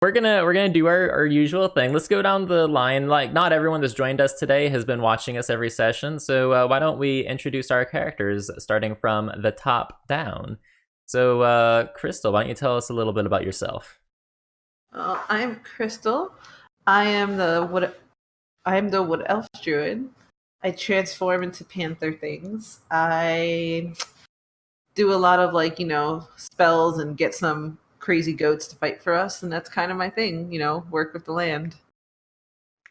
we're gonna do our usual thing. Let's go down the line. Like, not everyone that's joined us today has been watching us every session, so why don't we introduce our characters starting from the top down? So, Crystal, why don't you tell us a little bit about yourself? I'm Crystal. I am the wood elf druid. I transform into panther things. I do a lot of spells and get some crazy goats to fight for us, and that's kind of my thing. Work with the land.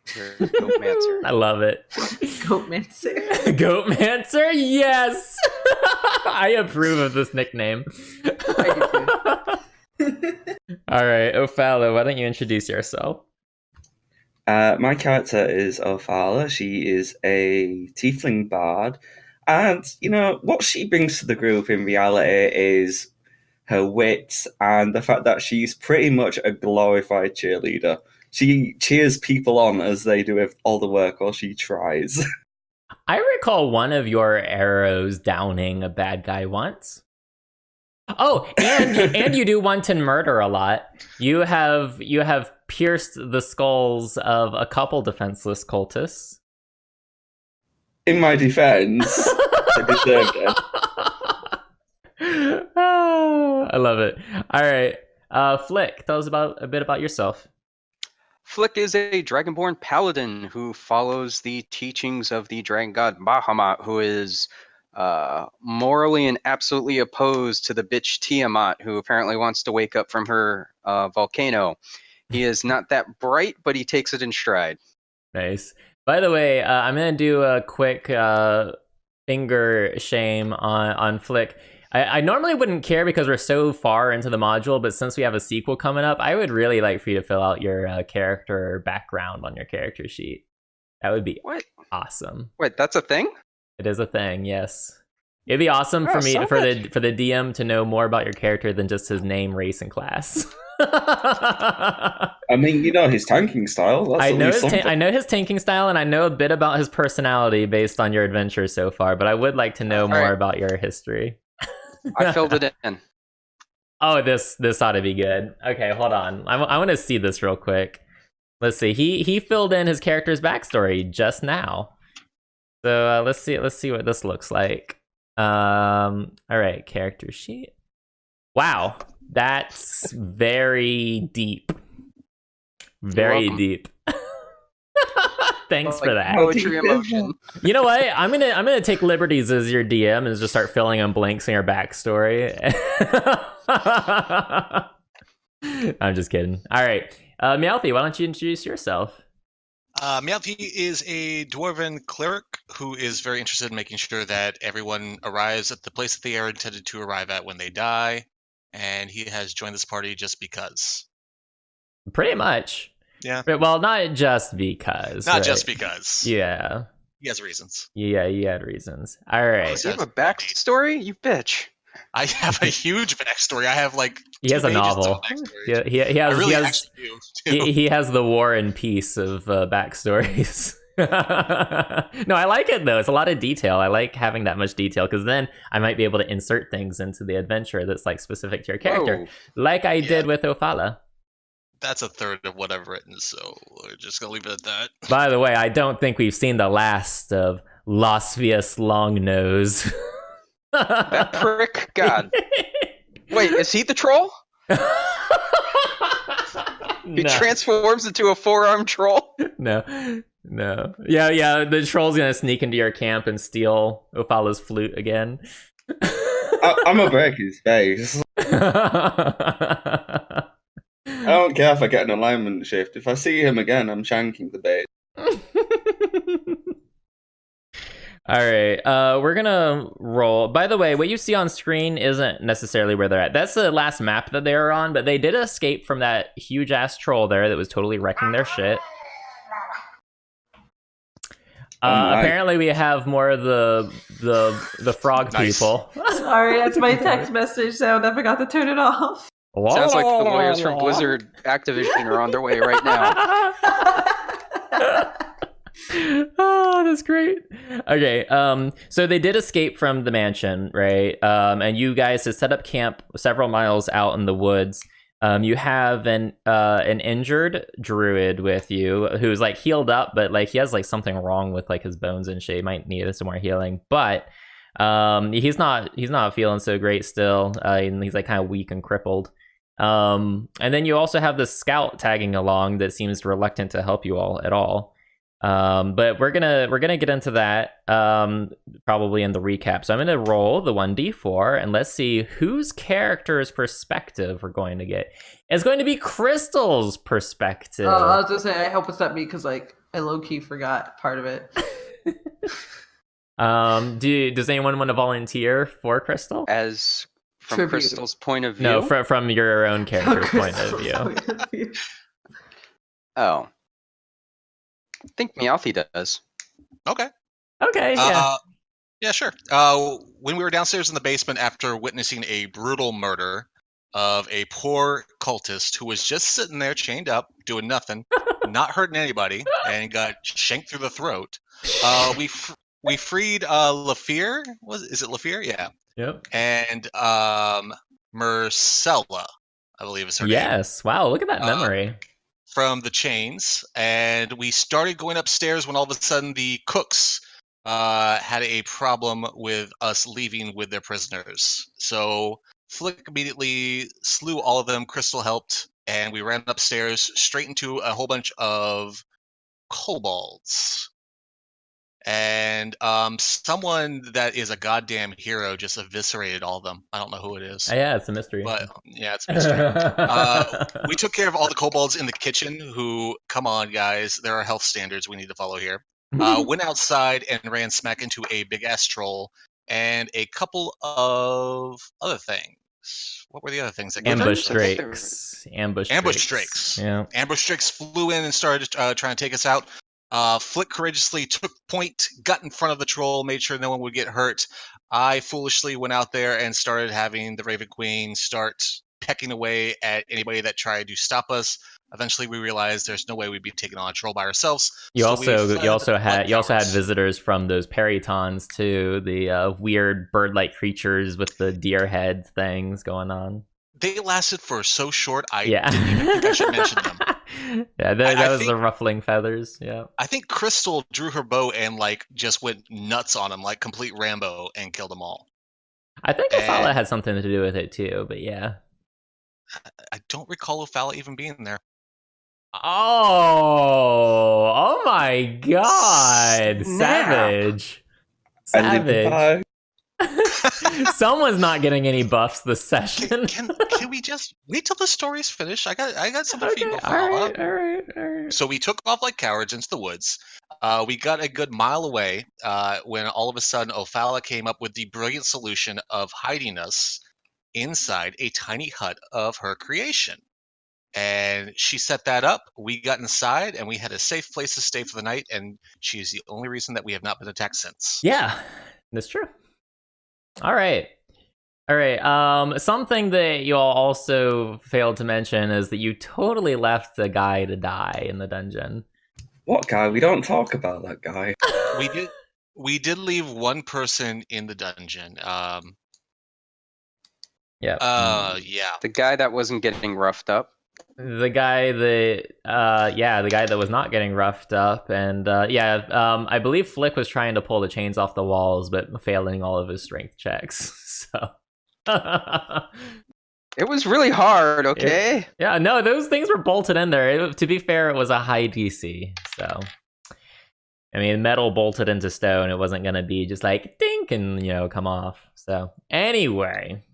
Goatmancer. I love it. Goatmancer. Goatmancer, yes. I approve of this nickname. I do too. All right, Ophala, why don't you introduce yourself? My character is Ophala. She is a tiefling bard. And, what she brings to the group in reality is her wit and the fact that she's pretty much a glorified cheerleader. She cheers people on as they do all the work while she tries. I recall one of your arrows downing a bad guy once. Oh, and you do wanton murder a lot. You have pierced the skulls of a couple defenseless cultists. In my defense, I deserved it. I love it. All right, Flick, tell us a bit about yourself. Flick is a dragonborn paladin who follows the teachings of the dragon god Bahamut, who is morally and absolutely opposed to the bitch Tiamat, who apparently wants to wake up from her volcano. He is not that bright, but he takes it in stride. Nice. By the way, I'm going to do a quick finger shame on Flick. I normally wouldn't care because we're so far into the module, but since we have a sequel coming up, I would really like for you to fill out your character background on your character sheet. That would be awesome. Wait, that's a thing? It is a thing, yes. It'd be awesome for me for the DM to know more about your character than just his name, race, and class. I mean, his tanking style. That's I know his tanking style, and I know a bit about his personality based on your adventures so far. But I would like to know more about your history. I filled it in. Oh, this ought to be good. Okay, hold on. I want to see this real quick. Let's see. He filled in his character's backstory just now. So let's see what this looks like. All right, character sheet. Wow, that's very deep. Very deep. Thanks for that. Poetry emotion. You know what? I'm gonna take liberties as your DM and just start filling in blanks in your backstory. I'm just kidding. All right, Meowthy, why don't you introduce yourself? Meowthy is a dwarven cleric who is very interested in making sure that everyone arrives at the place that they are intended to arrive at when they die, and he has joined this party just because. Pretty much. Yeah. But, well, not just because. Not just because. Yeah. He has reasons. Yeah, he had reasons. All right. Does he have a backstory? You bitch. I have a huge backstory. I have he has a novel. He has the War and Peace of backstories. No, I like it though. It's a lot of detail. I like having that much detail because then I might be able to insert things into the adventure that's specific to your character, like I did with Ophala. That's a third of what I've written, so we're just gonna leave it at that. By the way, I don't think we've seen the last of Lafyr Longnose. That prick, God. Wait, is he the troll? He transforms into a four-armed troll? No. Yeah, the troll's gonna sneak into your camp and steal Ophala's flute again. I'm gonna break his face. I don't care if I get an alignment shift. If I see him again, I'm shanking the bait. All right, we're gonna roll. By the way, what you see on screen isn't necessarily where they're at. That's the last map that they were on, but they did escape from that huge-ass troll there that was totally wrecking their shit. Apparently we have more of the frog people. Sorry, that's my text message sound. I forgot to turn it off. Sounds like the lawyers from Blizzard Activision are on their way right now. Oh, that's great. Okay, so they did escape from the mansion, right? And you guys had set up camp several miles out in the woods. You have an injured druid with you who's like healed up, but like he has like something wrong with like his bones and shit. He might need some more healing, but he's not feeling so great still. And he's like kind of weak and crippled. And then you also have the scout tagging along that seems reluctant to help you all at all. But we're gonna get into that probably in the recap. So I'm gonna roll the 1d4 and let's see whose character's perspective we're going to get. It's going to be Crystal's perspective. I was gonna say, I hope it's not me because like I low key forgot part of it. Does anyone want to volunteer for Crystal? As from Tribute. Crystal's point of view. No, from your own character's point of view. Oh. I think Meowthy does. Okay. Okay, yeah. Yeah, sure. When we were downstairs in the basement after witnessing a brutal murder of a poor cultist who was just sitting there chained up, doing nothing, not hurting anybody, and got shanked through the throat, we freed Lafyr. Is it Lafyr? Yeah. Yep. And Marcella, I believe is her name. Yes. Wow, look at that memory. From the chains, and we started going upstairs when all of a sudden the cooks had a problem with us leaving with their prisoners. So Flick immediately slew all of them. Crystal helped, and we ran upstairs straight into a whole bunch of kobolds. And someone that is a goddamn hero just eviscerated all of them. I don't know who it is. Yeah, it's a mystery. But yeah, it's a mystery. We took care of all the kobolds in the kitchen who, come on, guys, there are health standards we need to follow here. Went outside and ran smack into a big-ass troll and a couple of other things. What were the other things? Ambush drakes. Ambush drakes. Yeah. Ambush drakes flew in and started trying to take us out. Flick courageously took point, got in front of the troll, made sure no one would get hurt. I foolishly went out there and started having the Raven Queen start pecking away at anybody that tried to stop us. Eventually, we realized there's no way we'd be taking on a troll by ourselves. You also had visitors from those peritons too, the weird bird-like creatures with the deer heads things going on. They lasted for so short, I didn't even think I should mention them. Yeah, that was the ruffling feathers. Yeah, I think Crystal drew her bow and like just went nuts on them, like complete Rambo, and killed them all. I think Ophala had something to do with it too, but yeah. I don't recall Ophala even being there. Oh my God! Savage. Someone's not getting any buffs this session. Can we just wait till the story's finished? I got something for you. All right. So we took off like cowards into the woods. We got a good mile away when all of a sudden Ophala came up with the brilliant solution of hiding us inside a tiny hut of her creation. And she set that up. We got inside, and we had a safe place to stay for the night. And she's the only reason that we have not been attacked since. Yeah, that's true. All right. Something that you all also failed to mention is that you totally left the guy to die in the dungeon. What guy? We don't talk about that guy. We did leave one person in the dungeon. Yeah. The guy that wasn't getting roughed up. The guy that was not getting roughed up, and I believe Flick was trying to pull the chains off the walls, but failing all of his strength checks. So it was really hard. Okay. No, those things were bolted in there. To be fair, it was a high DC, so I mean, metal bolted into stone. It wasn't gonna be just like dink and come off. So anyway.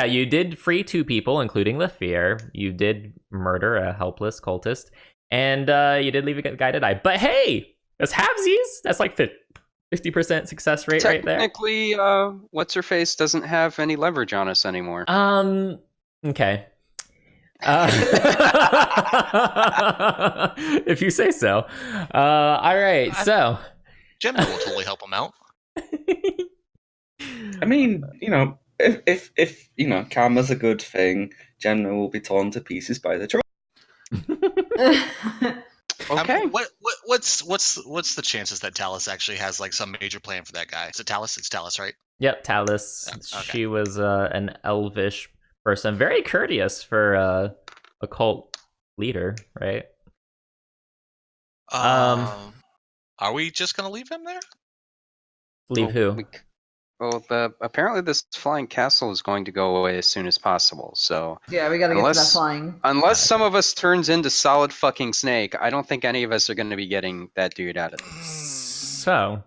You did free 2 people, including Lafyr. You did murder a helpless cultist, and you did leave a guy to die. But hey, that's halvesies. That's like 50% success rate right there. Technically, what's her face doesn't have any leverage on us anymore. Okay. If you say so. All right. So Gemma will totally help him out. I mean, if karma's a good thing, Jenna will be torn to pieces by the troll. Okay. What's the chances that Talus actually has like some major plan for that guy? Is it Talus? It's Talus, right? Yep, Talus. Yeah, okay. She was an elvish person, very courteous for a cult leader, right? Are we just gonna leave him there? Leave Well, who? apparently this flying castle is going to go away as soon as possible. So Yeah, we gotta get to that Unless- flying. unless some of us turns into solid fucking snake, I don't think any of us are going to be getting that dude out of this. So,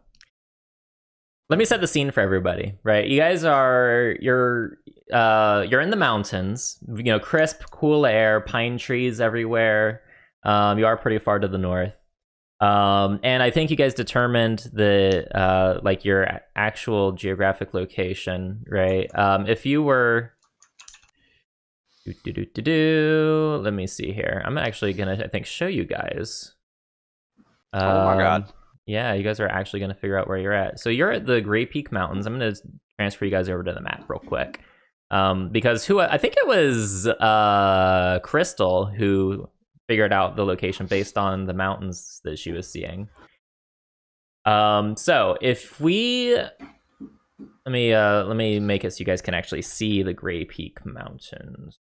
let me set the scene for everybody, right? You guys you're in the mountains, you know, crisp, cool air, pine trees everywhere. You are pretty far to the north. And I think you guys determined the like your actual geographic location, right? If you were let me see here. I'm actually gonna, I think, show you guys. Oh my god. Yeah, you guys are actually gonna figure out where you're at. So you're at the Great Peak Mountains. I'm gonna transfer you guys over to the map real quick. Because I think it was Crystal who figured out the location based on the mountains that she was seeing. So if we let me make it so you guys can actually see the Gray Peak Mountains.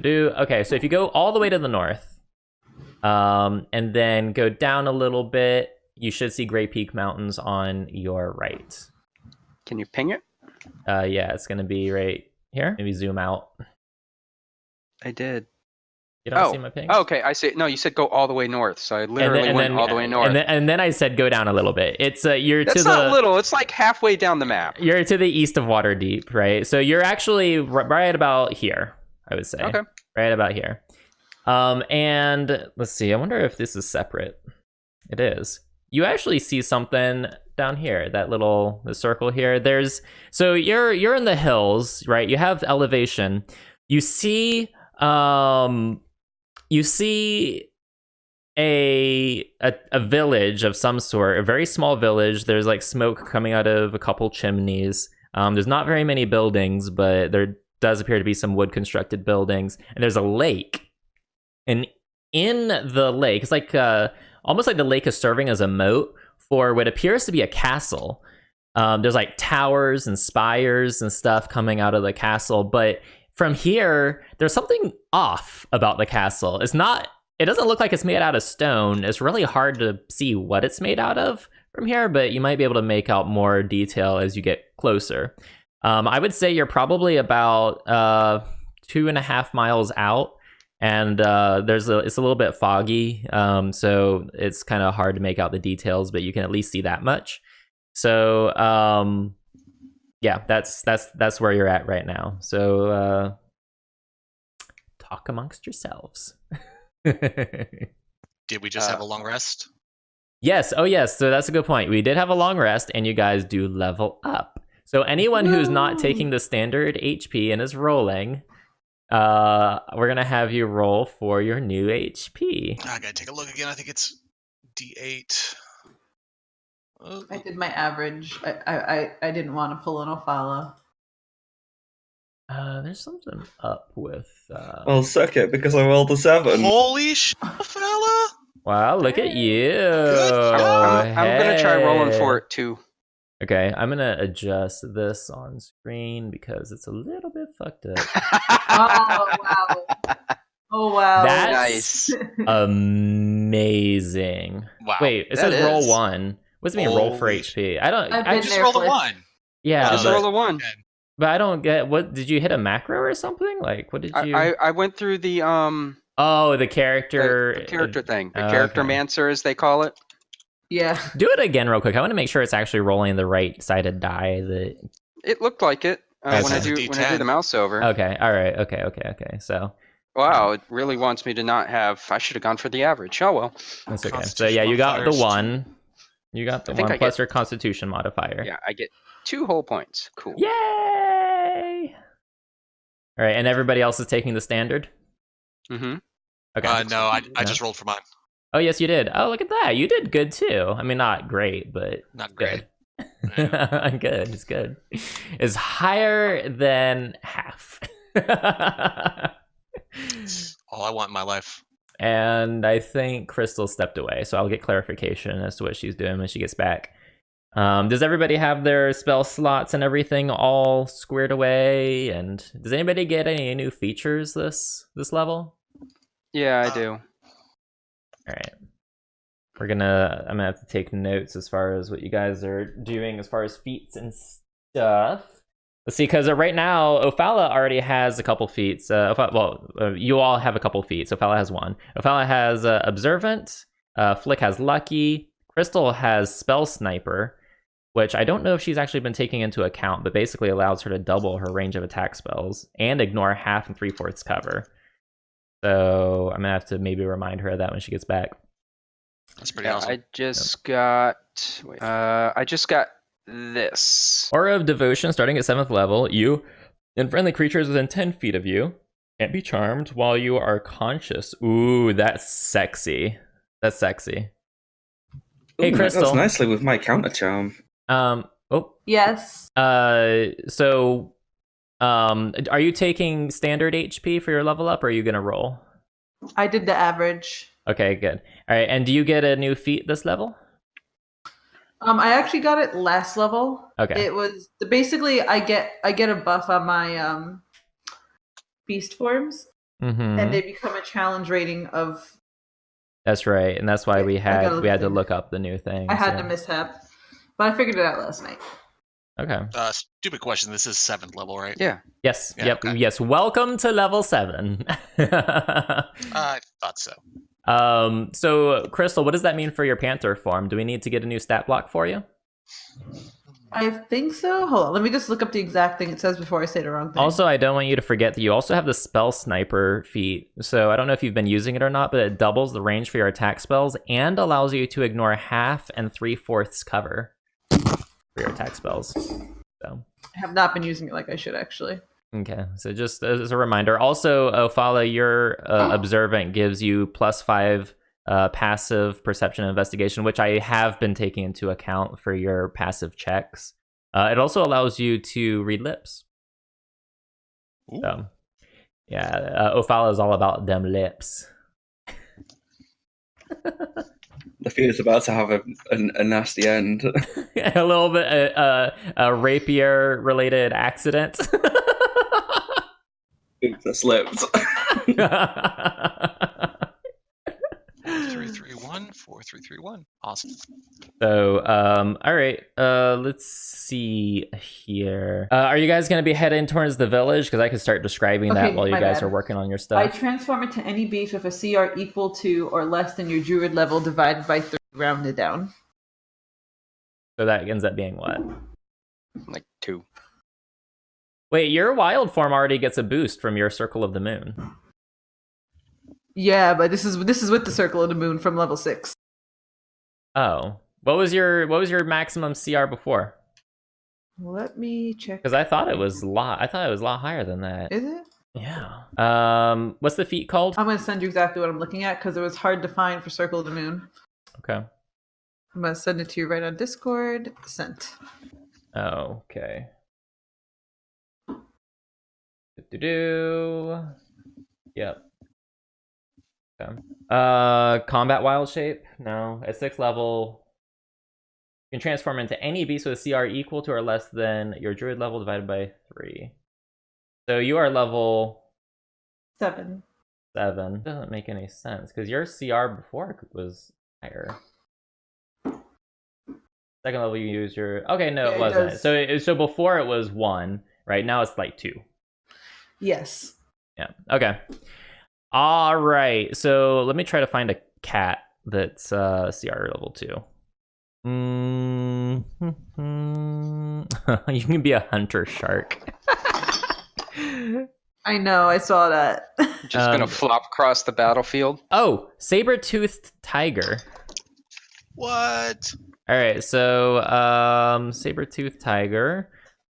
Okay, so if you go all the way to the north, and then go down a little bit, you should see Gray Peak Mountains on your right. Can you ping it? Yeah, it's gonna be right here. Maybe zoom out. I did. You don't see my ping? Oh, okay, I see. No, you said go all the way north, so I literally went all the way north. And then I said go down a little bit. It's you're That's to not the little. It's like halfway down the map. You're to the east of Waterdeep, right? So you're actually right about here, I would say. Okay. Right about here. And let's see. I wonder if this is separate. It is. You actually see something down here. The circle here. So you're in the hills, right? You have elevation. You see a village of some sort, a very small village. There's like smoke coming out of a couple chimneys. There's not very many buildings, but there does appear to be some wood constructed buildings. And there's a lake. And in the lake, it's like almost like the lake is serving as a moat for what appears to be a castle. There's like towers and spires and stuff coming out of the castle, but from here, there's something off about the castle. It doesn't look like it's made out of stone. It's really hard to see what it's made out of from here, but you might be able to make out more detail as you get closer. I would say you're probably about 2.5 miles out, and it's a little bit foggy, so it's kind of hard to make out the details, but you can at least see that much. So yeah, that's where you're at right now. So talk amongst yourselves. Did we just have a long rest? Yes. Oh, yes. So that's a good point. We did have a long rest, and you guys do level up. So anyone who's not taking the standard HP and is rolling, we're gonna have you roll for your new HP. I gotta take a look again. I think it's D8. I did my average. I didn't want to pull an Ophala. There's something up with. Well, suck it because I rolled a 7. Holy shit, fella! Wow, look at you. Good I'm gonna try rolling Hey. for it too. Okay, I'm gonna adjust this on screen because it's a little bit fucked up. Oh wow! Oh wow! That's Nice. amazing. Wow. Wait, it that says roll is. 1. What does it mean roll for Holy HP? I don't. I've I been just Just there roll the for- 1. yeah, Just but- roll a 1. but I don't get what. Did you hit a macro or something? Like, what did you? I went through the Oh, the character. the character thing, the Oh, character okay. mancer as they call it. Yeah. Do it again real quick. I want to make sure it's actually rolling the right-sided die. That. It looked like it That's when I a do D10. the mouse over. Okay. All right. Okay. So Wow, it really wants me to not have. I should have gone for the average. Oh well. that's okay. So Constitution yeah, you got the modifiers. 1. You got the I think 1 I plus get- your Constitution modifier. Yeah, I get 2 whole points. Cool. Yay! All right, and everybody else is taking the standard. Mm-hmm. Okay. No, I No? just rolled for mine. Oh yes, you did. Oh, look at that. You did good too. I mean, not great, but Not good. great. Good. It's good. It's higher than half. It's all I want in my life. And I think Crystal stepped away, so I'll get clarification as to what she's doing when she gets back. Does everybody have their spell slots and everything all squared away? And does anybody get any new features this level? Yeah, I do. All right. I'm gonna have to take notes as far as what you guys are doing as far as feats and stuff. Let's see, because right now Ophala already has a couple feats. You all have a couple feats. Ophala has one. Ophala has Observant. Flick has Lucky. Crystal has Spell Sniper, which I don't know if she's actually been taking into account, but basically allows her to double her range of attack spells and ignore 1/2 and 3/4 cover. So I'm gonna have to maybe remind her of that when she gets back. That's pretty awesome. I just got this. Aura of Devotion, starting at 7th level. You and friendly creatures within 10 feet of you can't be charmed while you are conscious. Ooh, that's sexy. That's sexy. Hey, Ooh, Crystal. That goes nicely with my counter charm. Yes. Are you taking standard HP for your level up, or are you gonna roll? I did the average. Okay, good. All right, and do you get a new feat this level? I actually got it last level. Okay. It was basically I get a buff on my beast forms, Mm-hmm. and they become a challenge rating of. That's right, and that's why we had to look up the new thing. I had to mishap, but I figured it out last night. Okay. Stupid question. This is 7th level, right? Yeah. Yes. Yeah, Yep. okay. Yes. Welcome to level 7. I thought so. So Crystal, what does that mean for your Panther form? Do we need to get a new stat block for you? I think so. Hold on, let me just look up the exact thing it says before I say the wrong thing. Also, I don't want you to forget that you also have the Spell Sniper feat. So I don't know if you've been using it or not, but it doubles the range for your attack spells and allows you to ignore 1/2 and 3/4 cover for your attack spells. So I have not been using it like I should actually. okay, so just as a reminder. Also, Ophala, your Observant gives you +5 passive perception and investigation, which I have been taking into account for your passive checks. It also allows you to read lips. Ooh. So, yeah, Ophala is all about them lips. Lafyr is about to have a nasty end. A little bit a rapier-related accident. Oops, that slipped. 4331, 4331. Awesome. So, all right. Let's see here. Are you guys gonna be heading towards the village? Because I could start describing that Okay, while you my guys bad. are working on your I stuff. transform into any beast with a CR equal to or less than your druid level divided by 3, rounded down. So that ends up being what? Like 2. Wait, your wild form already gets a boost from your Circle of the Moon. Yeah, but this is with the Circle of the Moon from level 6. Oh, what was your maximum CR before? Let me check. Because I thought it was a lot. I thought it was a lot higher than that. Is it? Yeah. What's the feat called? I'm going to send you exactly what I'm looking at because it was hard to find for Circle of the Moon. Okay. I'm going to send it to you right on Discord. Sent. Oh, okay. Do. Yep. Okay. Combat wild shape? No. At 6th level, you can transform into any beast with a CR equal to or less than your druid level divided by 3. So you are level 7. 7. Doesn't make any sense because your CR before was higher. 2nd level, you use your. Okay, no, Yeah, it it wasn't. does. So before it was 1, right? Now it's like 2. Yes. Yeah. Okay. All right. So let me try to find a cat that's CR level 2. You can be a hunter shark. I know, I saw that. Just gonna flop across the battlefield. Oh, saber-toothed tiger. What? All right. So saber-toothed tiger.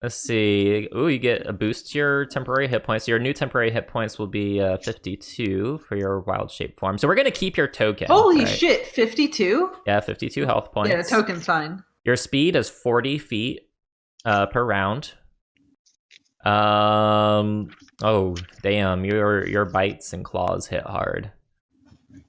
Let's see. Ooh, you get a boost to your temporary hit points. Your new temporary hit points will be 52 for your wild shape form. So we're gonna keep your token. Holy right? shit, 52? Yeah, 52 health points. Yeah, the token's fine. Your speed is 40 feet per round. Oh damn, your bites and claws hit hard.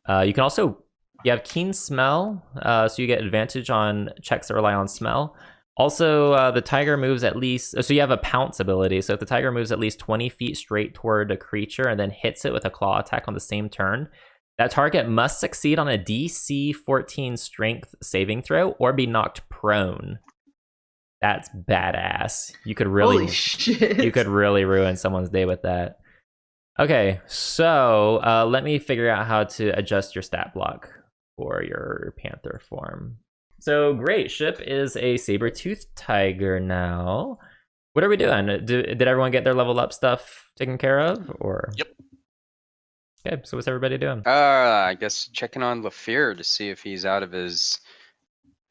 You can also You have keen smell, so you get advantage on checks that rely on smell. Also, the tiger moves at least... So you have a pounce ability. So if the tiger moves at least 20 feet straight toward a creature and then hits it with a claw attack on the same turn, that target must succeed on a DC 14 strength saving throw or be knocked prone. That's badass. You could really... Holy shit. You could really ruin someone's day with that. Okay, so let me figure out how to adjust your stat block for your panther form. So great, Ship is a saber-toothed tiger now. What are we doing? Did everyone get their level up stuff taken care of? Or Yep. Okay, so what's everybody doing? I guess checking on Lafyr to see if he's out of his...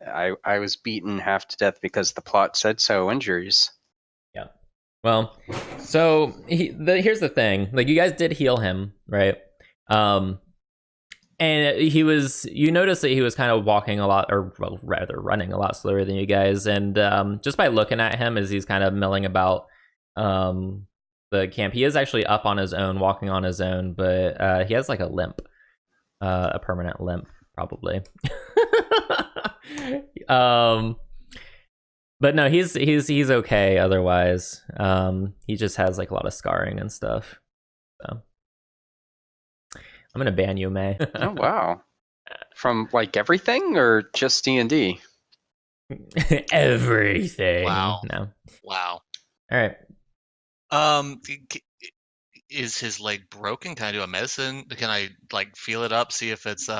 I was beaten half to death because the plot said so injuries. Yeah. Well, so here's the thing. Like, you guys did heal him, right? And you notice that he was kind of walking a lot, or well, rather running a lot slower than you guys. And just by looking at him as he's kind of milling about the camp, he is actually up on his own, walking on his own, but he has like a limp, a permanent limp, probably. But no, he's okay otherwise. He just has like a lot of scarring and stuff. So I'm gonna ban you, May. Oh wow. From like everything or just D&D? Everything. Wow. No. Wow. All right. Is his leg broken? Can I do a medicine? Can I like feel it up, see if it's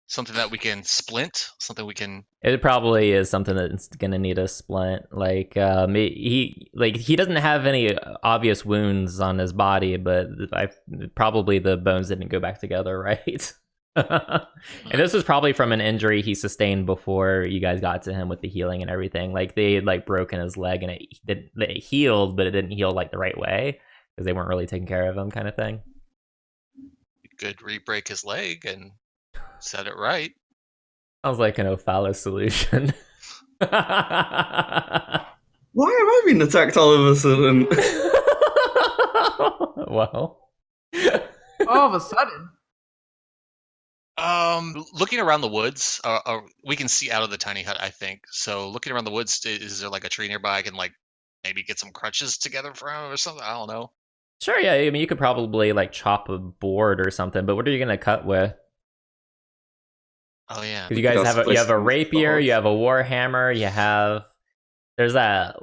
something that we can splint? Something we can... It probably is something that's gonna need a splint. Like he doesn't have any obvious wounds on his body, but probably the bones didn't go back together, right? And this was probably from an injury he sustained before you guys got to him with the healing and everything. Like, they had like broken his leg and it healed, but it didn't heal like the right way because they weren't really taking care of him, kind of thing. You could re-break his leg and set it right. Sounds like an Ophalos solution. Why am I being attacked all of a sudden? Well, All of a sudden. Looking around the woods, we can see out of the tiny hut, I think. So looking around the woods, is there like a tree nearby I can like maybe get some crutches together from or something? I don't know. sure, yeah. I mean, you could probably like chop a board or something, but what are you gonna cut with? Oh yeah. Because you guys have a rapier, you have a war hammer, there's that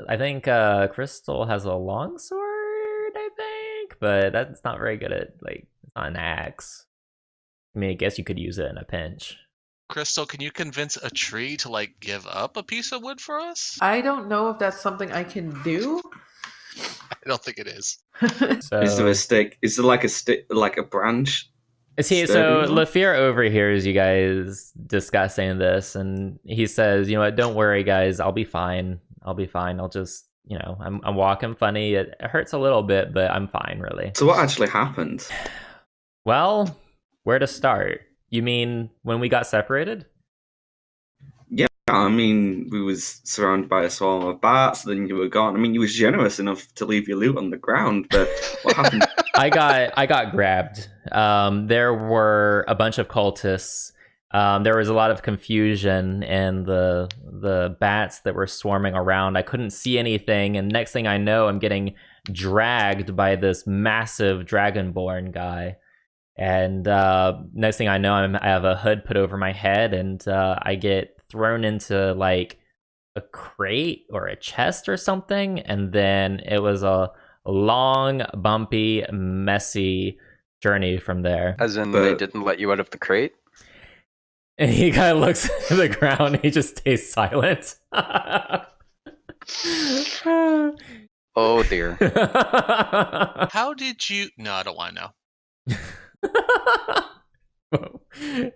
I think Crystal has a longsword, I think, but that's not very good at, like, it's not an axe. I mean, I guess you could use it in a pinch. Crystal, can you convince a tree to like give up a piece of wood for us? I don't know if that's something I can do. I don't think it is. So Is there a stick? Is there like a stick, like a branch? so sturdy? Lafyr overhears you guys discussing this, and he says, "You know what? Don't worry, guys. I'll be fine. I'll just, I'm walking funny. It hurts a little bit, but I'm fine, really." So what actually happened? Well, where to start? You mean when we got separated? Yeah, I mean, we was surrounded by a swarm of bats, then you were gone. I mean, you was generous enough to leave your loot on the ground, but what happened? I got grabbed. There were a bunch of cultists. There was a lot of confusion, and the bats that were swarming around, I couldn't see anything, and next thing I know, I'm getting dragged by this massive dragonborn guy. And next thing I know, I have a hood put over my head, and I get thrown into like a crate or a chest or something, and then it was a long, bumpy, messy journey from there. As in, they didn't let you out of the crate? And he kind of looks at the ground, and he just stays silent. Oh dear. How did you... No, I don't want to know.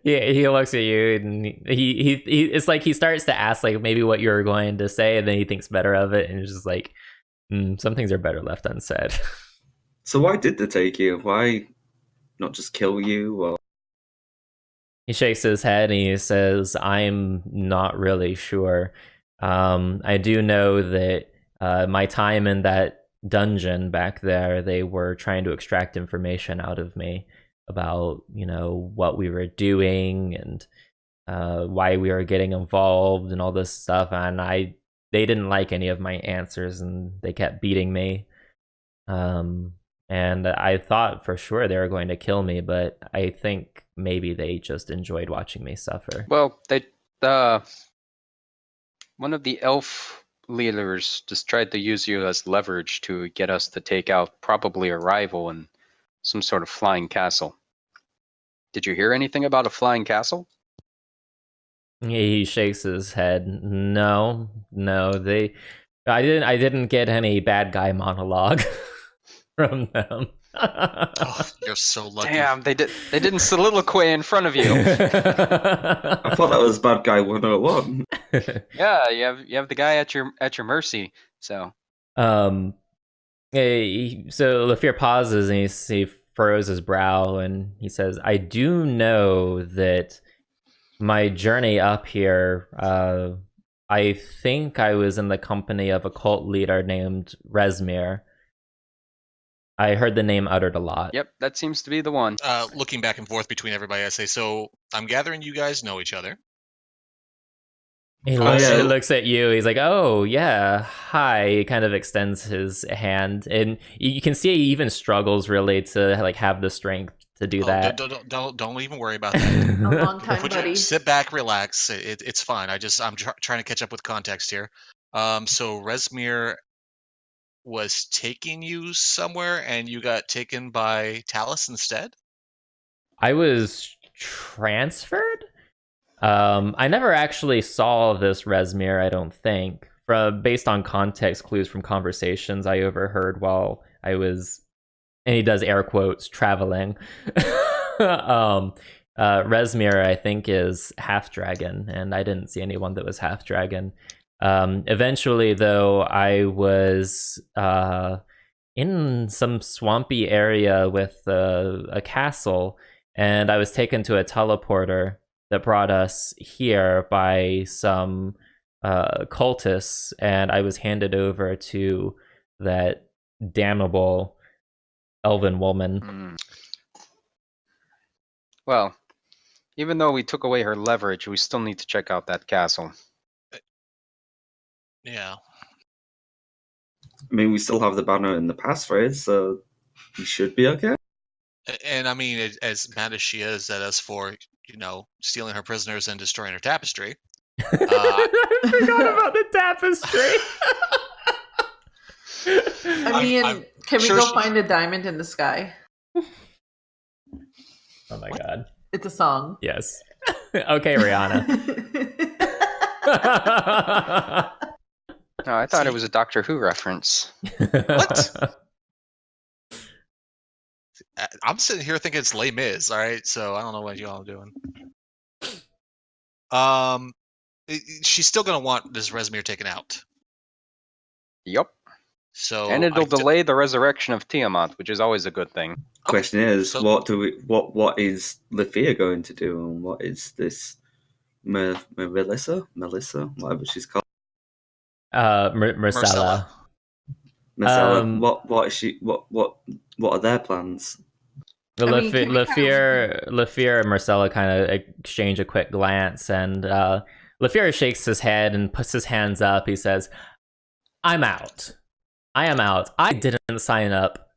Yeah, he looks at you, and he it's like he starts to ask like maybe what you're going to say, and then he thinks better of it, and it's just like, some things are better left unsaid. So why did they take you? Why not just kill you? Or... He shakes his head and he says, "I'm not really sure. I do know that my time in that dungeon back there, they were trying to extract information out of me. about, you know, what we were doing and why we were getting involved and all this stuff, and they didn't like any of my answers, and they kept beating me. And I thought for sure they were going to kill me, but I think maybe they just enjoyed watching me suffer. Well, one of the elf leaders just tried to use you as leverage to get us to take out probably a rival in some sort of flying castle. Did you hear anything about a flying castle? He shakes his head. No, I didn't get any bad guy monologue from them. Oh, you're so lucky. Damn, they didn't soliloquy in front of you. I thought that was Bad Guy 101. Yeah, you have the guy at your mercy. So So Lafyr pauses and he furrows his brow and he says, "I do know that my journey up here, I think I was in the company of a cult leader named Rezmir. I heard the name uttered a lot." yep, that seems to be the one. Looking back and forth between everybody, I say, so I'm gathering you guys know each other. He looks at you. He's like, "Oh yeah, hi." He kind of extends his hand, and you can see he even struggles really to like have the strength to do that. Don't even worry about that. A long time, buddy. Sit back, relax. It's fine. I'm trying to catch up with context here. So Rezmir was taking you somewhere, and you got taken by Talus instead. I was transferred. I never actually saw this Rezmir, I don't think. Based on context clues from conversations I overheard while I was, and he does air quotes, traveling. Rezmir, I think, is half dragon, and I didn't see anyone that was half dragon. Eventually, though, I was in some swampy area with a castle, and I was taken to a teleporter that brought us here by some cultists, and I was handed over to that damnable elven woman. Well, even though we took away her leverage, we still need to check out that castle. Yeah. I mean, we still have the banner in the passphrase, so we should be okay. And I mean, as mad as she is at us for, you know, stealing her prisoners and destroying her tapestry. I forgot about the tapestry. I mean, can we sure go find a diamond in the sky? Oh my god. It's a song. Yes. Okay, Rihanna. No, I thought it was a Doctor Who reference. What? I'm sitting here thinking it's Les Mis, all right? So I don't know what you all are doing. She's still gonna want this Rezmir taken out. Yep. So And it'll delay the resurrection of Tiamat, which is always a good thing. Question is, so- what is Lafyr going to do, and what is this Melissa, whatever she's called? Marcella. Marcella. What is she? What are their plans? The I mean, can we Lafyr and Marcella kind of exchange a quick glance, and Lafyr shakes his head and puts his hands up. He says, "I'm out. I am out. I didn't sign up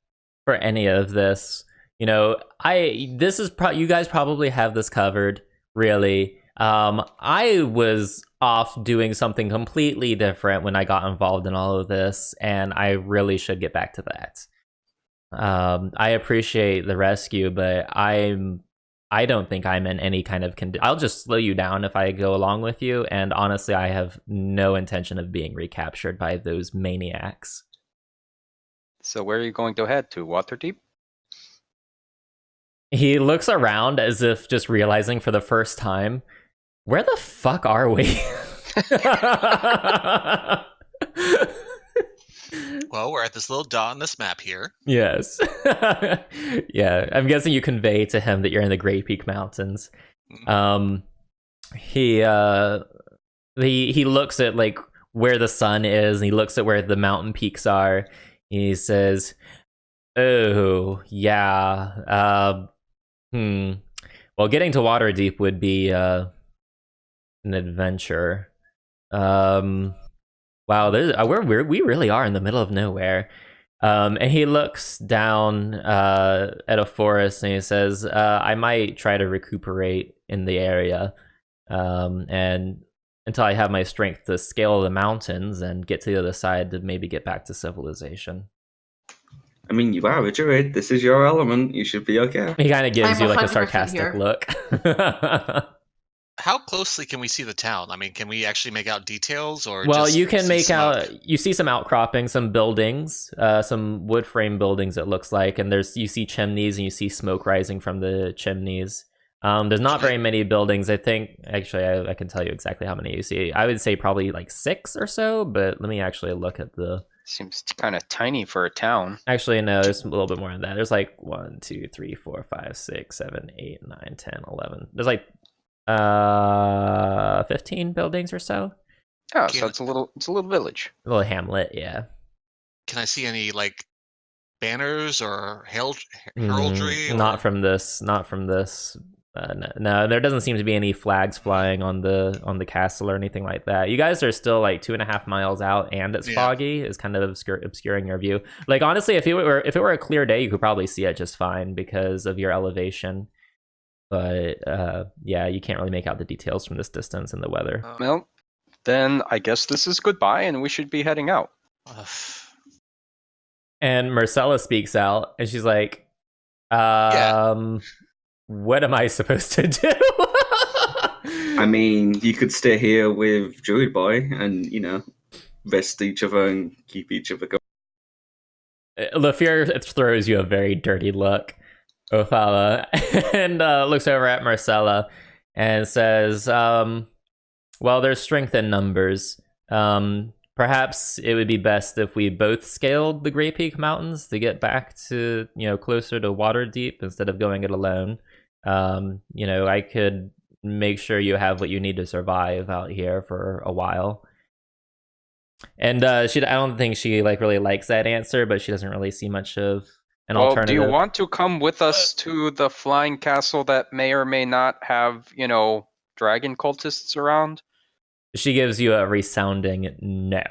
for any of this. You know, this is you guys probably have this covered, really. I was off doing something completely different when I got involved in all of this, and I really should get back to that. I appreciate the rescue, but I don't think I'm in any kind of I'll just slow you down if I go along with you, and honestly, I have no intention of being recaptured by those maniacs." So where are you going to head to? Waterdeep? He looks around as if just realizing for the first time, where the fuck are we? Well, we're at this little dot on this map here. Yes. Yeah, I'm guessing you convey to him that you're in the Great Peak Mountains. He looks at like where the sun is, and he looks at where the mountain peaks are. He says, "Oh, yeah. Well, getting to Waterdeep would be an adventure. Wow, we really are in the middle of nowhere. And he looks down at a forest and he says, I might try to recuperate in the area. And until I have my strength to scale the mountains and get to the other side to maybe get back to civilization. I mean, you are a druid. This is your element. You should be okay. He kind of gives I'm you like a 100% sarcastic here. look. How closely can we see the town? I mean, can we actually make out details, or Well, just you can see make smoke? out. You see some outcroppings, some buildings, some wood frame buildings. It looks like, and you see chimneys and you see smoke rising from the chimneys. There's not very many buildings. I think actually, I can tell you exactly how many you see. I would say probably like 6 or so, but let me actually look at the. Seems kind of tiny for a town. Actually, no, there's a little bit more than that. There's like 1, 2, 3, 4, 5, 6, 7, 8, 9, 10, 11. There's like 15 buildings or so. Oh, so it's a little village. A little hamlet, yeah. Can I see any like banners or heraldry? Not from this. No, there doesn't seem to be any flags flying on the castle or anything like that. You guys are still like 2.5 miles out, and it's foggy. It's kind of obscuring your view. Like honestly, if it were a clear day, you could probably see it just fine because of your elevation. But yeah, you can't really make out the details from this distance and the weather. Well, then I guess this is goodbye, and we should be heading out. And Marcella speaks out, and she's like, what am I supposed to do? I mean, you could stay here with Druid Boy and, rest each other and keep each other going. Lafyr throws you a very dirty look, Othala, and looks over at Marcella and says, well, there's strength in numbers. Perhaps it would be best if we both scaled the Grey Peak Mountains to get back to, closer to Waterdeep instead of going it alone. I could make sure you have what you need to survive out here for a while. And I don't think she really likes that answer, but she doesn't really see much of an alternative. Do you want to come with us to the flying castle that may or may not have, dragon cultists around? She gives you a resounding no.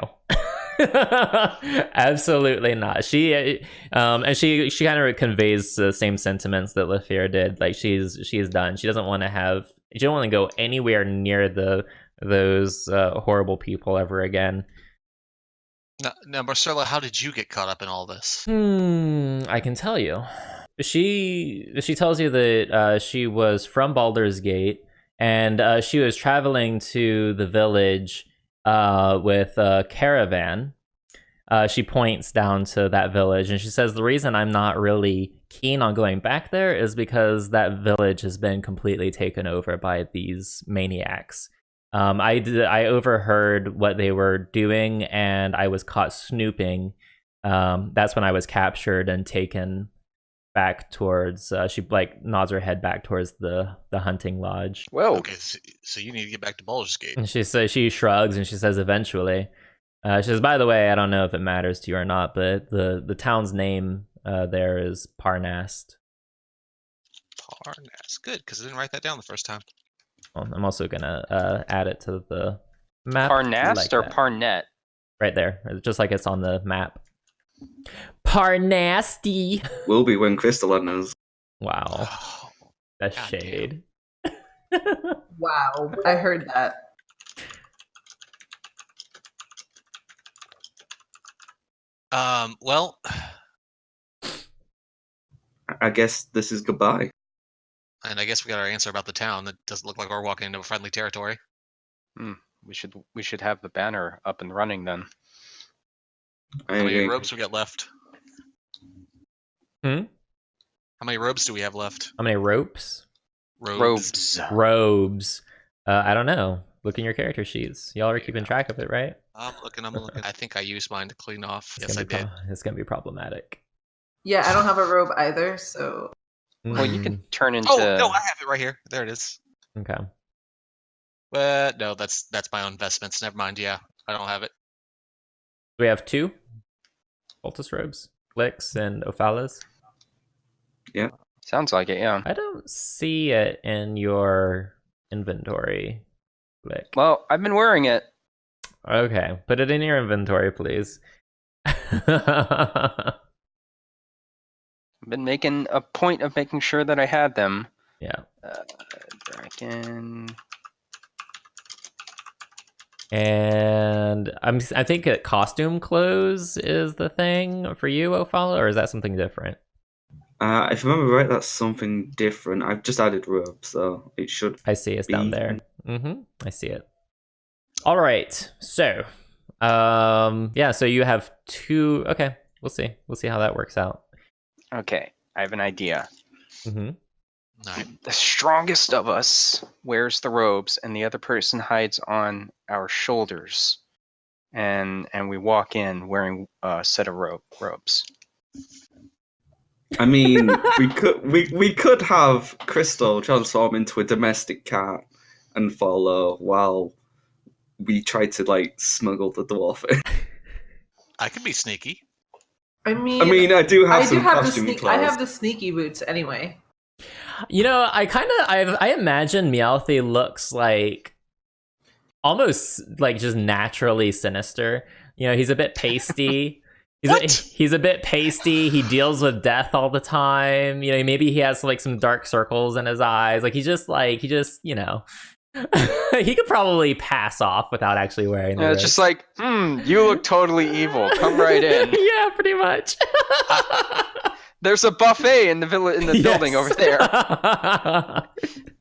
Absolutely not. She and she kind of conveys the same sentiments that Lafyr did. Like she's done. She doesn't want to go anywhere near those horrible people ever again. Now, Marcella, how did you get caught up in all this? I can tell you. She tells you that she was from Baldur's Gate, and she was traveling to the village with a caravan. She points down to that village, and she says, the reason I'm not really keen on going back there is because that village has been completely taken over by these maniacs. I overheard what they were doing, and I was caught snooping. That's when I was captured and taken back towards. She nods her head back towards the hunting lodge. Well, okay, so you need to get back to Baldur's Gate. And she shrugs and she says, eventually. She says, by the way, I don't know if it matters to you or not, but the town's name there is Parnast. Parnast, good, because I didn't write that down the first time. Well, I'm also gonna add it to the map. Parnast or Parnet? Right there, just like it's on the map. Parnasty. Will be when Crystal knows. Wow, that's God shade. Wow, I heard that. Well, I guess this is goodbye. and I guess we got our answer about the town. That doesn't look like we're walking into a friendly territory. We should have the banner up and running then. How many robes we got left? Hmm? How many robes do we have left? How many ropes? Robes. Robes. I don't know. Look in your character sheets. Y'all are keeping track of it, right? I'm looking. I think I used mine to clean off. Yes, I did. It's gonna be problematic. Yeah, I don't have a robe either, so. Well, you can turn into. Oh no, I have it right here. There it is. Okay. But no, that's my own investments. Never mind. Yeah, I don't have it. We have 2 cultist robes, Licks and Ophalas. Yeah. Sounds like it, yeah. I don't see it in your inventory. Flick. Well, I've been wearing it. Okay, put it in your inventory, please. I've been making a point of making sure that I had them. Yeah. Dragon. And I think costume clothes is the thing for you, Ophala, or is that something different? If I remember right, that's something different. I've just added robes, so it should. I see it's be... down there. I see it. All right. So, yeah. So you have 2. Okay, we'll see. We'll see how that works out. Okay, I have an idea. Mm-hmm. The strongest of us wears the robes, and the other person hides on our shoulders, and we walk in wearing a set of robes. I mean, we could have Crystal transform into a domestic cat and follow while we try to like smuggle the dwarf in. I can be sneaky. I mean, I do have I some do have the costume sneak. clothes. I have the sneaky boots anyway. You know, I imagine Meowthy looks like almost like just naturally sinister. You know, he's a bit pasty. He's a bit pasty. He deals with death all the time. You know, maybe he has like some dark circles in his eyes. Like he just you know, he could probably pass off without actually wearing the Yeah, robes. just like, you look totally evil. Come right in. Yeah, pretty much. There's a buffet in the building over there.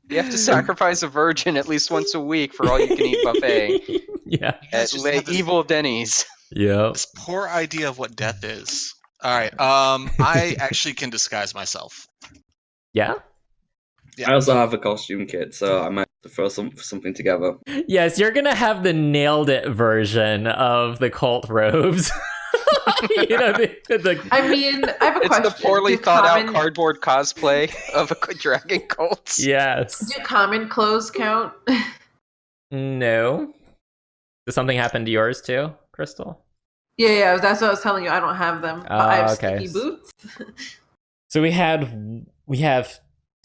You have to Yes. sacrifice a virgin at least once a week for all you can eat buffet Yeah. You guys at just have this, evil Denny's. Yep. this poor idea of what death is. All right. I actually can disguise myself. Yeah. Yeah. I also have a costume kit, so I might have to throw something together. Yes, you're gonna have the nailed it version of the cult robes. You know, I mean, I have a It's question. the poorly Do thought out common- cardboard cosplay of a dragon cult. yes. Do common clothes count? No. Did something happen to yours too, Crystal? Yeah, that's what I was telling you. I don't have them, but I have okay. sneaky boots. So we have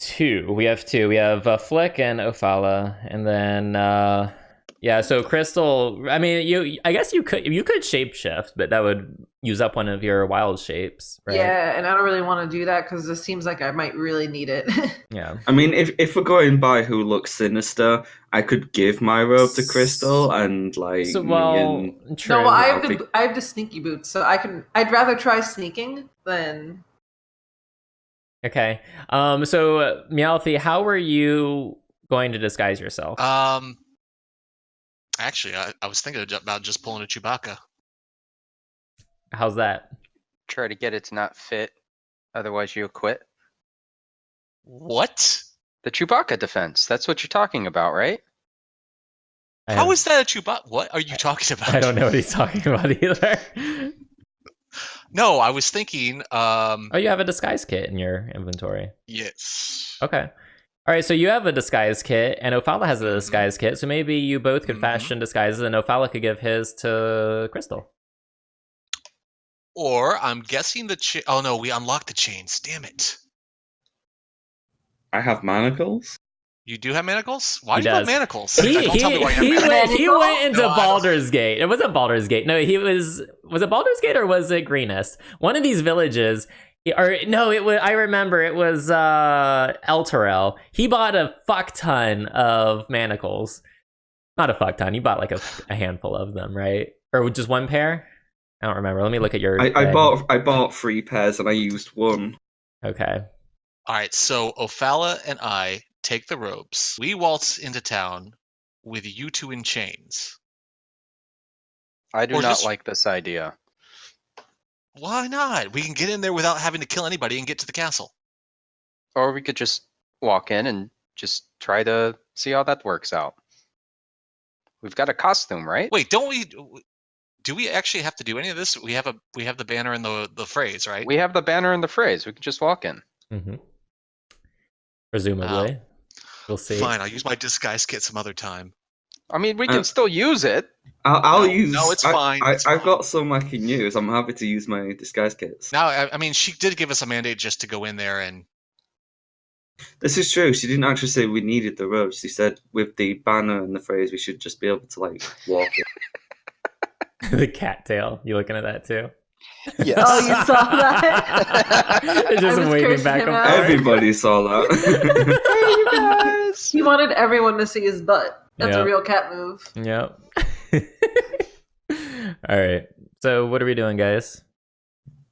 2. We have Flick and Ophala, and then yeah. So Crystal, I mean, I guess you could shapeshift, but that would use up one of your wild shapes, right? Yeah, and I don't really want to do that because this seems like I might really need it. Yeah. I mean, if we're going by who looks sinister, I could give my robe to Crystal and like. So me well, and- true. No, well, I have think- I have the sneaky boots, so I'd rather try sneaking than. Okay. So Meowthy, how were you going to disguise yourself? Actually, I was thinking about just pulling a Chewbacca. How's that? Try to get it to not fit, otherwise you'll quit. What? The Chewbacca defense. That's what you're talking about, right? How is that a Chewbacca? What are you talking about? I don't know what he's talking about either. No, I was thinking. Oh, you have a disguise kit in your inventory. Yes. Okay. All right, so you have a disguise kit, and Ophala has a disguise kit, so maybe you both could fashion disguises, and Ophala could give his to Crystal. Or I'm guessing oh no, we unlocked the chains. Damn it! I have manacles. You do have manacles? Why He do you have does. manacles? He Don't tell me why you have manacles. went into No, I don't. Baldur's Gate. It wasn't Baldur's Gate. No, was it Baldur's Gate or was it Greenest? One of these villages. Or no, it was. I remember it was Elturel. He bought a fuck ton of manacles. Not a fuck ton. He bought like a handful of them, right? Or just one pair? I don't remember. Let me look at your. I thing. bought 3 pairs and I used 1. Okay. All right, so Ophala and I take the robes. We waltz into town with you 2 in chains. I do Or not just- like this idea. Why not? We can get in there without having to kill anybody and get to the castle. Or we could just walk in and just try to see how that works out. We've got a costume, right? Wait, don't we? Do we actually have to do any of this? We have the banner and the phrase, right? We have the banner and the phrase. We can just walk in. Mm-hmm. Presumably, we'll see. Fine, I'll use my disguise kit some other time. I mean, we can still use it. I'll No, use. no, it's fine, it's I've fine. got some I can use. I'm happy to use my disguise kits. Now, I mean, she did give us a mandate just to go in there and This is true. She didn't actually say we needed the robes. She said with the banner and the phrase, we should just be able to like walk it. The cattail. You looking at that too? Yes. Oh, you saw that? Just I was waving cursing back him and out. forth. Everybody saw that. Hey, you guys. He wanted everyone to see his butt. That's Yeah. a real cat move. Yep. All right. So what are we doing, guys?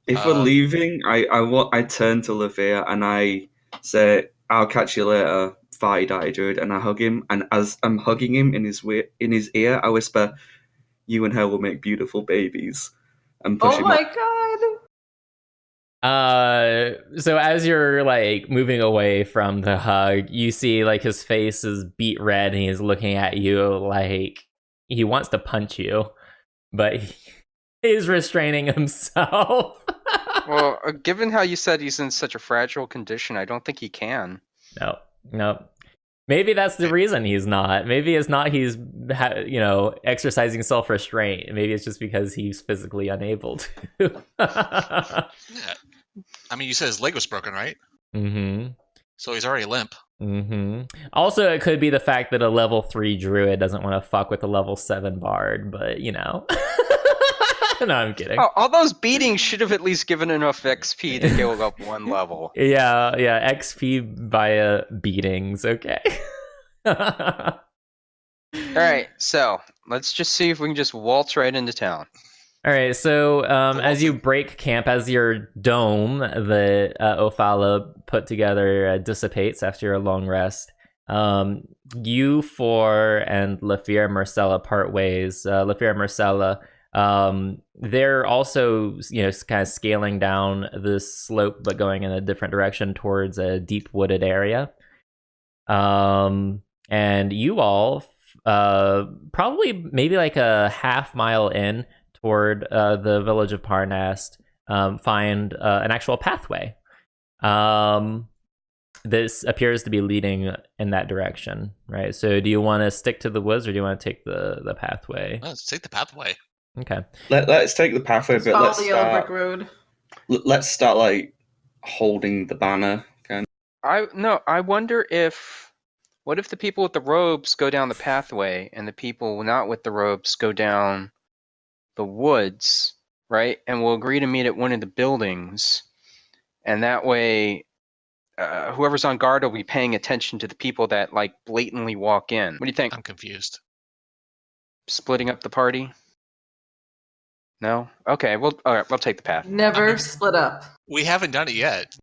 If we're leaving, I turn to Lafyr and I say, "I'll catch you later, Farty Darty Druid," and I hug him. And as I'm hugging him in his ear, I whisper, "You and her will make beautiful babies," and push Oh him my up. god. So as you're like moving away from the hug, you see like his face is beet red and he's looking at you like he wants to punch you, but he's restraining himself. Well, given how you said he's in such a fragile condition, I don't think he can. No. Maybe that's the reason he's not. Maybe it's not he's exercising self-restraint. Maybe it's just because he's physically unable to. Yeah. I mean, you said his leg was broken, right? Mm-hmm. So he's already limp. Mm-hmm. Also, it could be the fact that a level 3 druid doesn't want to fuck with a level 7 bard, but No, I'm kidding. Oh, all those beatings should have at least given enough XP to go up one level. Yeah, XP via beatings, okay. All right, so let's just see if we can just waltz right into town. All right, so as you break camp, as your dome that Ophala put together dissipates after a long rest, you four and Lafyr and Marcella part ways. Lafyr and Marcella, they're also kind of scaling down this slope, but going in a different direction towards a deep wooded area. And you all, probably maybe like a half mile in toward the village of Parnast, find an actual pathway. This appears to be leading in that direction, right? So do you want to stick to the woods or do you want to take the pathway? Let's take the pathway. Okay. Let's take the pathway, but Follow the yellow brick road. let's start like holding the banner. I wonder what if the people with the robes go down the pathway and the people not with the robes go down the woods, right? And we'll agree to meet at one of the buildings, and that way whoever's on guard will be paying attention to the people that like blatantly walk in. What do you think? I'm confused. Splitting up the party? No? Okay, all right, we'll take the path. Never split up. We haven't done it yet.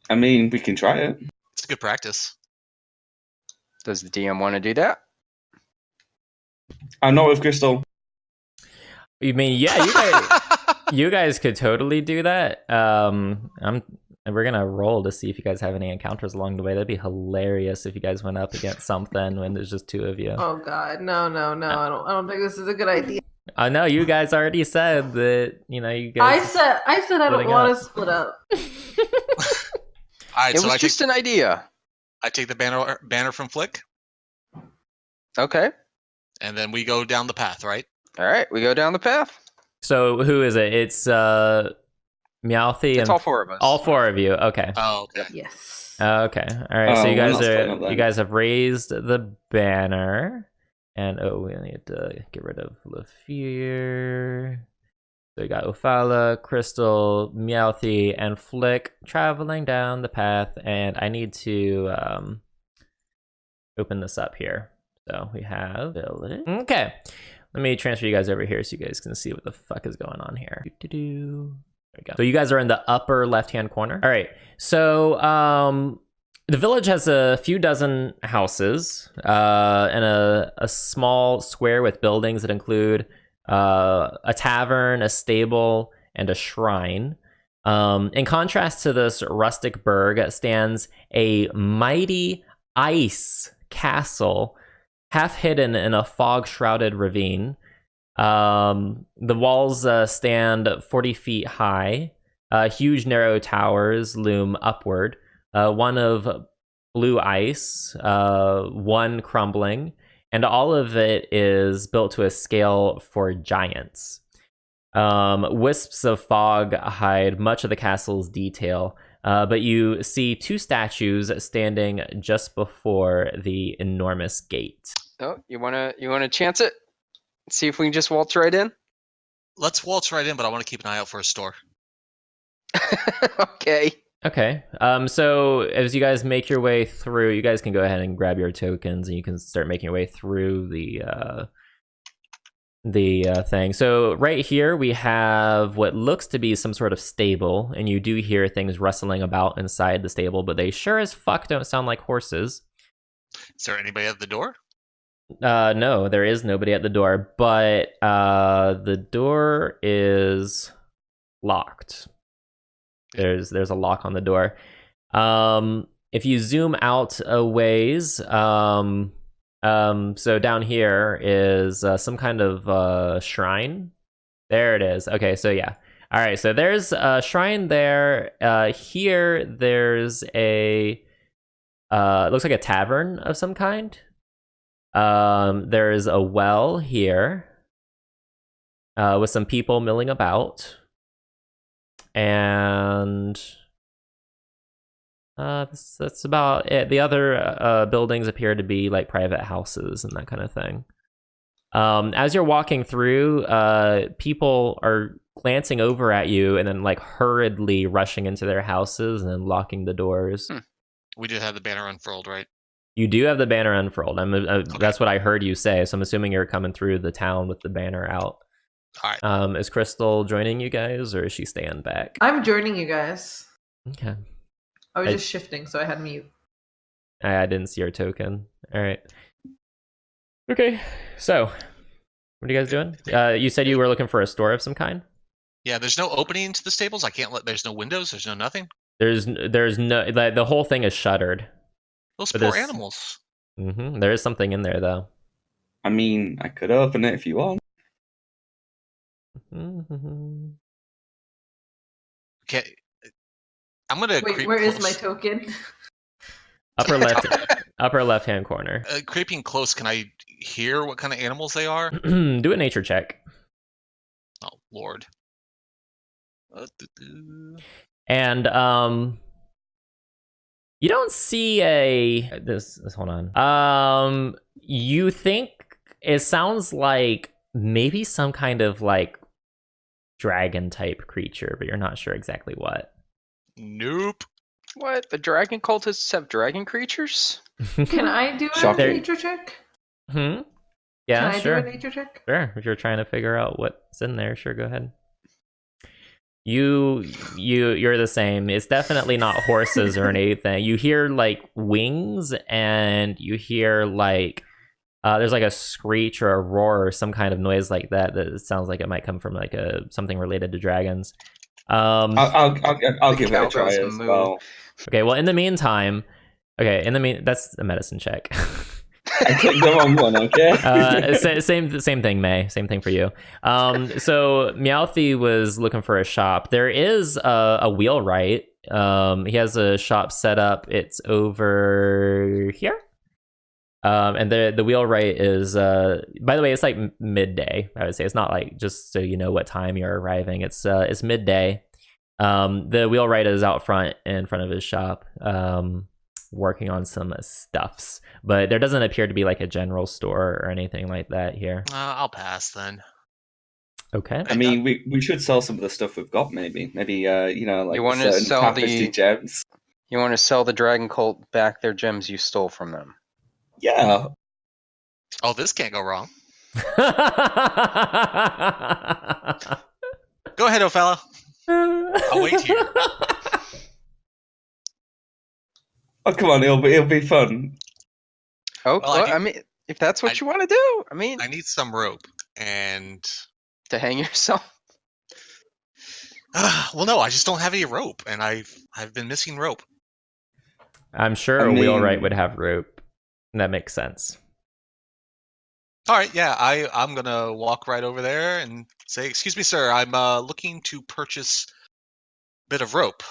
I mean, we can try it. It's a good practice. Does the DM want to do that? I'm not with Crystal. You mean, yeah, you guys could totally do that. We're gonna roll to see if you guys have any encounters along the way. That'd be hilarious if you guys went up against something when there's just two of you. Oh god, no. I don't think this is a good idea. I know you guys already said that. You guys. I said I don't want to split up. All right, It so was I just an idea. take the banner from Flick, Okay. and then we go down the path, right? All right, we go down the path. So who is it? It's Meowthy It's and all four of us. all four of you. Okay. Oh, okay. Yes. Okay. All right. So you we're guys not splitting up you then. guys have raised the banner, and we need to get rid of Lafyr. So we got Ophala, Crystal, Meowthy, and Flick traveling down the path, and I need to open this up here. So we have village. Okay. Let me transfer you guys over here so you guys can see what the fuck is going on here. There we go. So you guys are in the upper left-hand corner. All right. So the village has a few dozen houses and a small square with buildings that include a tavern, a stable, and a shrine. In contrast to this rustic burg stands a mighty ice castle, half hidden in a fog-shrouded ravine. The walls stand 40 feet high. Huge narrow towers loom upward. One of blue ice, one crumbling, and all of it is built to a scale for giants. Wisps of fog hide much of the castle's detail, but you see two statues standing just before the enormous gate. Oh, you wanna chance it? See if we can just waltz right in. Let's waltz right in, but I want to keep an eye out for a store. Okay. Okay. So as you guys make your way through, you guys can go ahead and grab your tokens, and you can start making your way through the thing. So right here we have what looks to be some sort of stable, and you do hear things rustling about inside the stable, but they sure as fuck don't sound like horses. Is there anybody at the door? No, there is nobody at the door, but the door is locked. There's a lock on the door. If you zoom out a ways, so down here is some kind of shrine. There it is. Okay, so yeah. All right, so there's a shrine there. Here there's a it looks like a tavern of some kind. There's a well here with some people milling about. And that's about it. The other buildings appear to be like private houses and that kind of thing. As you're walking through, people are glancing over at you and then like hurriedly rushing into their houses and locking the doors. We did have the banner unfurled, right? You do have the banner unfurled. Okay. That's what I heard you say. So I'm assuming you're coming through the town with the banner out. All right. Is Crystal joining you guys, or is she staying back? I'm joining you guys. Okay. I was I- just shifting, so I had mute. I didn't see your token. All right. Okay. So, what are you guys doing? You said you were looking for a store of some kind. Yeah, there's no opening to the stables. I can't let. There's no windows. There's no nothing. There's no like the whole thing is shuttered. Those But poor there's- animals. There is something in there though. I mean, I could open it if you want. Okay. I'm gonna. Wait, creep where is close. my token? Upper left hand corner. Creeping close, can I hear what kind of animals they are? Do a nature check. Oh Lord. And you don't see a this hold on. You think it sounds like maybe some kind of like dragon type creature, but you're not sure exactly what. Nope. What? The dragon cultists have dragon creatures? Can I do a Shocking. nature check? Yeah, Can I sure. do a nature check? Sure. If you're trying to figure out what's in there, sure, go ahead. You're the same. It's definitely not horses or anything. You hear like wings, and you hear like there's like a screech or a roar or some kind of noise like that sounds like it might come from like something related to dragons. I'll give it a try cowbells as moo. well. Okay, well in the meantime, that's a medicine check. I clicked the wrong one, okay? Same thing, May. Same thing for you. So Meowthy was looking for a shop. There is a wheelwright. He has a shop set up. It's over here. And the wheelwright is, by the way, it's like midday. I would say it's not like just so you know what time you're arriving. It's midday. The wheelwright is out front in front of his shop. Working on some stuffs, but there doesn't appear to be like a general store or anything like that here. I'll pass then. Okay. I mean, we should sell some of the stuff we've got, maybe. Maybe, like You wanna certain sell tapestry the- gems. You want to sell the dragon cult back their gems you stole from them? Yeah. Oh, this can't go wrong. Go ahead, Ophala. I'll wait here. Oh, come on, it'll be fun. Oh, Well, well, I mean, if that's what I- you want to do, I mean, I need some rope, and to hang yourself. well, no, I just don't have any rope, and I've been missing rope. I'm sure I a wheelwright mean- would have rope. That makes sense. All right, yeah, I'm gonna walk right over there and say, "Excuse me, sir, I'm looking to purchase a bit of rope,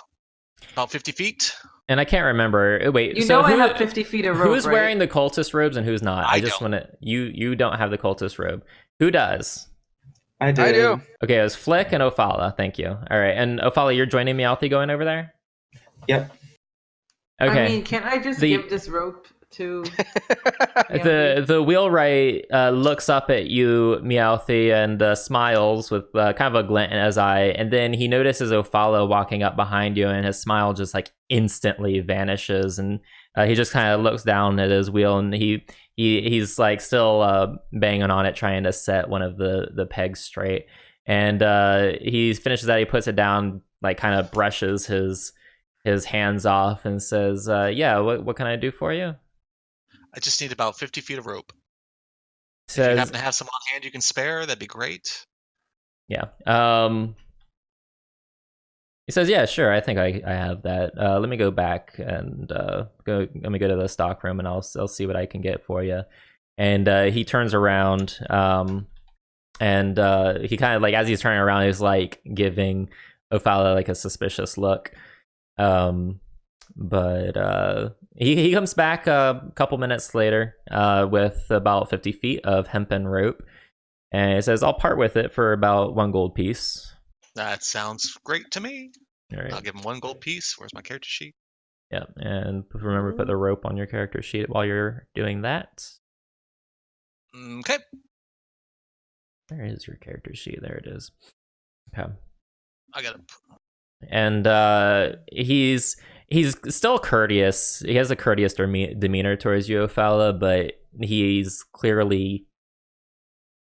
about 50 feet." And I can't remember. Wait, You so know I who- have 50 feet of rope, Who's right? wearing the cultist robes and who's not? I just don't. want to. You don't have the cultist robe. Who does? I do. I do. Okay, it was Flick and Ophala. Thank you. All right, and Ophala, you're joining Meowthy going over there? Yep. Okay. I mean, can't I just The- give this rope to The wheelwright looks up at you, Meowthy, and smiles with kind of a glint in his eye, and then he notices Ophala walking up behind you, and his smile just like instantly vanishes, and he just kind of looks down at his wheel, and he's like still banging on it, trying to set one of the pegs straight, and he finishes that. He puts it down, like kind of brushes his hands off, and says, "Yeah, what can I do for you?" I just need about 50 feet of rope. If you Says, happen to have some on hand you can spare, that'd be great. yeah. He says, "Yeah, sure. I think I have that. Let me go back and let me go to the stock room, and I'll see what I can get for you." And he turns around, and he kind of like, as he's turning around, he's like giving Ophala like a suspicious look. But he comes back a couple minutes later with about 50 feet of hempen rope, and he says, "I'll part with it for about 1 gold piece." That sounds great to me. All right. I'll give him 1 gold piece. Where's my character sheet? Yeah, and remember to put the rope on your character sheet while you're doing that. Okay. Where is your character sheet? There it is. Okay. I got it. And he's still courteous. He has a courteous demeanor towards you, Ophala, but he's clearly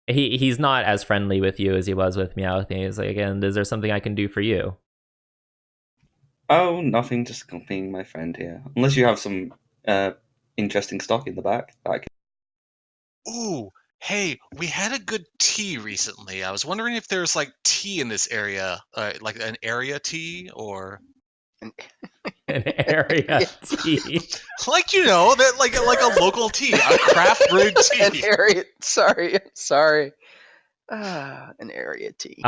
he's not as friendly with you as he was with Meowth. He's like, "Again, is there something I can do for you?" Oh, nothing. Just accompanying my friend here. Unless you have some interesting stock in the back. Ooh, hey, we had a good tea recently. I was wondering if there's like tea in this area, like an area tea or An area tea. like that like a local tea, a craft brewed tea. An area. Sorry. An area tea.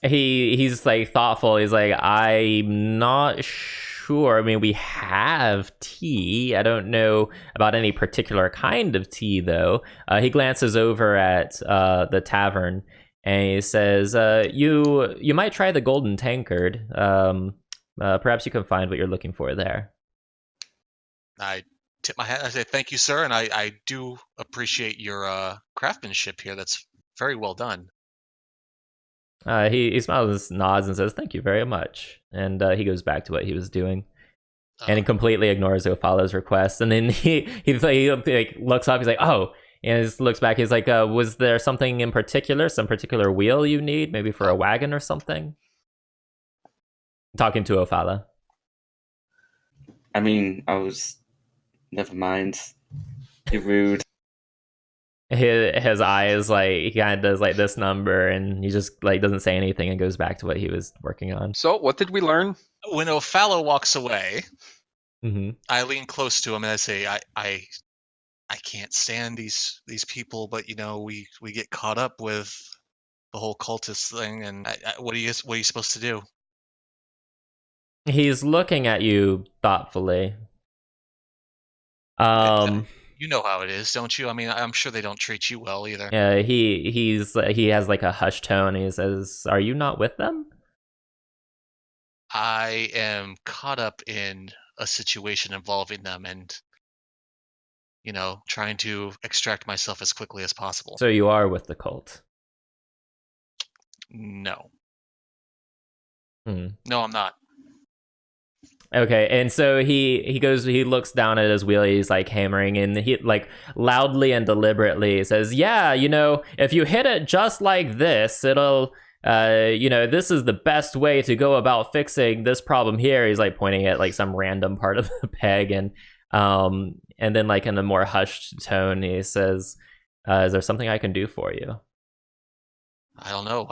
He's like thoughtful. He's like, "I'm not sure. I mean, we have tea. I don't know about any particular kind of tea, though." He glances over at the tavern, and he says, "You might try the Golden Tankard. Perhaps you can find what you're looking for there." I tip my hat. I say thank you, sir, and I do appreciate your craftsmanship here. That's very well done. He smiles and nods and says, "Thank you very much." And he goes back to what he was doing. And he completely ignores Ophala's request. And then he like looks up. He's like, "Oh," and he just looks back. He's like, "Was there something in particular, some particular wheel you need, maybe for a wagon or something?" Talking to Ophala. I mean, never mind. You're rude. His eyes, like, he kind of does like this number, and he just like doesn't say anything and goes back to what he was working on. So, what did we learn? When Ophala walks away, Mm-hmm. I lean close to him and I say, I can't stand these people, but we get caught up with the whole cultist thing, and what are you supposed to do? He's looking at you thoughtfully. You know how it is, don't you? I mean, I'm sure they don't treat you well either. Yeah, he has like a hushed tone. He says, "Are you not with them?" I am caught up in a situation involving them, and trying to extract myself as quickly as possible. So you are with the cult? No. Hmm. No, I'm not. Okay, and so he looks down at his wheel. He's like hammering, and he like loudly and deliberately says, "Yeah, if you hit it just like this, it'll this is the best way to go about fixing this problem here." He's like pointing at like some random part of the peg, and then like in a more hushed tone, he says, "Is there something I can do for you?" I don't know.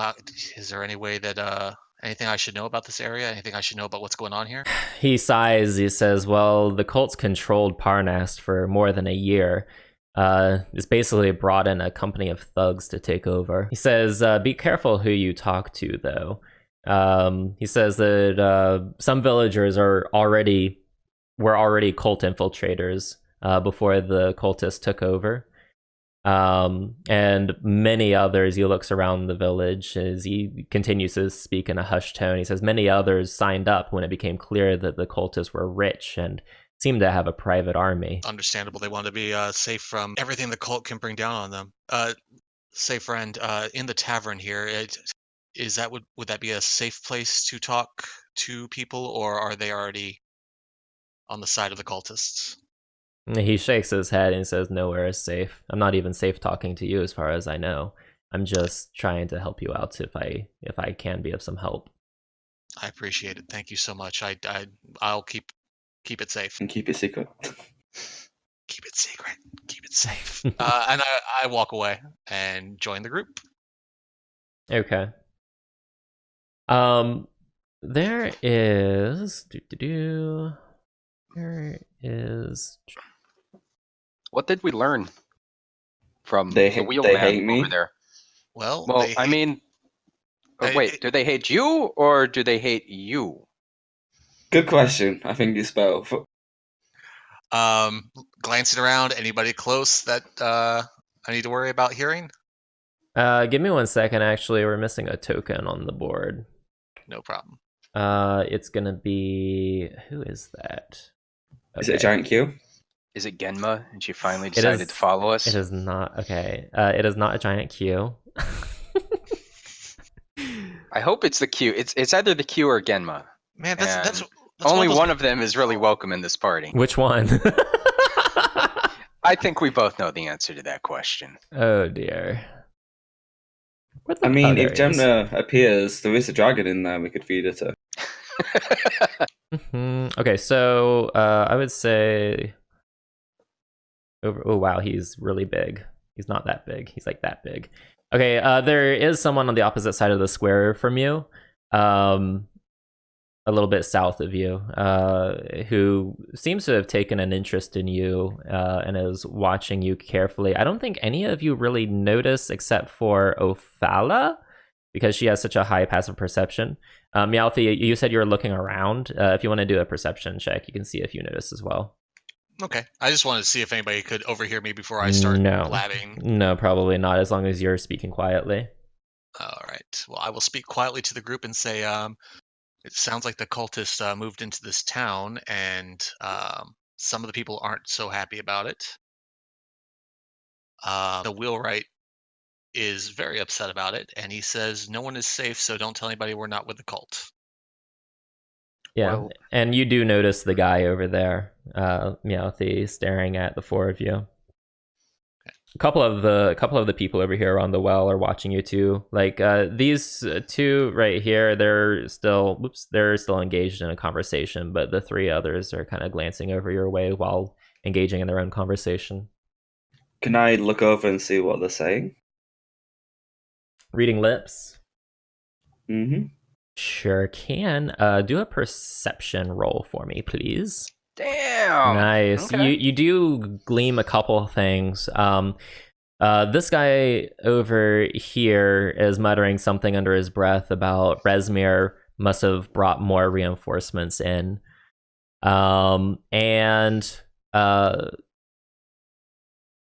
Is there any way that anything I should know about this area? Anything I should know about what's going on here? He sighs. He says, "Well, the cult's controlled Parnast for more than a year. It's basically brought in a company of thugs to take over." He says, "Be careful who you talk to, though." He says that some villagers were already cult infiltrators before the cultists took over. And many others. He looks around the village as he continues to speak in a hushed tone. He says many others signed up when it became clear that the cultists were rich and seemed to have a private army. Understandable. They want to be safe from everything the cult can bring down on them. Say, friend, in the tavern here, would that be a safe place to talk to people, or are they already on the side of the cultists? He shakes his head and says, "Nowhere is safe. I'm not even safe talking to you, as far as I know. I'm just trying to help you out if I can be of some help." I appreciate it. Thank you so much. I'll keep it safe. And keep it secret. Keep it secret. Keep it safe. And I walk away and join the group. Okay. There is. There is. What did we learn from They the hate wheelman me? over there? Well, Well, they I hate- mean, wait, do they hate you or do they hate you? Good question. I think it's both. glancing around, anybody close that I need to worry about hearing? Give me 1 second. Actually, we're missing a token on the board. No problem. It's gonna be, who is that? Is it a giant Q? Is it Genma and she finally decided to follow us? It is not. Okay. It is not a giant Q. I hope it's the Q. It's either the Q or Genma. Man, that's Only one one of them is really welcome in this party. Which one? I think we both know the answer to that question. Oh dear. I mean, if Gemna appears, there is a dragon in there we could feed her to. Okay, so I would say. Oh wow, he's really big. He's not that big. He's like that big. Okay, there is someone on the opposite side of the square from you, a little bit south of you, who seems to have taken an interest in you and is watching you carefully. I don't think any of you really notice except for Ophala, because she has such a high passive perception. Meowthy, you said you were looking around. If you want to do a perception check, you can see if you notice as well. Okay. I just wanted to see if anybody could overhear me before I start blabbing. No, probably not, as long as you're speaking quietly. All right. Well, I will speak quietly to the group and say, it sounds like the cultists moved into this town, and some of the people aren't so happy about it. The wheelwright is very upset about it, and he says no one is safe, so don't tell anybody we're not with the cult. Yeah, Well- and you do notice the guy over there, Meowthy, staring at the four of you. A couple of the people over here on the well are watching you too. Like these two right here, they're still engaged in a conversation, but the three others are kind of glancing over your way while engaging in their own conversation. Can I look over and see what they're saying? Reading lips? Mm-hmm. Sure can. Do a perception roll for me, please. Damn. Nice. Okay. You do gleam a couple things. This guy over here is muttering something under his breath about Rezmir must have brought more reinforcements in. And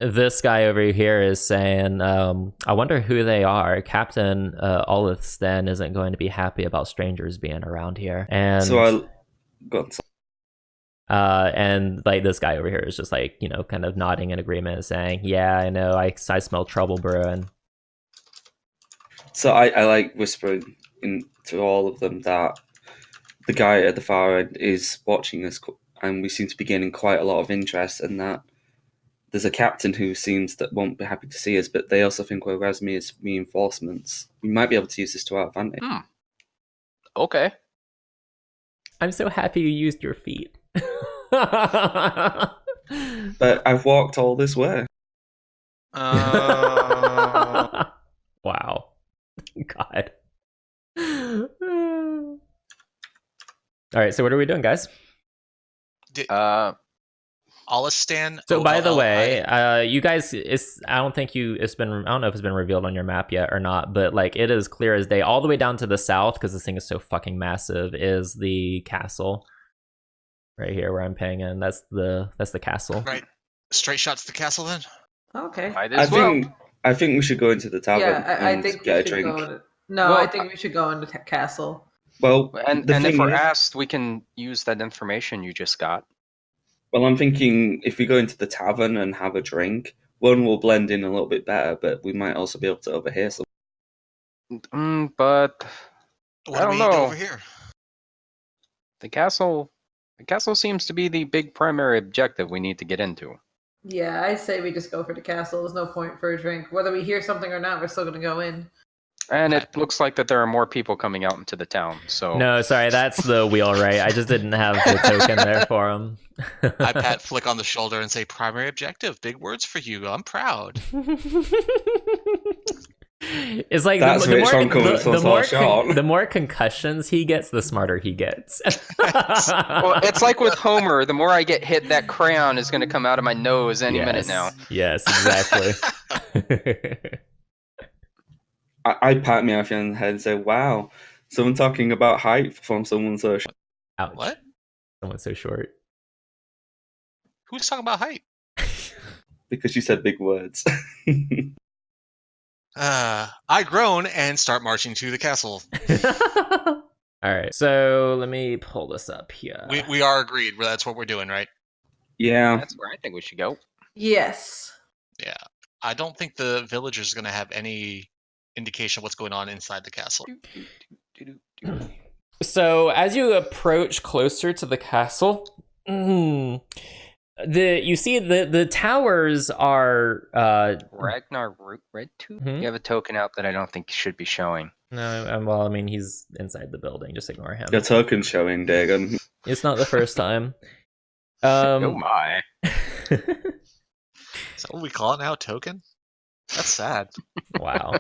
this guy over here is saying, I wonder who they are. Captain Olithsten isn't going to be happy about strangers being around here. And So I got. and like this guy over here is just like, you know, kind of nodding in agreement and saying, yeah, I know, I smell trouble brewing. So I like whispering to all of them that the guy at the far end is watching us, and we seem to be gaining quite a lot of interest, and that there's a captain who seems that won't be happy to see us, but they also think we're Rezmir's reinforcements. We might be able to use this to our advantage. Okay. I'm so happy you used your feet. But I've walked all this way. Wow. God. All right, so what are we doing, guys? Alistan. So by the way, you guys, I don't know if it's been revealed on your map yet or not, but like it is clear as day. All the way down to the south, because this thing is so fucking massive, is the castle. Right here where I'm paying in. That's the castle. Right. Straight shot to the castle then? Okay. Might I as well. think we should go into the tavern Yeah, I and think get we a should drink. go. No, Well, I think we should go into castle. Well, And the if thing we're is, asked, we can use that information you just got. well, I'm thinking if we go into the tavern and have a drink, one will blend in a little bit better, but we might also be able to overhear something. But What I do we don't need to know. overhear? The castle seems to be the big primary objective we need to get into. Yeah, I say we just go for the castle. There's no point for a drink. Whether we hear something or not, we're still gonna go in. And it looks like that there are more people coming out into the town. So No, sorry, that's the wheelwright. I just didn't have the token there for him. I pat Flick on the shoulder and say, "Primary objective. Big words for you. I'm proud." It's like That's the Rich more, from coming the, to the, more Sean. the more concussions he gets, the smarter he gets. well, it's like with Homer. The more I get hit, that crayon is going to come out of my nose any minute now. Yes, exactly. I pat me on the head and say, "Wow, someone talking about height from someone so short." Ouch. What? Someone's so short. Who's talking about height? Because you said big words. I groan and start marching to the castle. All right, so let me pull this up here. We are agreed. That's what we're doing, right? Yeah, That's where I think we should go. Yes. Yeah. I don't think the villagers are going to have any indication of what's going on inside the castle. So as you approach closer to the castle, you see the towers are Ragnar Redtooth? Hmm? You have a token out that I don't think should be showing. no, well, I mean, he's inside the building. Just ignore him. your token showing, Dagon. It's not the first time. Oh my. Is that what we call it now? Token? That's sad. Wow.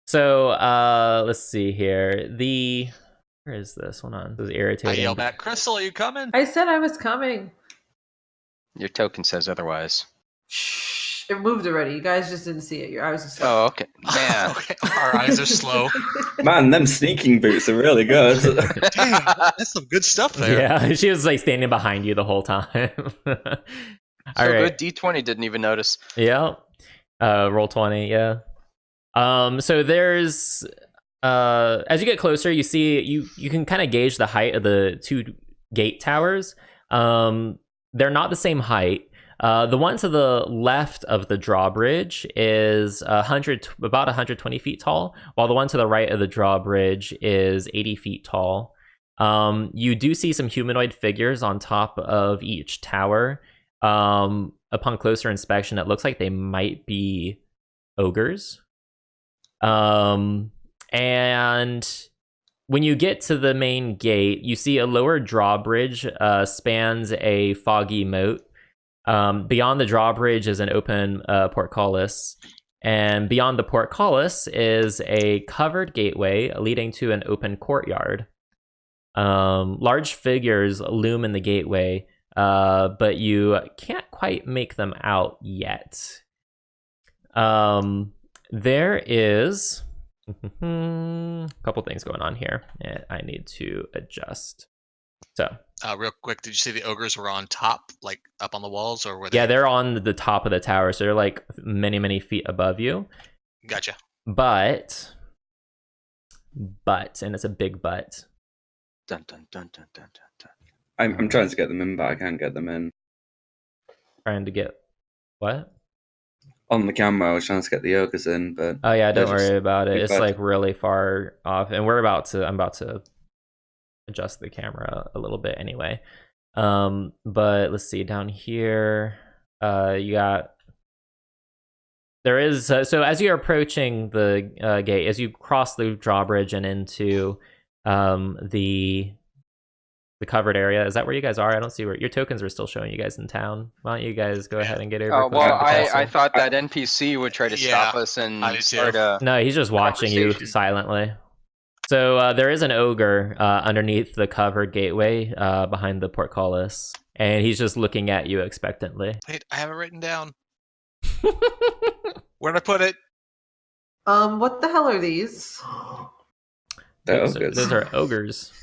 So let's see here. Where is this? Hold on. This is I irritating. yell back, "Crystal, are you coming?" I said I was coming. Your token says otherwise. Shh. It moved already. You guys just didn't see it. Your eyes are slow. Oh, okay. Man. Okay, our eyes are slow. Man, them sneaking boots are really good. Damn, that's some good stuff there. Yeah, she was like standing behind you the whole time. All So right. good. D20 didn't even notice. Yeah. Roll 20, yeah. So there's as you get closer, you see you can kind of gauge the height of the two gate towers. They're not the same height. The one to the left of the drawbridge is about 120 feet tall, while the one to the right of the drawbridge is 80 feet tall. You do see some humanoid figures on top of each tower. Upon closer inspection, it looks like they might be ogres. And when you get to the main gate, you see a lower drawbridge spans a foggy moat. Beyond the drawbridge is an open portcullis, and beyond the portcullis is a covered gateway leading to an open courtyard. Large figures loom in the gateway, but you can't quite make them out yet. There is a couple things going on here, and I need to adjust. So, Real quick, did you see the ogres were on top, like up on the walls, or were they? yeah, they're on the top of the tower, so they're like many, many feet above you. Gotcha. But, and it's a big but. Dun, dun, dun, dun, dun, dun, dun. I'm trying to get them in, but I can't get them in. Trying to get what? On the camera, I was trying to get the ogres in, but Oh yeah, don't they're just worry about it. big It's bad. like really far off, and I'm about to adjust the camera a little bit anyway. But let's see down here. You got there is so as you're approaching the gate, as you cross the drawbridge and into the covered area. Is that where you guys are? I don't see where your tokens are still showing you guys in town. Why don't you guys go ahead and get over? Oh, closer well, to the castle? I thought that NPC would try to stop us and I do too. start a... No, he's just watching you Conversation. silently. So there is an ogre underneath the covered gateway behind the portcullis, and he's just looking at you expectantly. Wait, I have it written down. Where'd I put it? What the hell are these? they're Those ogres. are ogres.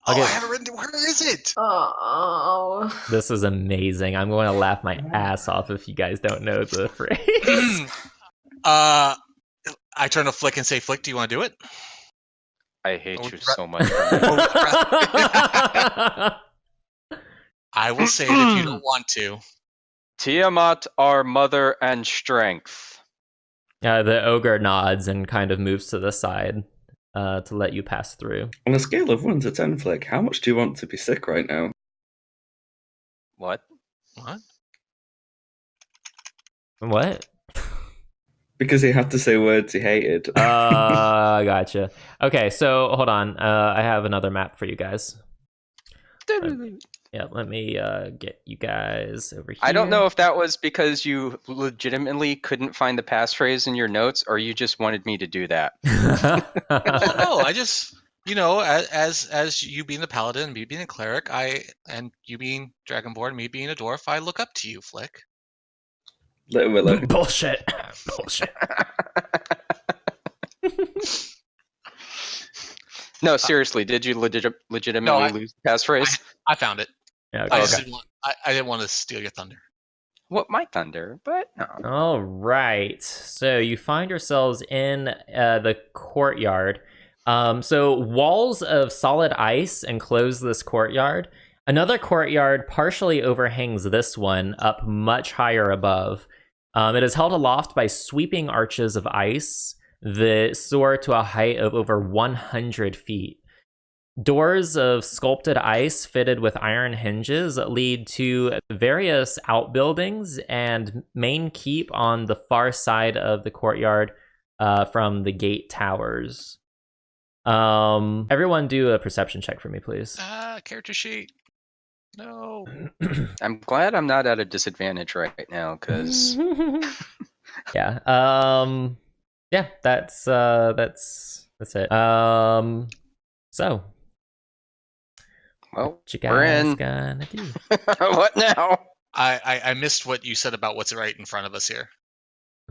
Okay. I have it written. Where is it? Oh. This is amazing. I'm going to laugh my ass off if you guys don't know the phrase. I turn to Flick and say, Flick, do you want to do it? I hate Oh, you right. so much. I will say it if you don't want to. Tiamat, our mother and strength. The ogre nods and kind of moves to the side to let you pass through. On a scale of 1 to 10, Flick, how much do you want to be sick right now? What? What? What? Because he had to say words he hated. Gotcha. Okay, so hold on. I have another map for you guys. Yeah, let me get you guys over here. I don't know if that was because you legitimately couldn't find the passphrase in your notes, or you just wanted me to do that. Oh no, I just as you being the paladin, me being a cleric, and you being dragonborn, me being a dwarf, I look up to you, Flick. Literally. Bullshit. Bullshit. No, seriously, did you legitimately No, lose the passphrase? I found it. Yeah, I, okay. just I didn't want to steal your thunder. What my thunder, but no. All right. So you find yourselves in the courtyard. So walls of solid ice enclose this courtyard. Another courtyard partially overhangs this one up much higher above. It is held aloft by sweeping arches of ice that soar to a height of over 100 feet. Doors of sculpted ice fitted with iron hinges lead to various outbuildings and main keep on the far side of the courtyard from the gate towers. Everyone do a perception check for me, please. Character sheet. No. I'm glad I'm not at a disadvantage right now, because Yeah. Yeah, that's it. So well, what you we're guys in. gonna do? What now? I missed what you said about what's right in front of us here.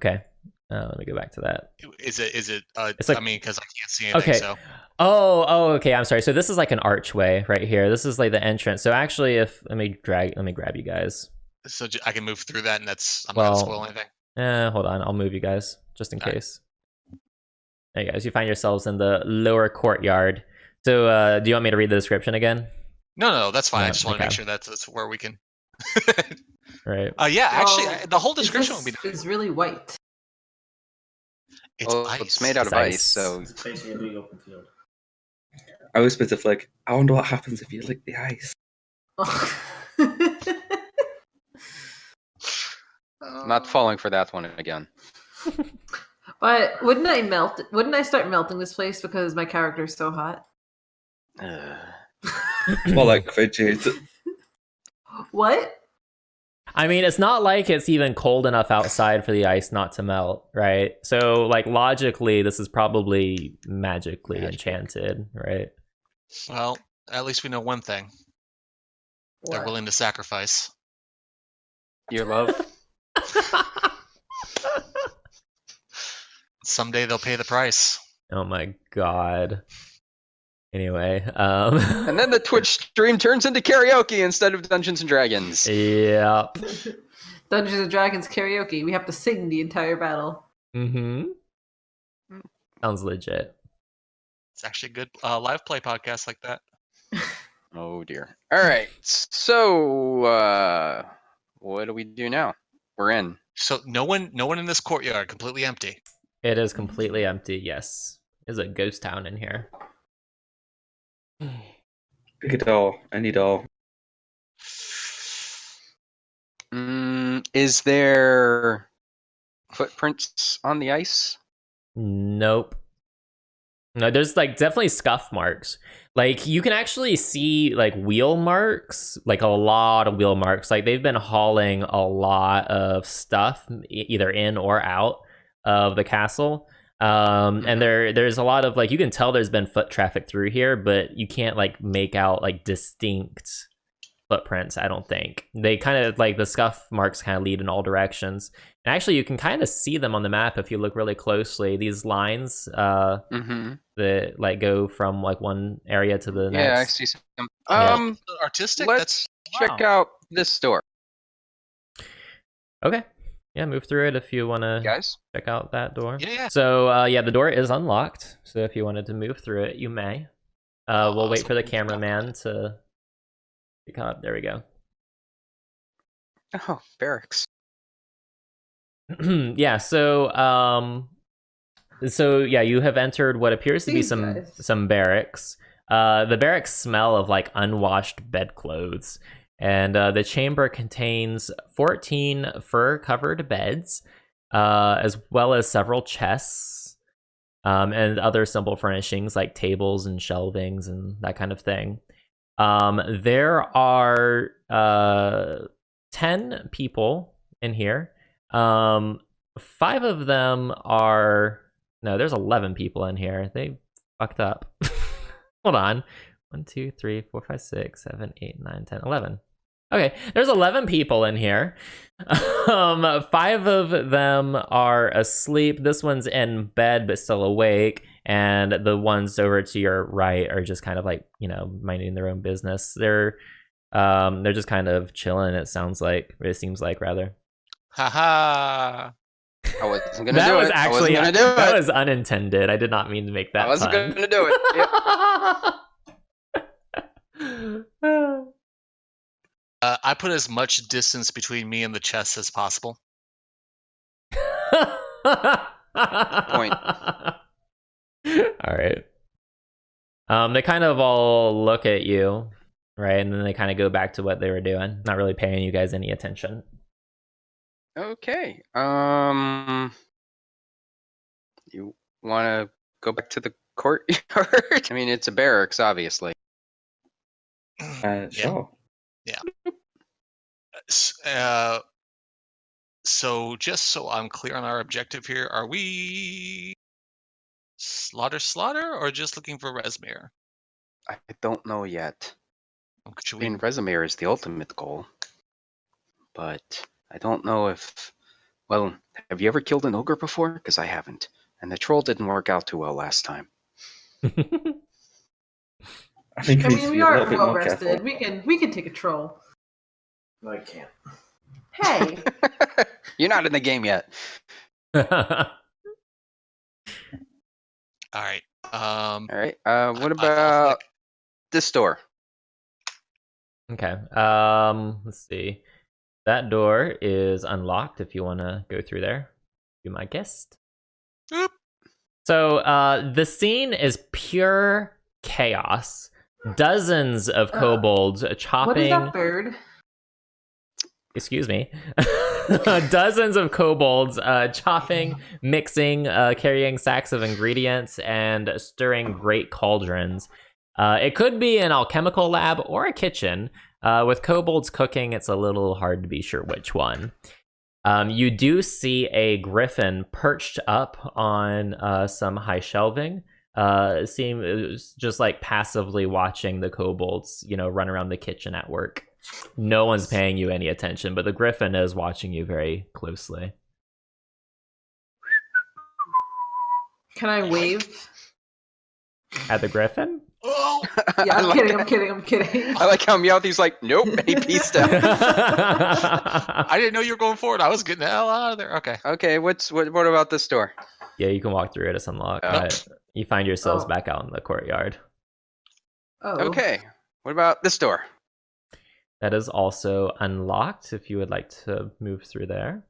Okay. Let me go back to that. Is it? It's like- I mean, because I can't see anything. Okay. So Okay. I'm sorry. So this is like an archway right here. This is like the entrance. So actually, let me grab you guys. so I can move through that, and I'm not Well, gonna spoil anything. Hold on. I'll move you guys just in Alright. case. There you guys. You find yourselves in the lower courtyard. So do you want me to read the description again? No, that's fine. No, I just want to make okay. sure that's where we can. Right. Yeah, actually, Well, the whole description will be. is really white. It's ice. It's made out of It's ice. ice, so It's basically a big open field. I whispered to Flick, I wonder what happens if you lick the ice. I'm not falling for that one again. But wouldn't I melt? Wouldn't I start melting this place because my character is so hot? More like frigid. What? I mean, it's not like it's even cold enough outside for the ice not to melt, right? So, like, logically, this is probably magically enchanted, right? Well, at least we know one thing. They're What? willing to sacrifice. Your love? Someday they'll pay the price. Oh my god. Anyway, And then the Twitch stream turns into karaoke instead of Dungeons and Dragons. Yep. Dungeons and Dragons karaoke. We have to sing the entire battle. Mm-hmm. Sounds legit. It's actually a good live play podcast like that. Oh dear. Alright, so what do we do now? We're in. So no one in this courtyard, completely empty. It is completely empty, yes. There's a ghost town in here. Pick a door, any door. Is there footprints on the ice? Nope. No, there's like definitely scuff marks. Like you can actually see like wheel marks, like a lot of wheel marks. Like they've been hauling a lot of stuff either in or out of the castle. And there's a lot of like, you can tell there's been foot traffic through here, but you can't like make out like distinct footprints, I don't think. They kind of like the scuff marks kind of lead in all directions. And actually, you can kind of see them on the map if you look really closely. These lines that like go from like one area to the Yeah, I next. see some. Artistic. Let's check wow. out this door, Okay. Yeah, move through it if you want to guys. check out that door. Yeah. So yeah, the door is unlocked. So if you wanted to move through it, you may. We'll wait for the cameraman to come up. There we go. Oh, barracks. Yeah. So yeah, you have entered what appears to be These guys. some barracks. The barracks smell of like unwashed bedclothes, and the chamber contains 14 fur-covered beds, as well as several chests, and other simple furnishings like tables and shelvings and that kind of thing. There are 10 people in here. 5 of them are... No, there's 11 people in here. They fucked up. Hold on. 1, 2, 3, 4, 5, 6, 7, 8, 9, 10, 11. Okay, there's 11 people in here. 5 of them are asleep. This one's in bed but still awake, and the ones over to your right are just kind of like, you know, minding their own business. They're just kind of chilling. It seems like rather. Haha. I wasn't gonna That do was it. actually I wasn't gonna do that it. was unintended. I did not mean to make that. I wasn't pun. gonna do it. Yep. I put as much distance between me and the chest as possible. Point. All right. They kind of all look at you, right, and then they kind of go back to what they were doing, not really paying you guys any attention. Okay. You want to go back to the courtyard? I mean, it's a barracks, obviously. Sure. So just so I'm clear on our objective here, are we slaughter or just looking for Resmir? I don't know yet. Should I we... mean, Resmir is the ultimate goal, but I don't know if. Well, have you ever killed an ogre before? Because I haven't, and the troll didn't work out too well last time. I think I we need to mean, be we a are little bit well more rested. careful. We can take a troll. No, I can't. Hey, You're not in the game yet. All right. All right. What I about this door? Okay. Let's see. That door is unlocked if you want to go through there. Be my guest. Boop. So, the scene is pure chaos. Dozens of kobolds what is chopping... that bird? Excuse me. Dozens of kobolds chopping, mixing, carrying sacks of ingredients, and stirring great cauldrons. It could be an alchemical lab or a kitchen. With kobolds cooking, it's a little hard to be sure which one. You do see a griffin perched up on some high shelving, just like passively watching the kobolds, run around the kitchen at work. No one's paying you any attention, but the griffin is watching you very closely. Can I wave? At the griffin? Oh! Yeah, I'm like kidding. I'm kidding. I like how Meowthy's like, nope, and he pieced out. I didn't know you were going forward. I was getting the hell out of there. Okay. Okay, what about this door? Yeah, you can walk through it. It's unlocked. Oh. But you find yourselves Oh. back out in the courtyard. Oh. Okay, what about this door? That is also unlocked if you would like to move through there.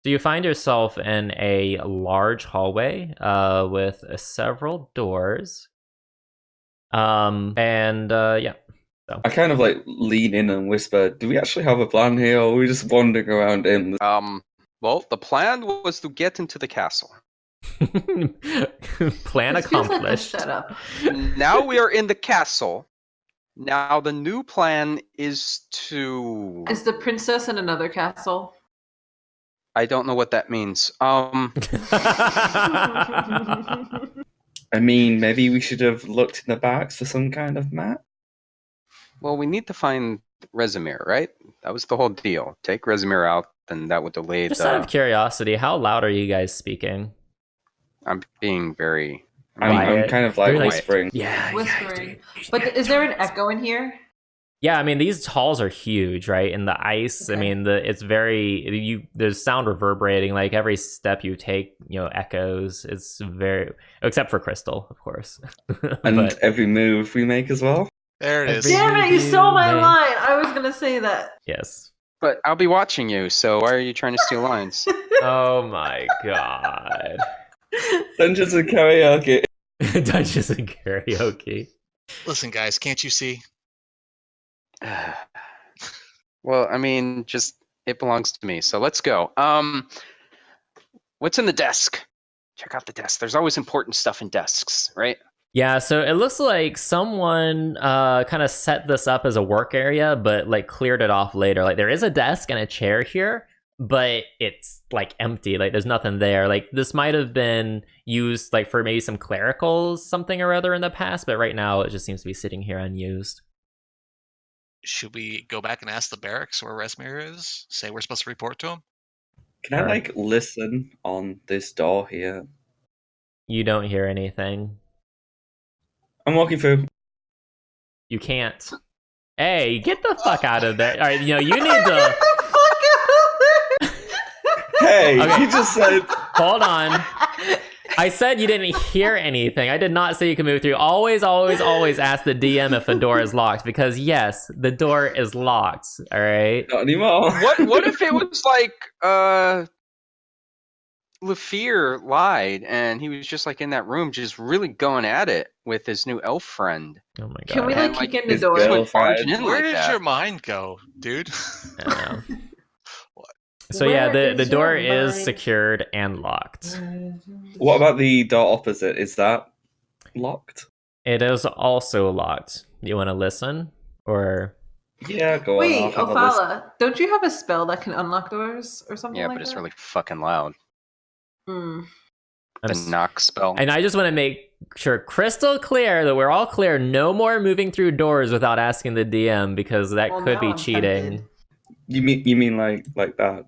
So you find yourself in a large hallway with several doors. Yeah. So. I kind of like lean in and whisper, do we actually have a plan here, or are we just wandering around in? Well, the plan was to get into the castle. Plan This feels like a accomplished. setup. Now we are in the castle. Now the new plan is to... Is the princess in another castle? I don't know what that means. I mean, maybe we should have looked in the backs for some kind of map. Well, we need to find Rezimir, right? That was the whole deal. Take Rezimir out, then that would delay Just out of the. curiosity, how loud are you guys speaking? I'm being very. I'm Quiet. kind of like You're like- whispering. Yeah. Whispering. But is there an echo in here? Yeah, I mean these halls are huge, right? And the ice, I Okay. mean it's very there's sound reverberating, like every step you take, echoes. It's very except for Crystal, of course. And But every move we make as well. There it is. Every- Damn it, you stole my May- line. I was gonna say that. yes. But I'll be watching you, so why are you trying to steal lines? Oh my god. Dungeons and karaoke. Dungeons and karaoke. Listen, guys, can't you see? Well, I mean, just it belongs to me. So let's go. What's in the desk? Check out the desk. There's always important stuff in desks, right? Yeah, so it looks like someone kind of set this up as a work area, but like cleared it off later. Like there is a desk and a chair here, but it's like empty. Like there's nothing there. Like this might have been used like for maybe some clericals, something or other in the past, but right now it just seems to be sitting here unused. Should we go back and ask the barracks where Rezimir is? Say we're supposed to report to him? Can I like listen on this door here? You don't hear anything. I'm walking through. You can't. Hey, get the fuck out of there. All right, you need to Hey, Okay. you just said. hold on. I said you didn't hear anything. I did not say you can move through. Always, always, always ask the DM if a door is locked, because yes, the door is locked. All right. Not anymore. What if it was like Lafyr lied and he was just like in that room just really going at it with his new elf friend? Oh my god. Can we And, like like, kick in the his door? girl- Just went barging in Where like did that. your mind go, dude? I know. So yeah, Where the is door your is mind? secured and locked. What about the door opposite? Is that locked? It is also locked. You want to listen, or Yeah, go on. Wait, I'll have a listen. Ophala, don't you have a spell that can unlock doors or something Yeah, like but it's that? really fucking loud. Hmm. I'm The s- knock spell. and I just want to make sure crystal clear that we're all clear. No more moving through doors without asking the DM, because that Well, could now be I'm cheating. tempted. You mean like that?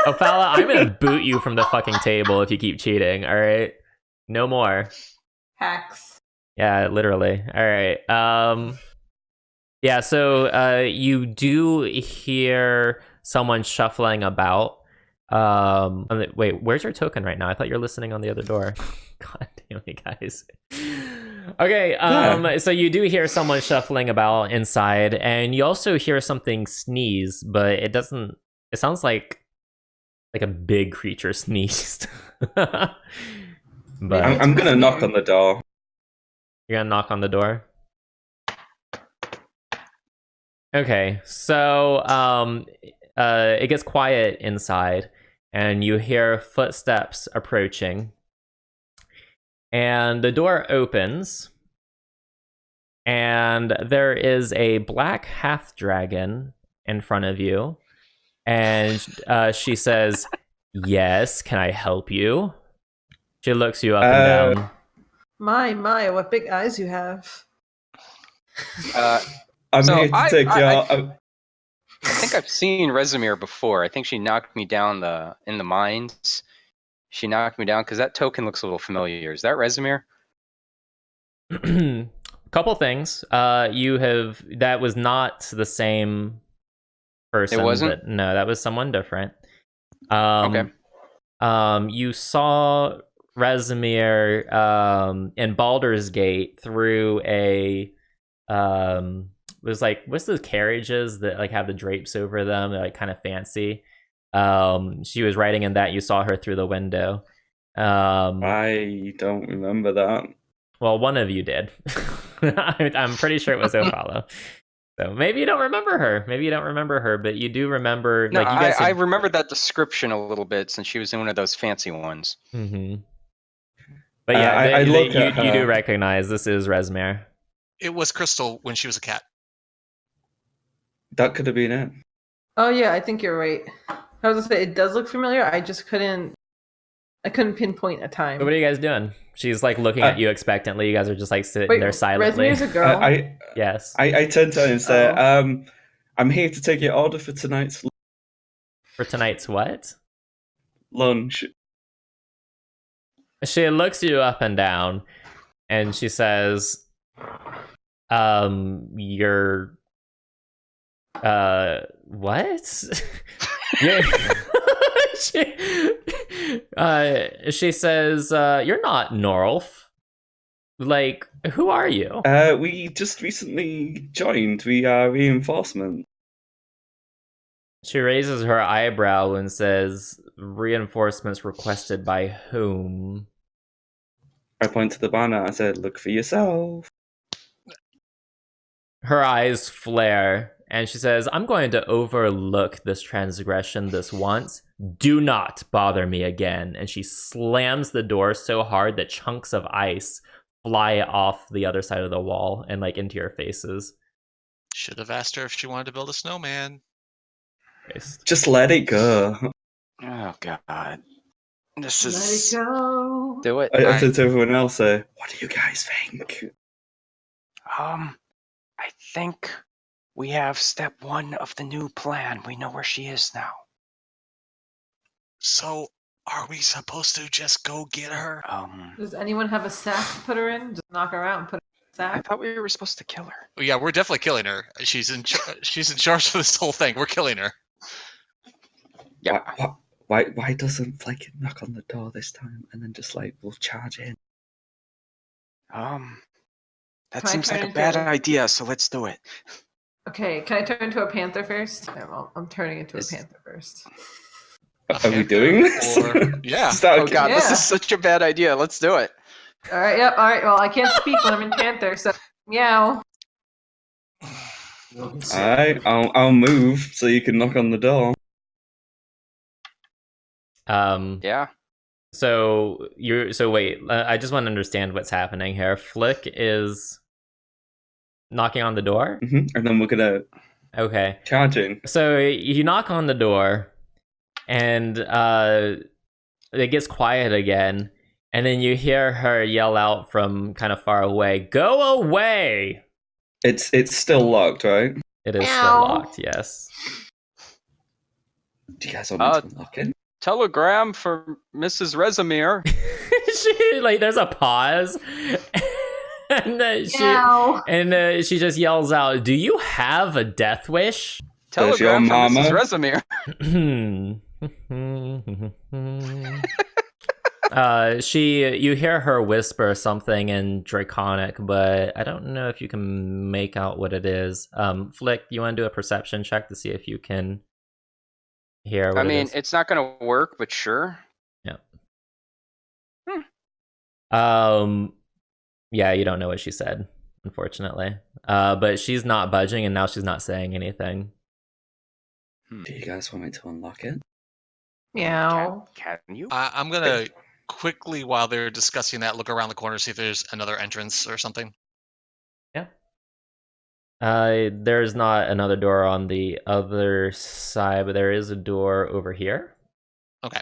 Ophala, I'm gonna boot you from the fucking table if you keep cheating. All right, no more. Hacks. Yeah, literally. All right. Yeah, so you do hear someone shuffling about. Wait, where's your token right now? I thought you were listening on the other door. God damn it, guys. Okay, so you do hear someone shuffling about inside, and you also hear something sneeze, but it doesn't. It sounds like a big creature sneezed. But I'm gonna knock on the door. you're gonna knock on the door. Okay, so it gets quiet inside, and you hear footsteps approaching, and the door opens, and there is a black half dragon in front of you, and she says, "Yes, can I help you?" She looks you up and down. My, what big eyes you have. I'm So here to take your. I think I've seen Rezimir before. I think she knocked me down in the mines. She knocked me down because that token looks a little familiar. Is that Rezimir? Couple things. That was not the same person. It wasn't? But no, that was someone different. Okay. You saw Rezimir in Baldur's Gate through a it was like, what's those carriages that like have the drapes over them? They're like kind of fancy. She was riding in that. You saw her through the window. I don't remember that. Well, one of you did. I'm pretty sure it was Ophala. So maybe you don't remember her. But you do remember. No, like you guys I remember that description a little bit since she was in one of those fancy ones. Mm-hmm. But yeah, I look at you do her. recognize this is Rezimir. It was Crystal when she was a cat. That could have been it. Oh yeah, I think you're right. I was gonna say it does look familiar. I just couldn't I couldn't pinpoint a time. So what are you guys doing? She's like looking at you expectantly. You guys are just like sitting there silently. Resume's a girl. Yes. I turn to her and say, Oh. I'm here to take your order for tonight's For tonight's what? lunch. She looks you up and down, and she says, you're, what? Yeah. She says, you're not Norlf. Like, who are you? We just recently joined. We are reinforcement. She raises her eyebrow and says, reinforcements requested by whom? I point to the banner. I said, look for yourself. Her eyes flare, and she says, I'm going to overlook this transgression this once. Do not bother me again. And she slams the door so hard that chunks of ice fly off the other side of the wall and like into your faces. Should have asked her if she wanted to build a snowman. Just let it go. Oh god. This Let is it go. do it. I said to everyone else, what do you guys think? I think we have step 1 of the new plan. We know where she is now. So, are we supposed to just go get her? Does anyone have a sack to put her in? Just knock her out and put her in a I sack? thought we were supposed to kill her. Well, yeah, we're definitely killing her. She's in charge of this whole thing. We're killing her. Yeah. Why doesn't Flake knock on the door this time and then just like we'll charge in? That Can I seems like turn a bad into- idea, so let's do it. Okay, can I turn into a panther first? I'm turning into a panther first. Are we doing this? Yeah. Oh god, this Yeah. is such a bad idea. Let's do it. All right, yep. All right. Well, I can't speak when I'm in panther, so meow. Alright, I'll move so you can knock on the door. Yeah. So wait, I just want to understand what's happening here. Flick is knocking on the door? And then we're gonna Okay. charge in. So you knock on the door, and it gets quiet again, and then you hear her yell out from kind of far away, "Go away!" It's still locked, right? It is still Ow. locked, yes. Do you guys want me to unlock it? Telegram for Mrs. Rezimir. She, like, there's a pause, and Meow. she just yells out, "Do you have a death wish?" Does your Telegram for mama? Mrs. Rezimir. You hear her whisper something in Draconic, but I don't know if you can make out what it is. Flick, you want to do a perception check to see if you can hear what I it mean, is? it's not going to work, but sure. Yeah, you don't know what she said, unfortunately. But she's not budging, and now she's not saying anything. Do you guys want me to unlock it? Meow. Can you? I'm gonna quickly, while they're discussing that, look around the corner, see if there's another entrance or something. There's not another door on the other side, but there is a door over here. Okay.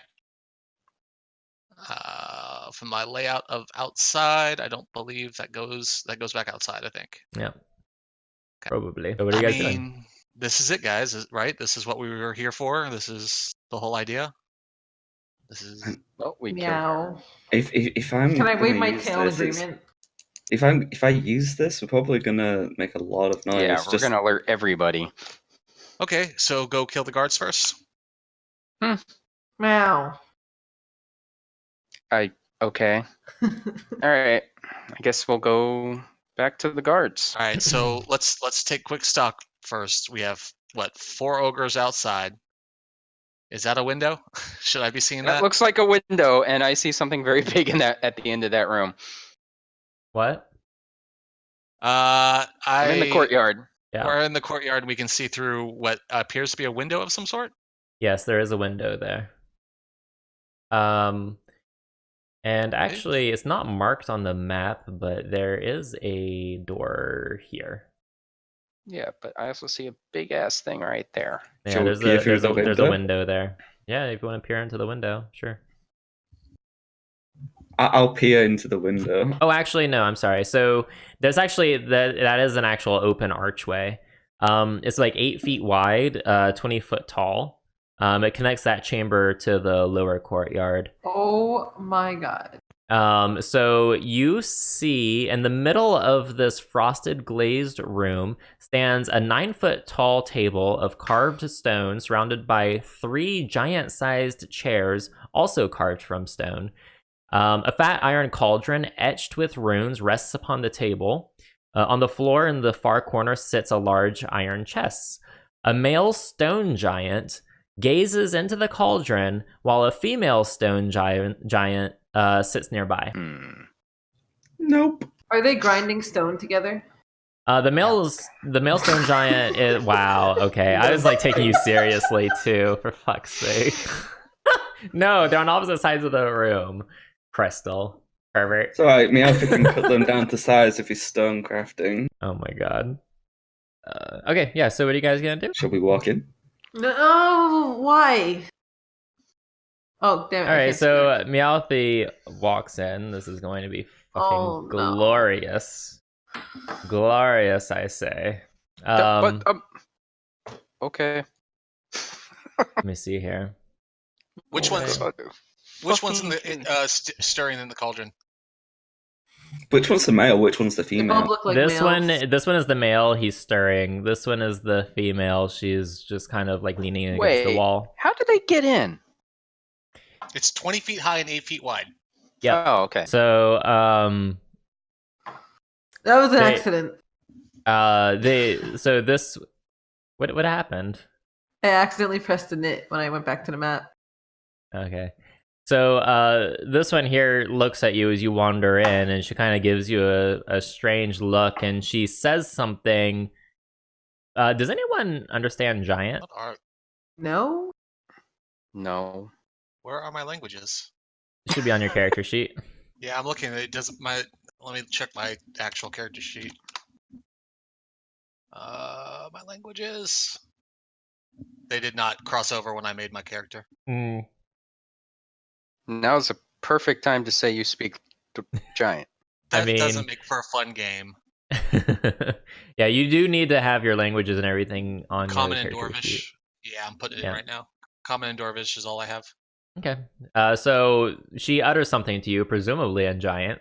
From my layout of outside, I don't believe that goes back outside. I think. Yeah. Probably. So what are you guys doing? mean, this is it, guys. Right? This is what we were here for. This is the whole idea. This is. Oh, we killed her. Meow. If I'm Can I gonna wave my use tail in this, it's- agreement? if I use this, we're probably gonna make a lot of noise. Yeah, we're gonna alert everybody. Okay, so go kill the guards first. Meow. Okay. All right. I guess we'll go back to the guards. All right, so let's take quick stock first. We have what, 4 ogres outside. Is that a window? Should I be seeing That that? looks like a window, and I see something very big in that at the end of that room. What? I'm in the courtyard. Yeah. We're in the courtyard. We can see through what appears to be a window of some sort. Yes, there is a window there. And actually, it's not marked on the map, but there is a door here. Yeah, but I also see a big ass thing right there. Yeah, Shall we there's peer a through the there's a window? window there. Yeah, if you want to peer into the window, sure. I'll peer into the window. Oh, actually, no, I'm sorry. So there's actually that is an actual open archway. It's like 8 feet wide, 20 foot tall. It connects that chamber to the lower courtyard. Oh my god. So you see in the middle of this frosted glazed room stands a 9-foot tall table of carved stone surrounded by 3 giant-sized chairs, also carved from stone. A fat iron cauldron etched with runes rests upon the table. On the floor in the far corner sits a large iron chest. A male stone giant gazes into the cauldron while a female stone giant sits nearby. Nope. Are they grinding stone together? The male stone giant is wow. Okay, I was like taking you seriously too, for fuck's sake. No, they're on opposite sides of the room. Crystal, pervert. It's alright, Meowth can cut them down to size if he's stone crafting. Oh my god. Okay, yeah. So what are you guys gonna do? Shall we walk in? No, why? Oh, damn it. All I right, can't so see it. Meowthy walks in. This is going to be fucking Oh, no. glorious. Glorious, I say. Okay. Let me see here. Which Okay. one's which one's in the stirring in the cauldron? Which one's the male? Which one's the They both female? look like This males. one is the male. He's stirring. This one is the female. She's just kind of like leaning against the Wait. wall. How did they get in? It's 20 feet high and 8 feet wide. Yep. Oh, okay. So That was an They- accident. what happened? I accidentally pressed the knit when I went back to the map. Okay. So this one here looks at you as you wander in, and she kind of gives you a strange look, and she says something. Does anyone understand giant? What are, No? No. where are my languages? It should be on your character sheet. Yeah, I'm looking. It doesn't. Let me check my actual character sheet. My languages. They did not cross over when I made my character. Now's a perfect time to say you speak giant. I That mean- doesn't make for a fun game. Yeah, you do need to have your languages and everything on Common your and character sheet. Dwarvish. Yeah, I'm putting it Yeah. in right now. Common and Dwarvish is all I have. Okay. So she utters something to you, presumably in giant.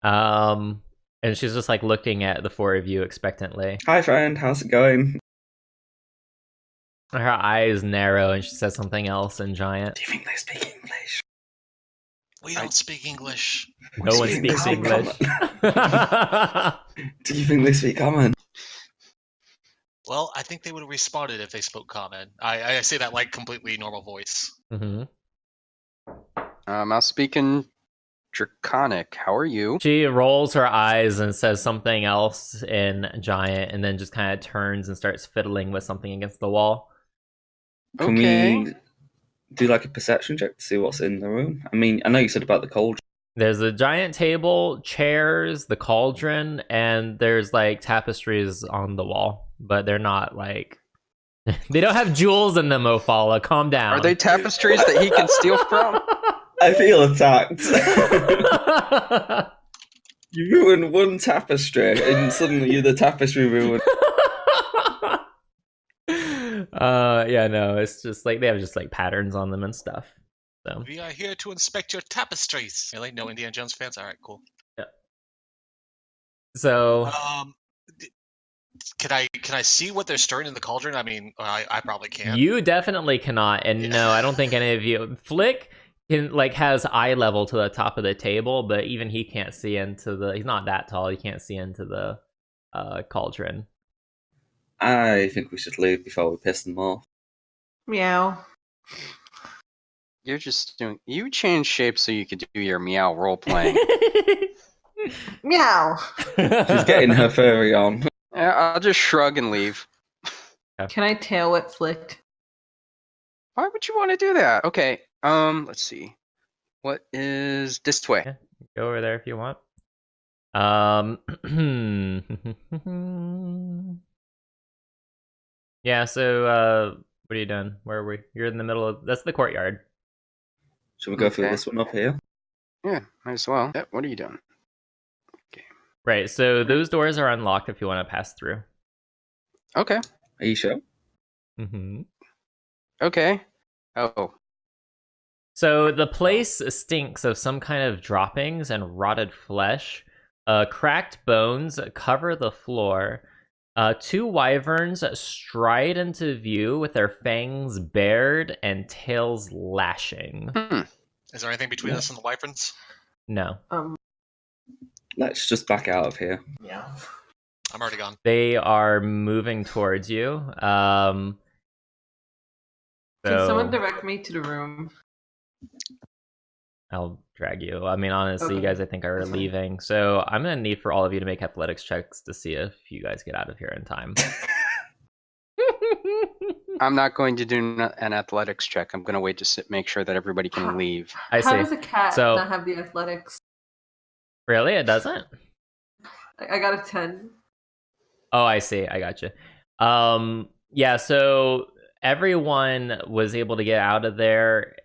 And she's just like looking at the 4 of you expectantly. Hi friend, how's it going? Her eyes narrow and she says something else in giant. Do you think they speak English? We don't speak English. No one Do you think speaks they English. common? Do you think they speak common? Well, I think they would have responded if they spoke common. I say that like completely normal voice. Mm-hmm. I'll speak in Draconic. How are you? She rolls her eyes and says something else in giant, and then just kind of turns and starts fiddling with something against the wall. Can Okay. we do like a perception check to see what's in the room? I mean, I know you said about the cauldron. There's a giant table, chairs, the cauldron, and there's like tapestries on the wall, but they're not like they don't have jewels in them. Ophala, calm down. Are they tapestries that he can steal from? I feel attacked. You ruined one tapestry, and suddenly you're the tapestry ruined. Yeah, no, it's just like they have just like patterns on them and stuff. So We are here to inspect your tapestries. Really? No Indiana Jones fans? All right, cool. so D- Can I see what they're stirring in the cauldron? I mean, I probably can't. you definitely cannot, and Yeah. no, I don't think any of you. Flick can like has eye level to the top of the table, but even he can't see into the. He's not that tall. He can't see into the cauldron. I think we should leave before we piss them off. Meow. You're just doing. You change shape so you could do your meow role playing. Meow. She's getting her furry on. I'll just shrug and leave. Can I tail whip Flick? Why would you want to do that? Okay. Let's see. What is this way? Yeah. Go over there if you want. Yeah, so what are you doing? Where are we? You're in the middle of that's the courtyard. Should we go through Okay. this one up here? Yeah, might as well. Yeah, what are you doing? Right, so those doors are unlocked if you want to pass through. Okay. Are you sure? Mm-hmm. Okay. Oh. So the place stinks of some kind of droppings and rotted flesh. Cracked bones cover the floor. 2 wyverns stride into view with their fangs bared and tails lashing. Is there anything between us and the wyverns? No. Let's just back out of here. Yeah. I'm already gone. They are moving towards you. Can someone So direct me to the room? I'll drag you. I mean, honestly, you Okay. guys, I think, are That's fine. leaving. So I'm going to need for all of you to make athletics checks to see if you guys get out of here in time. I'm not going to do an athletics check. I'm going to wait to make sure that everybody can leave. I How see. does a cat So- not have the athletics? Really? It doesn't? I got a 10. Oh, I see. I got you. Yeah, so everyone was able to get out of there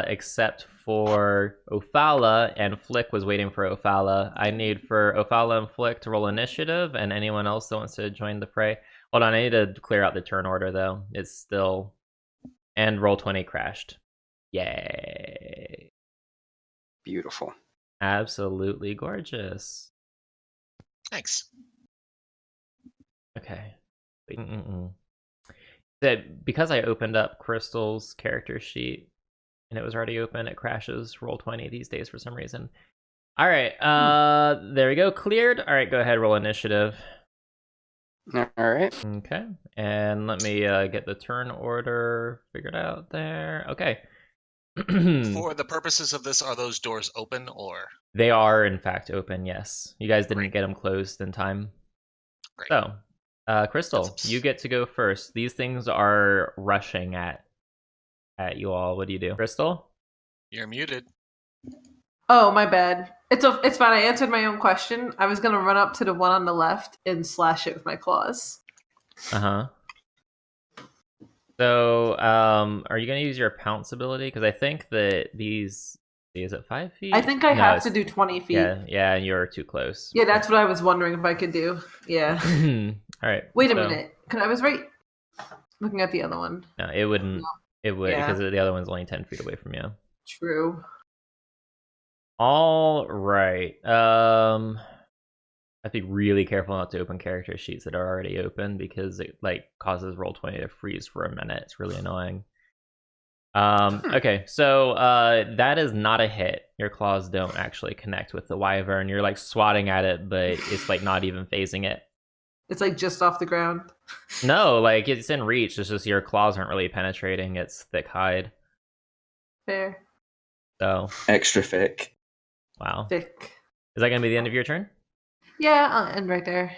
except for Ophala, and Flick was waiting for Ophala. I need for Ophala and Flick to roll initiative, and anyone else that wants to join the fray. Hold on, I need to clear out the turn order, though. It's still... And roll 20 crashed. Yay. Beautiful. Absolutely gorgeous. Thanks. Okay. Wait, That because I opened up Crystal's character sheet and it was already open, it crashes roll 20 these days for some reason. All right, there we go. Cleared. All right, go ahead, roll initiative. All right. Okay, and let me get the turn order figured out there. Okay. For the purposes of this, are those doors open or? They are in fact open. Yes, you guys didn't Great. get them closed in time. Great. So, Crystal, That's- you get to go first. These things are rushing at you all. What do you do, Crystal? You're muted. Oh, my bad. It's fine. I answered my own question. I was gonna run up to the one on the left and slash it with my claws. Uh-huh. So, are you gonna use your pounce ability? Because I think that these... Is it 5 feet? I think I No, have it's- to do 20 feet. Yeah, you're too close. Yeah, that's what I was wondering if I could do. Yeah. All right. Wait a so- minute. I was right. Looking at the other one. No, it wouldn't. It would, Yeah. because the other one's only 10 feet away from you. True. All right. I'd be really careful not to open character sheets that are already open because it like causes roll 20 to freeze for a minute. It's really annoying. Okay, so that is not a hit. Your claws don't actually connect with the wyvern. You're like swatting at it, but it's like not even phasing it. It's like just off the ground. No, like it's in reach. It's just your claws aren't really penetrating its thick hide. Fair. So, Extra thick. wow. Thick. Is that gonna be the end of your turn? Yeah, I'll end right there.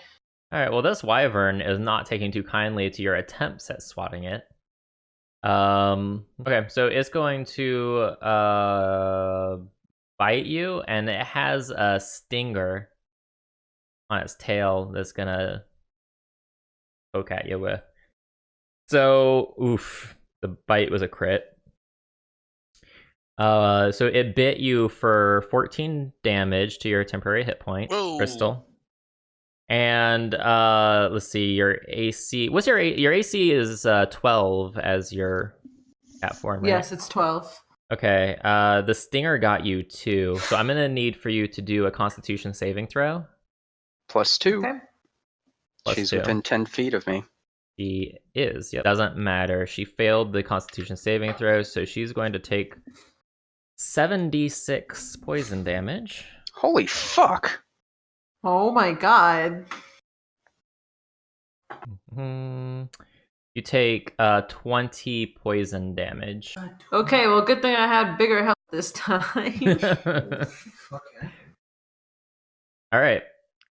All right. Well, this wyvern is not taking too kindly to your attempts at swatting it. Okay, so it's going to bite you, and it has a stinger on its tail that's gonna poke at you with. So, oof, the bite was a crit. So it bit you for 14 damage to your temporary hit point, Whoa. Crystal. And let's see, your AC. What's your AC is 12 as your cat form, right? Yes, it's 12. Okay. The stinger got you 2, so I'm gonna need for you to do a Constitution saving throw. +2. Okay. She's 2. within 10 feet of me. She is. Yep. Doesn't matter. She failed the Constitution saving throw, so she's going to take 7d6 poison damage. Holy fuck! Oh my god. You take 20 poison damage. Okay, well, good thing I had bigger health this time. All right.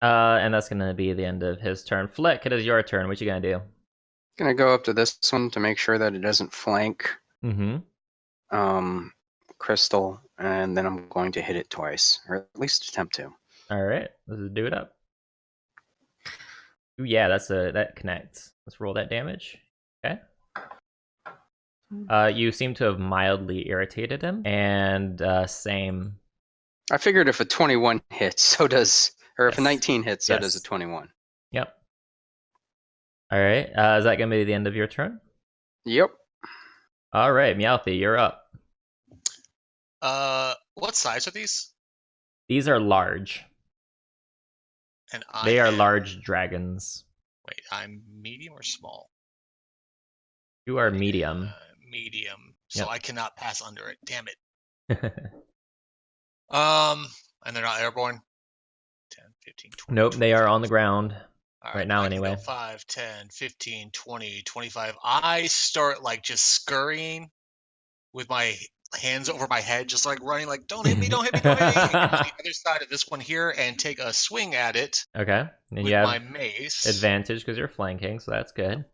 And that's going to be the end of his turn. Flick, it is your turn. What you going to do? Gonna go up to this one to make sure that it doesn't flank Mm-hmm. Crystal, and then I'm going to hit it twice, or at least attempt to. All right. Let's do it up. Ooh, yeah, that connects. Let's roll that damage. Okay. You seem to have mildly irritated him, and same I figured if a 21 hits, so does, or if a Yes. 19 hits, so does a Yes. 21. Yep. All right. Is that gonna be the end of your turn? Yep. All right, Meowthy, you're up. What size are these? These are large. And I They are am- large dragons. Wait, I'm medium or small? You are medium. Medium. So Yep. I cannot pass under it. Damn it. Nope, And they're not airborne. 10, 15, 20. they are 25. on the ground. All right now I can go anyway. 5, 10, 15, 20, 25. I start like just scurrying with my hands over my head, just like running, like, don't hit me, don't hit me, don't hit me. And go to the other side of this one here and take a swing at it Okay, and with you have my mace. advantage because you're flanking, so that's good.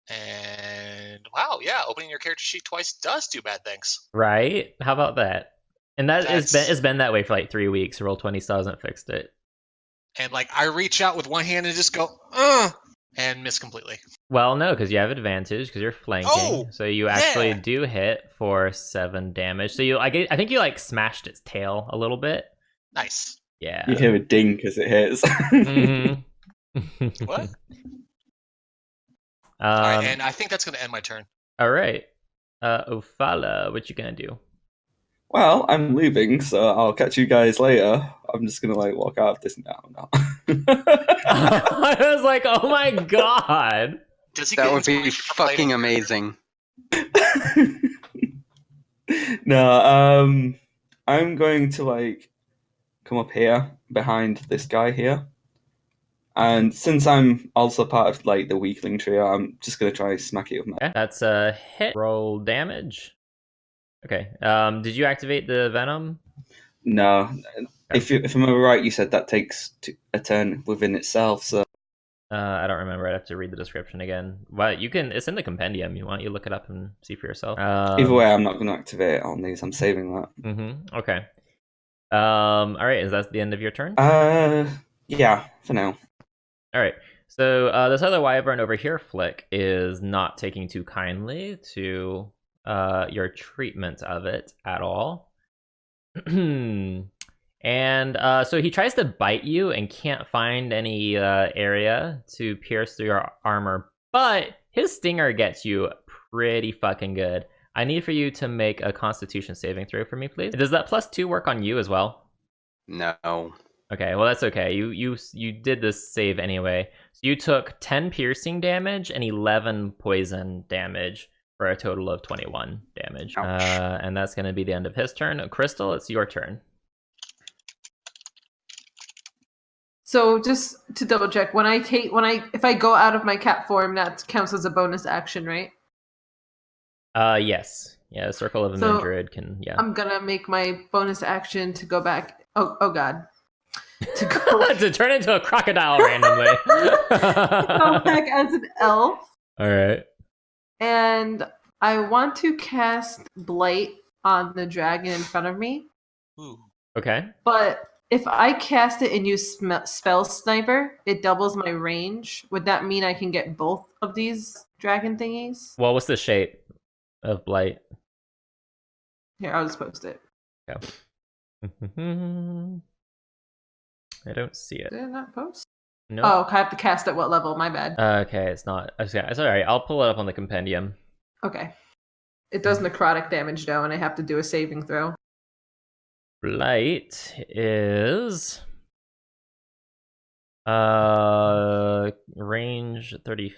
And wow, yeah, opening your character sheet twice does do bad things. Right? How about that? And it's been that way for like 3 weeks. Roll20 still hasn't fixed it. And like I reach out with one hand and just go, and miss completely. Well, no, because you have advantage because you're flanking. Oh, so you actually yeah. do hit for 7 damage. So I think you like smashed its tail a little bit. Nice. Yeah. You hear a ding as it hits. Mhm. What? All right, and I think that's going to end my turn. All right. Ophala, what you gonna do? Well, I'm leaving, so I'll catch you guys later. I'm just gonna like walk out of this now. I was like, oh my god. Does he That get would be inspiration from fucking playing? amazing. No, I'm going to like come up here behind this guy here. And since I'm also part of like the weakling trio, I'm just gonna try smack it with my. Okay, that's a hit. Roll damage. Okay. Did you activate the venom? No, Okay. if I'm right, you said that takes a turn within itself. So I don't remember. I'd have to read the description again. But you can. It's in the compendium. You want you look it up and see for yourself. either way, I'm not going to activate it on these. I'm saving that. Okay. All right. Is that the end of your turn? Yeah, for now. All right. So this other wyvern over here, Flick, is not taking too kindly to your treatment of it at all. And so he tries to bite you and can't find any area to pierce through your armor, but his stinger gets you pretty fucking good. I need for you to make a Constitution saving throw for me, please. Does that +2 work on you as well? No. Okay, well that's okay. You did this save anyway. So you took 10 piercing damage and 11 poison damage for a total of 21 damage. And that's going to be the end of his turn. Crystal, it's your turn. So just to double check, if I go out of my cat form, that counts as a bonus action, right? Yes. Yeah, the Circle of a Moon Druid can, yeah. I'm gonna make my bonus action to go back. Oh god. To go to turn into a crocodile randomly. go back as an elf. All right. And I want to cast Blight on the dragon in front of me. Ooh. Okay. But if I cast it and use Spell Sniper, it doubles my range. Would that mean I can get both of these dragon thingies? Well, what's the shape of Blight? Here, I'll just post it. Okay. I don't see it. Did it not post? No. Oh, I have to cast at what level? My bad. Okay, it's not. It's alright. I'll pull it up on the compendium. Okay. It does necrotic damage though, and I have to do a saving throw. Blight is range 30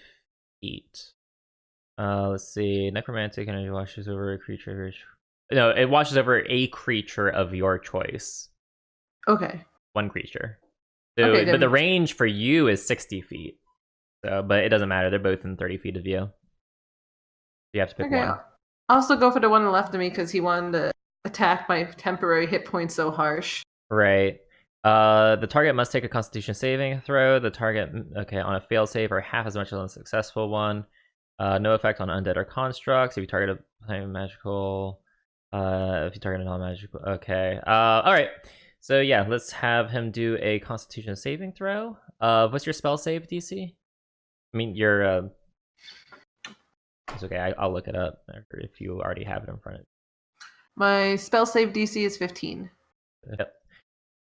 feet. Let's see. Necromantic energy washes over a creature. No, it washes over a creature of your choice. Okay. One creature. So, Okay, but the range for you is 60 feet. So, but it doesn't matter. They're both in 30 feet of you. You have to pick one. I'll also go for the one on the left of me because he wanted to attack my temporary hit points so harsh. Right. The target must take a Constitution saving throw. The target, on a failed save or half as much as a successful one. No effect on undead or constructs. If you target a magical, if you target a non-magical. Okay. All right. So yeah, let's have him do a Constitution saving throw. What's your spell save DC? I mean, your. It's okay. I'll look it up if you already have it in front of you. My spell save DC is 15. Yep.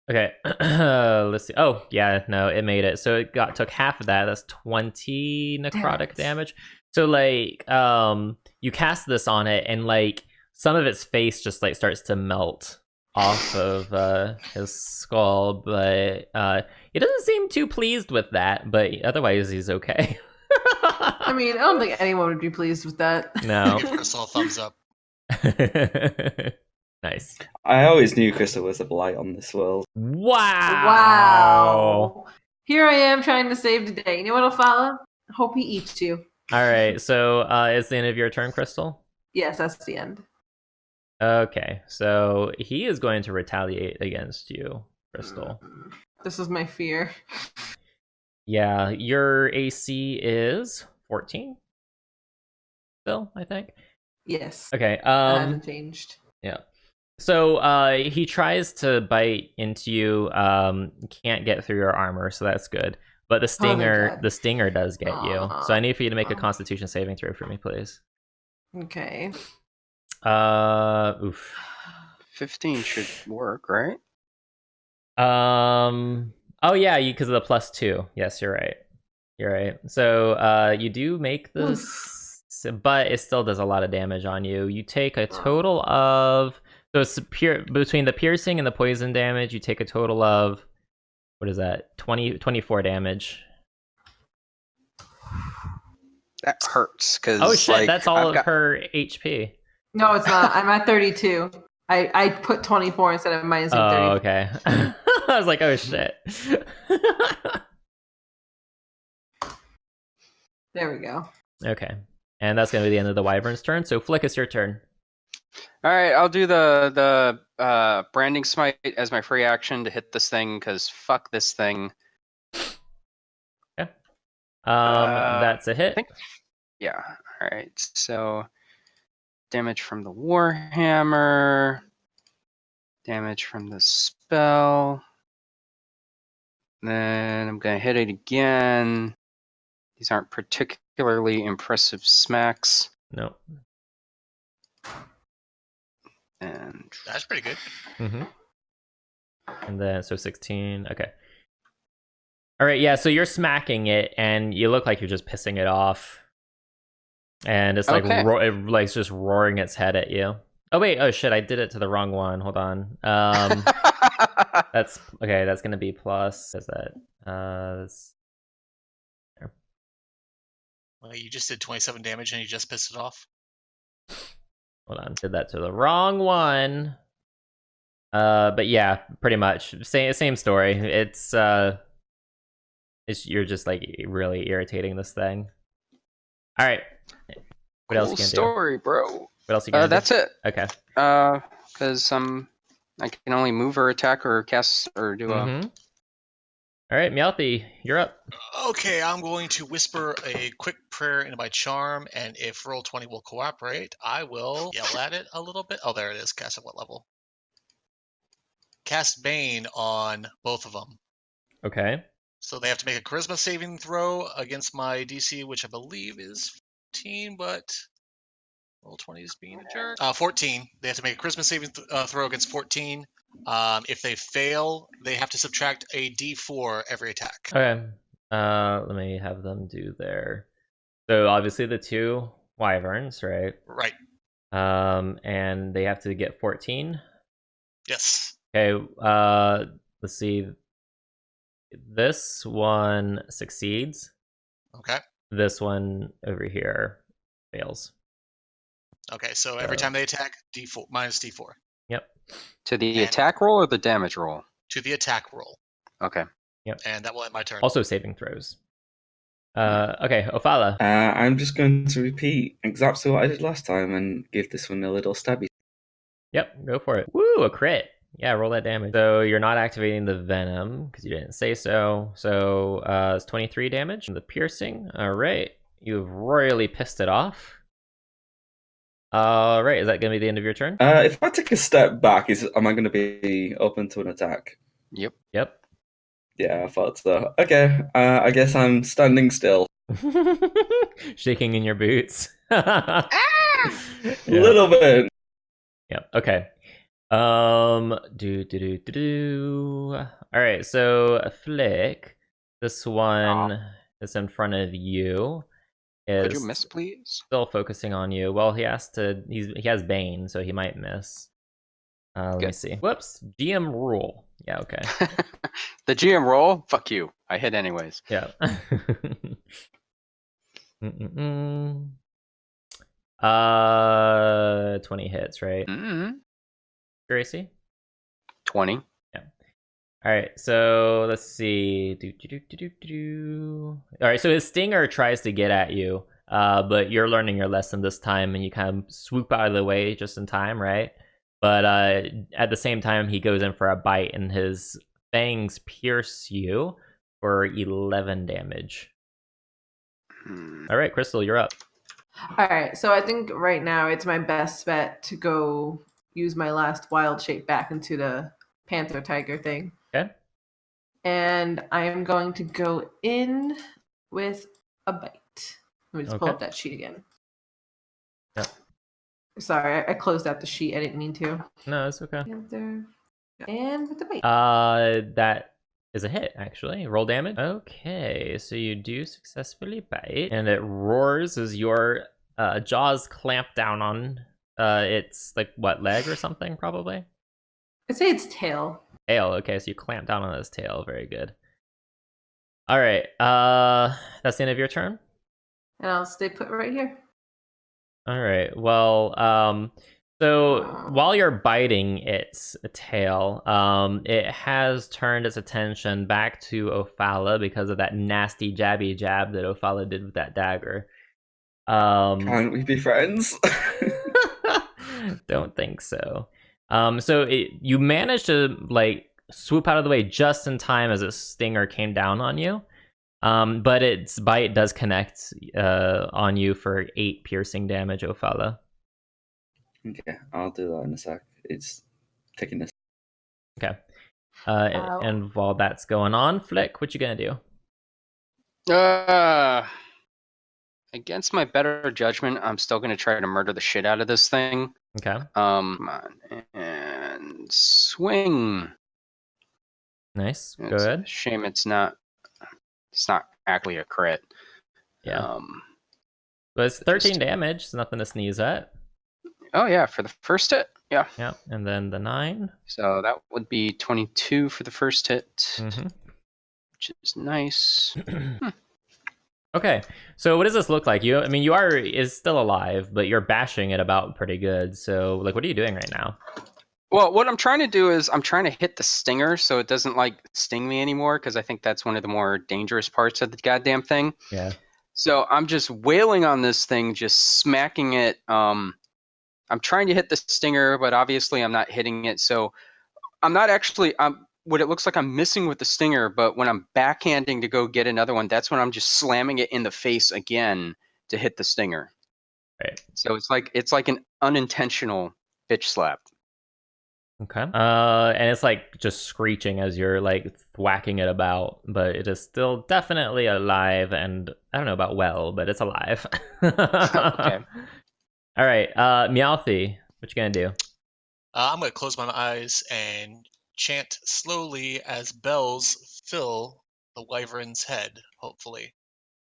Okay, let's see. Oh, yeah, no, it made it. So it took half of that. That's 20 necrotic damage. So like, you cast this on it, and like some of its face just like starts to melt off of his skull, but he doesn't seem too pleased with that. But otherwise, he's okay. I mean, I don't think anyone would be pleased with that. No. Give Crystal a thumbs up. Nice. I always knew Crystal was a blight on this world. Wow. Here I am trying to save the day. You know what'll follow? Hope he eats you. All right, so it's the end of your turn, Crystal? Yes, that's the end. Okay, so he is going to retaliate against you, Crystal. This is my fear. Yeah, your AC is 14 still, I think. Yes. Okay, That hasn't changed. yeah. So he tries to bite into you, can't get through your armor, so that's good. But the stinger does get you. So I need for you to make a Constitution saving throw for me, please. Okay. Oof. 15 should work, right? Oh yeah, because of the +2. Yes, you're right. You're right. So you do make this, but it still does a lot of damage on you. You take a total of, so it's between the piercing and the poison damage, you take a total of, what is that? 24 damage. That hurts because Oh shit, like, that's all of her HP. No, it's not. I'm at 32. I put 24 instead of minus 30. Oh, okay. I was like, oh shit. There we go. Okay. And that's going to be the end of the Wyvern's turn. So Flick, it's your turn. All right, I'll do the branding smite as my free action to hit this thing because fuck this thing. That's a hit. Yeah. All right. So damage from the Warhammer, damage from the spell. Then I'm gonna hit it again. These aren't particularly impressive smacks. No. And That's pretty good. Mm-hmm. And then, so 16. Okay. All right, yeah, so you're smacking it, and you look like you're just pissing it off. And it's like, Okay. it's just roaring its head at you. Oh, wait, oh shit, I did it to the wrong one. Hold on. That's, okay, that's going to be plus. Is that, that's... Well, you just did 27 damage and you just pissed it off. Hold on, did that to the wrong one. But yeah, pretty much same story. It's you're just like really irritating this thing. All right, what else you can story, bro. do? What else you can do? That's it. Okay. Because I can only move or attack or cast or do a. All right, Meowthy, you're up. Okay, I'm going to whisper a quick prayer into my charm, and if Roll20 will cooperate, I will yell at it a little bit. Oh, there it is. Cast at what level? Cast Bane on both of them. Okay. So they have to make a Charisma saving throw against my DC, which I believe is 14, but Roll20 is being a jerk. 14. They have to make a Charisma saving throw against 14. If they fail, they have to subtract a D4 every attack. Okay. Let me have them do their. So obviously the 2 wyverns, right? Right. And they have to get 14. Yes. Okay. Let's see. This one succeeds. Okay. This one over here fails. Okay, so every time they attack, D4 minus D4 Yep. To the attack roll or the damage roll? to the attack roll, Okay. Yep. and that will end my turn. Also saving throws. Okay, Ophala. I'm just going to repeat exactly what I did last time and give this one a little stabby. Yep, go for it. Woo, a crit. Yeah, roll that damage. So you're not activating the venom because you didn't say so. So it's 23 damage. The piercing. All right, you've royally pissed it off. All right, is that going to be the end of your turn? If I take a step back, am I going to be open to an attack? Yep. Yep. Yeah, I thought so. Okay, I guess I'm standing still. Shaking in your boots. A little bit. Yep. Okay. All right, so Flick, this one is in front of you. Could you Is miss, please? still focusing on you. Well, he has to. He has Bane, so he might miss. Let me Good. see. Whoops. GM rule. Yeah. Okay. The GM roll? Fuck you. I hit anyways. Yeah. 20 hits, right? Mm-hmm. Gracie? 20. Yeah. All right, so let's see. All right, so his stinger tries to get at you, but you're learning your lesson this time, and you kind of swoop out of the way just in time, right? But at the same time, he goes in for a bite, and his fangs pierce you for 11 damage. All right, Crystal, you're up. All right, so I think right now it's my best bet to go use my last wild shape back into the panther tiger thing. Okay. And I am going to go in with a bite. Let me just pull Okay. up that sheet again. Yep. Sorry, I closed out the sheet. I didn't mean to. No, it's okay. Panther. And with the bite. That is a hit, actually. Roll damage. Okay, so you do successfully bite, and it roars as your jaws clamp down on its, like, what, leg or something, probably? I'd say it's tail. Tail, okay, so you clamp down on its tail. Very good. All right, that's the end of your turn? And I'll stay put right here. All right, well, so while you're biting its tail, it has turned its attention back to Ophala because of that nasty jabby jab that Ophala did with that dagger. Can't we be friends? Don't think so. So you managed to, like, swoop out of the way just in time as its stinger came down on you. But its bite does connect on you for 8 piercing damage, Ophala. Okay, I'll do that in a sec. It's taking this. Okay. And while that's going on, Flick, what you gonna do? Against my better judgment, I'm still gonna try to murder the shit out of this thing. Okay. Come on, and swing. Nice. Go It's ahead. a shame it's not actually a crit. Yeah. But it's 13 damage, so nothing to sneeze at. Oh yeah, for the first hit. Yeah. Yeah, and then the 9. So that would be 22 for the first hit, which is nice. Okay, so what does this look like? Is still alive, but you're bashing it about pretty good. So, like, what are you doing right now? Well, what I'm trying to do is I'm trying to hit the stinger so it doesn't, like, sting me anymore, because I think that's one of the more dangerous parts of the goddamn thing. Yeah. So I'm just wailing on this thing, just smacking it. I'm trying to hit the stinger, but obviously I'm not hitting it. So I'm not actually. What it looks like I'm missing with the stinger, but when I'm backhanding to go get another one, that's when I'm just slamming it in the face again to hit the stinger. Right. So it's like an unintentional bitch slap. Okay. And it's like just screeching as you're, like, whacking it about, but it is still definitely alive, and I don't know about well, but it's alive. Okay. All right, Meowthy, what you gonna do? I'm gonna close my eyes and chant slowly as bells fill the wyvern's head, hopefully.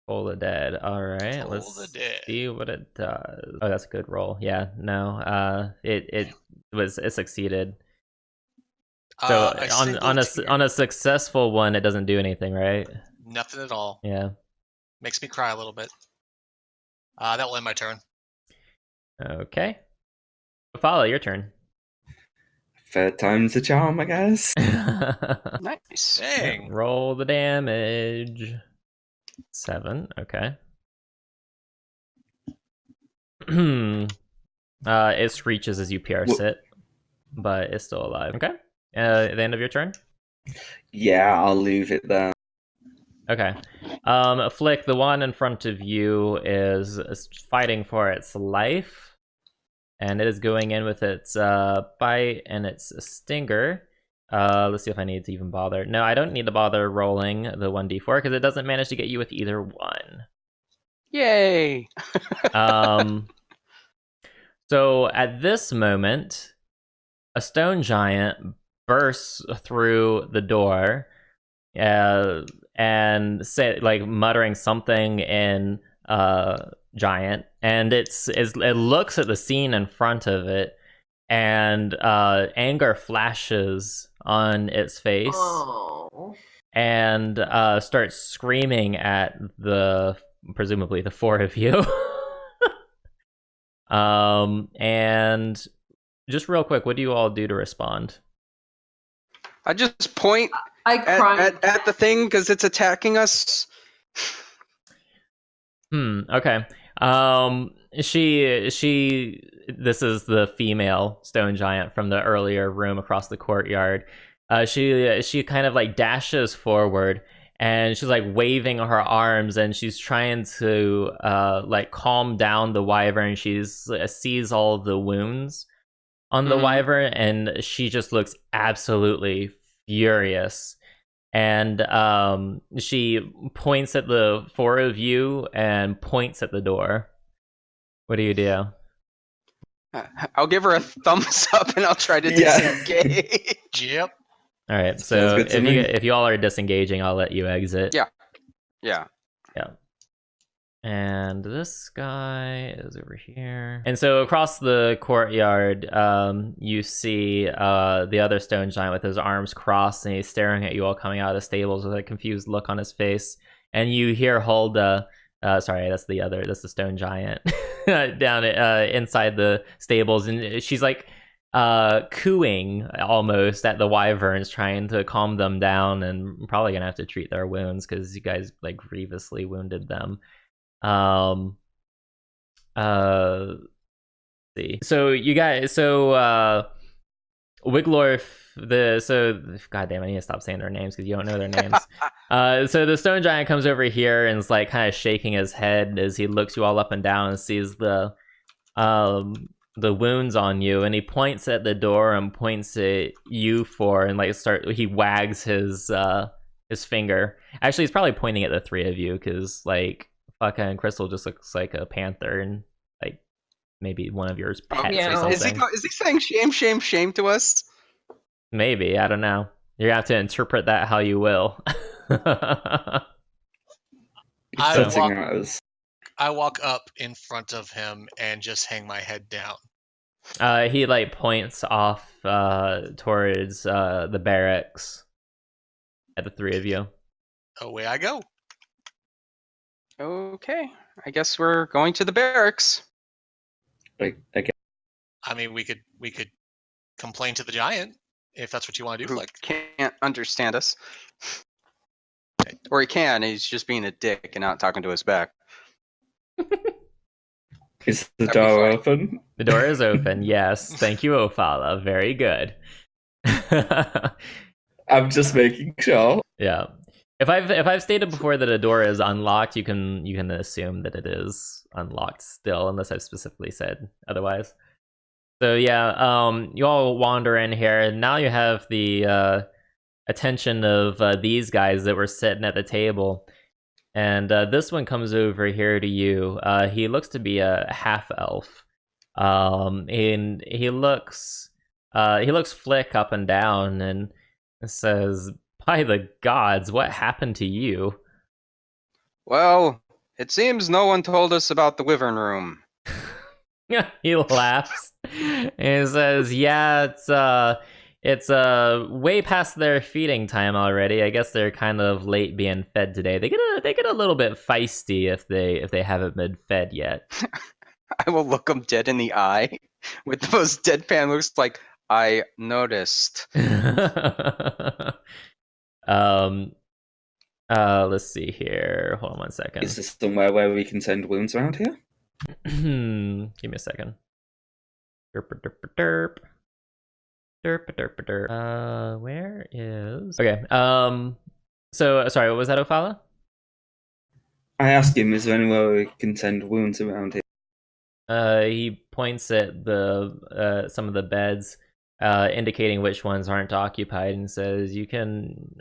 Pull the dead. All right, Toll let's the dead. see what it does. Oh, that's a good roll. Yeah, no, it succeeded. So on a successful one, it doesn't do anything, right? Nothing at all. Yeah. Makes me cry a little bit. That will end my turn. Okay. Follow, your turn. Third time's the charm, I guess. Nice. Dang. Roll the damage. 7. Okay. It screeches as you pierce it, but it's still alive. Okay. At the end of your turn? Yeah, I'll leave it there. Okay. Flick, the one in front of you is fighting for its life, and it is going in with its bite and its stinger. Let's see if I need to even bother. No, I don't need to bother rolling the 1d4 because it doesn't manage to get you with either one. Yay! So at this moment, a stone giant bursts through the door, and say, like, muttering something in giant, and it looks at the scene in front of it, and anger flashes on its face. Oh. And starts screaming at presumably the four of you. And just real quick, what do you all do to respond? I just point I cry. at the thing because it's attacking us. Okay. This is the female stone giant from the earlier room across the courtyard. She kind of like dashes forward, and she's like waving her arms, and she's trying to like calm down the wyvern. She's sees all the wounds on the wyvern, and she just looks absolutely furious. And she points at the four of you and points at the door. What do you do? I'll give her a thumbs up and I'll try to disengage. Yep. All right, Sounds so good to me. if you all are disengaging, I'll let you exit. Yeah. And this guy is over here. And so across the courtyard, you see the other stone giant with his arms crossed, and he's staring at you all coming out of the stables with a confused look on his face. And you hear Hulda, sorry, that's the stone giant, down inside the stables, and she's like cooing almost at the wyverns, trying to calm them down, and probably gonna have to treat their wounds because you guys like grievously wounded them. See. So you guys, Wiglorf, goddamn, I need to stop saying their names because you don't know their names. So the stone giant comes over here and is like kind of shaking his head as he looks you all up and down and sees the wounds on you, and he points at the door and points at you four, and like he wags his finger. Actually, he's probably pointing at the three of you because like fucking Crystal just looks like a panther, and like maybe one of yours pets or something. Is he saying shame, shame, shame to us? Maybe, I don't know. You're gonna have to interpret that how you will. I walk up in front of him and just hang my head down. He like points off towards the barracks at the three of you. Away I go. Okay, I guess we're going to the barracks. Like, again. I mean, we could complain to the giant if that's what you want to do. Who Like, can't understand us, or he can. He's just being a dick and not talking to us back. Is the door open? The door is open. Yes, thank you, Ophala. Very good. I'm just making sure. Yeah. If I've stated before that a door is unlocked, you can assume that it is unlocked still, unless I've specifically said otherwise. So yeah, you all wander in here, and now you have the attention of these guys that were sitting at the table, and this one comes over here to you. He looks to be a half elf, and he looks Flick up and down, and says, "By the gods, what happened to you?" Well, it seems no one told us about the wyvern room. He laughs and says, "Yeah, it's way past their feeding time already. I guess they're kind of late being fed today. They get a little bit feisty if they haven't been fed yet." I will look him dead in the eye with those deadpan looks, like I noticed. Let's see here. Hold on one second. Is this somewhere where we can send wounds around here? Give me a second. Derp. Where is... Okay, so, sorry, what was that, Ophala? I asked him, is there anywhere we can send wounds around here? He points at the some of the beds, indicating which ones aren't occupied, and says, "You can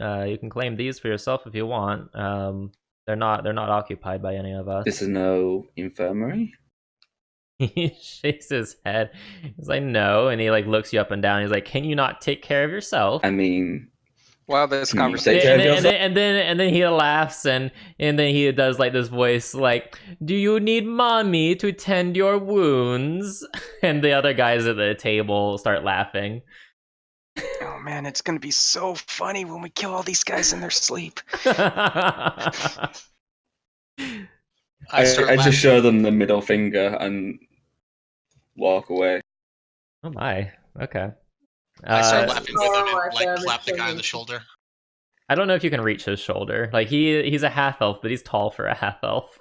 claim these for yourself if you want. They're not occupied by any of us." This is no infirmary? He shakes his head. He's like, no, and he like looks you up and down. He's like, can you not take care of yourself? I mean, Wow, this Can you conversation. take care of yourself? And then he laughs and then he does like this voice like, do you need mommy to tend your wounds? And the other guys at the table start laughing. Oh man, it's gonna be so funny when we kill all these guys in their sleep. I start I just laughing. show them the middle finger and walk away. Oh my, okay. I start laughing with him Oh, and like, like clap the guy on killing. the shoulder. I don't know if you can reach his shoulder. Like he's a half elf, but he's tall for a half elf.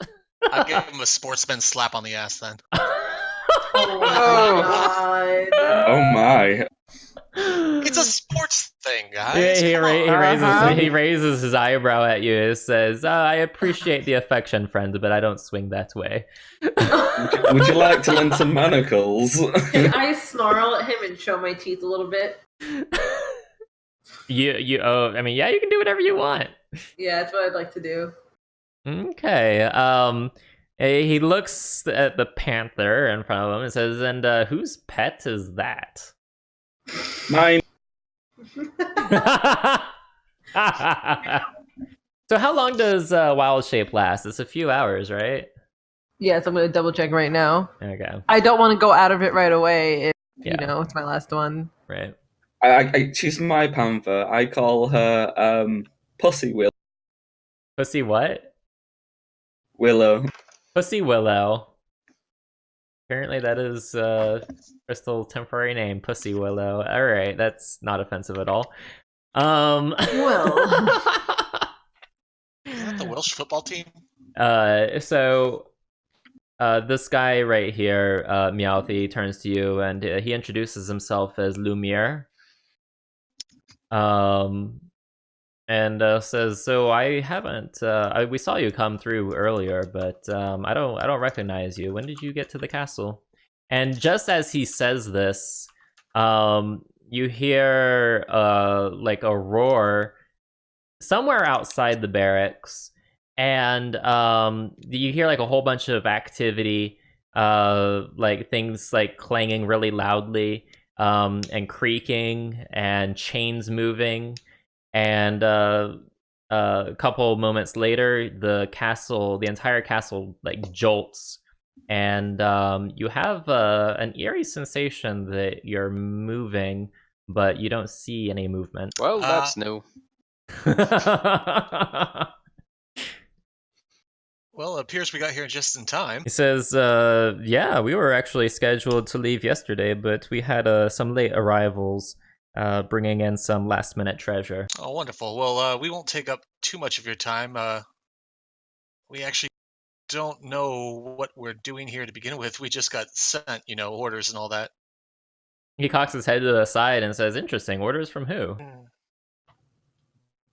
I give him a sportsman slap on the ass then. Oh my god. Oh my. It's a sports thing, guys. Yeah, Come on. he raises his eyebrow at you and says, I appreciate the affection, friend, but I don't swing that way. Would you like to learn some manacles? Can I snarl at him and show my teeth a little bit? I mean, yeah, you can do whatever you want. Yeah, that's what I'd like to do. Okay. He looks at the panther in front of him and says, and whose pet is that? Mine. So how long does wild shape last? It's a few hours, right? Yes, I'm gonna double check right now. Okay, I don't want to go out of it right away if Yeah. you know it's my last one. right. She's my panther. I call her Pussy Pussy what? Willow. Pussy Willow. Apparently that is Crystal temporary name, Pussy Willow. Alright, that's not offensive at all. Well. Isn't that the Welsh football team? So this guy right here, Meowthy, turns to you and he introduces himself as Lumiere. And says, "So I haven't. We saw you come through earlier, but I don't recognize you. When did you get to the castle?" And just as he says this, you hear like a roar somewhere outside the barracks, and you hear like a whole bunch of activity, like things like clanging really loudly, and creaking, and chains moving. And a couple moments later, the entire castle, like jolts, and you have an eerie sensation that you're moving, but you don't see any movement. Well, that's new. Well, it appears we got here just in time. He says, "Yeah, we were actually scheduled to leave yesterday, but we had some late arrivals." Bringing in some last-minute treasure. Oh, wonderful. Well, we won't take up too much of your time. We actually don't know what we're doing here to begin with. We just got sent, orders and all that. He cocks his head to the side and says, "Interesting. Orders from who?"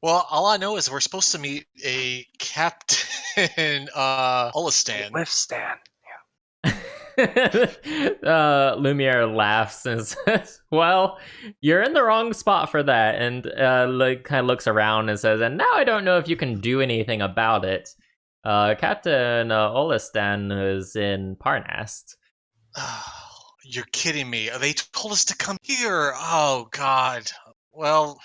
Well, all I know is we're supposed to meet a Captain Olistan. Lift stand. Lumiere laughs and says, "Well, you're in the wrong spot for that." And like kind of looks around and says, "And now I don't know if you can do anything about it. Captain Olistan is in Parnast." Oh, you're kidding me. They told us to come here. Oh, God. Well,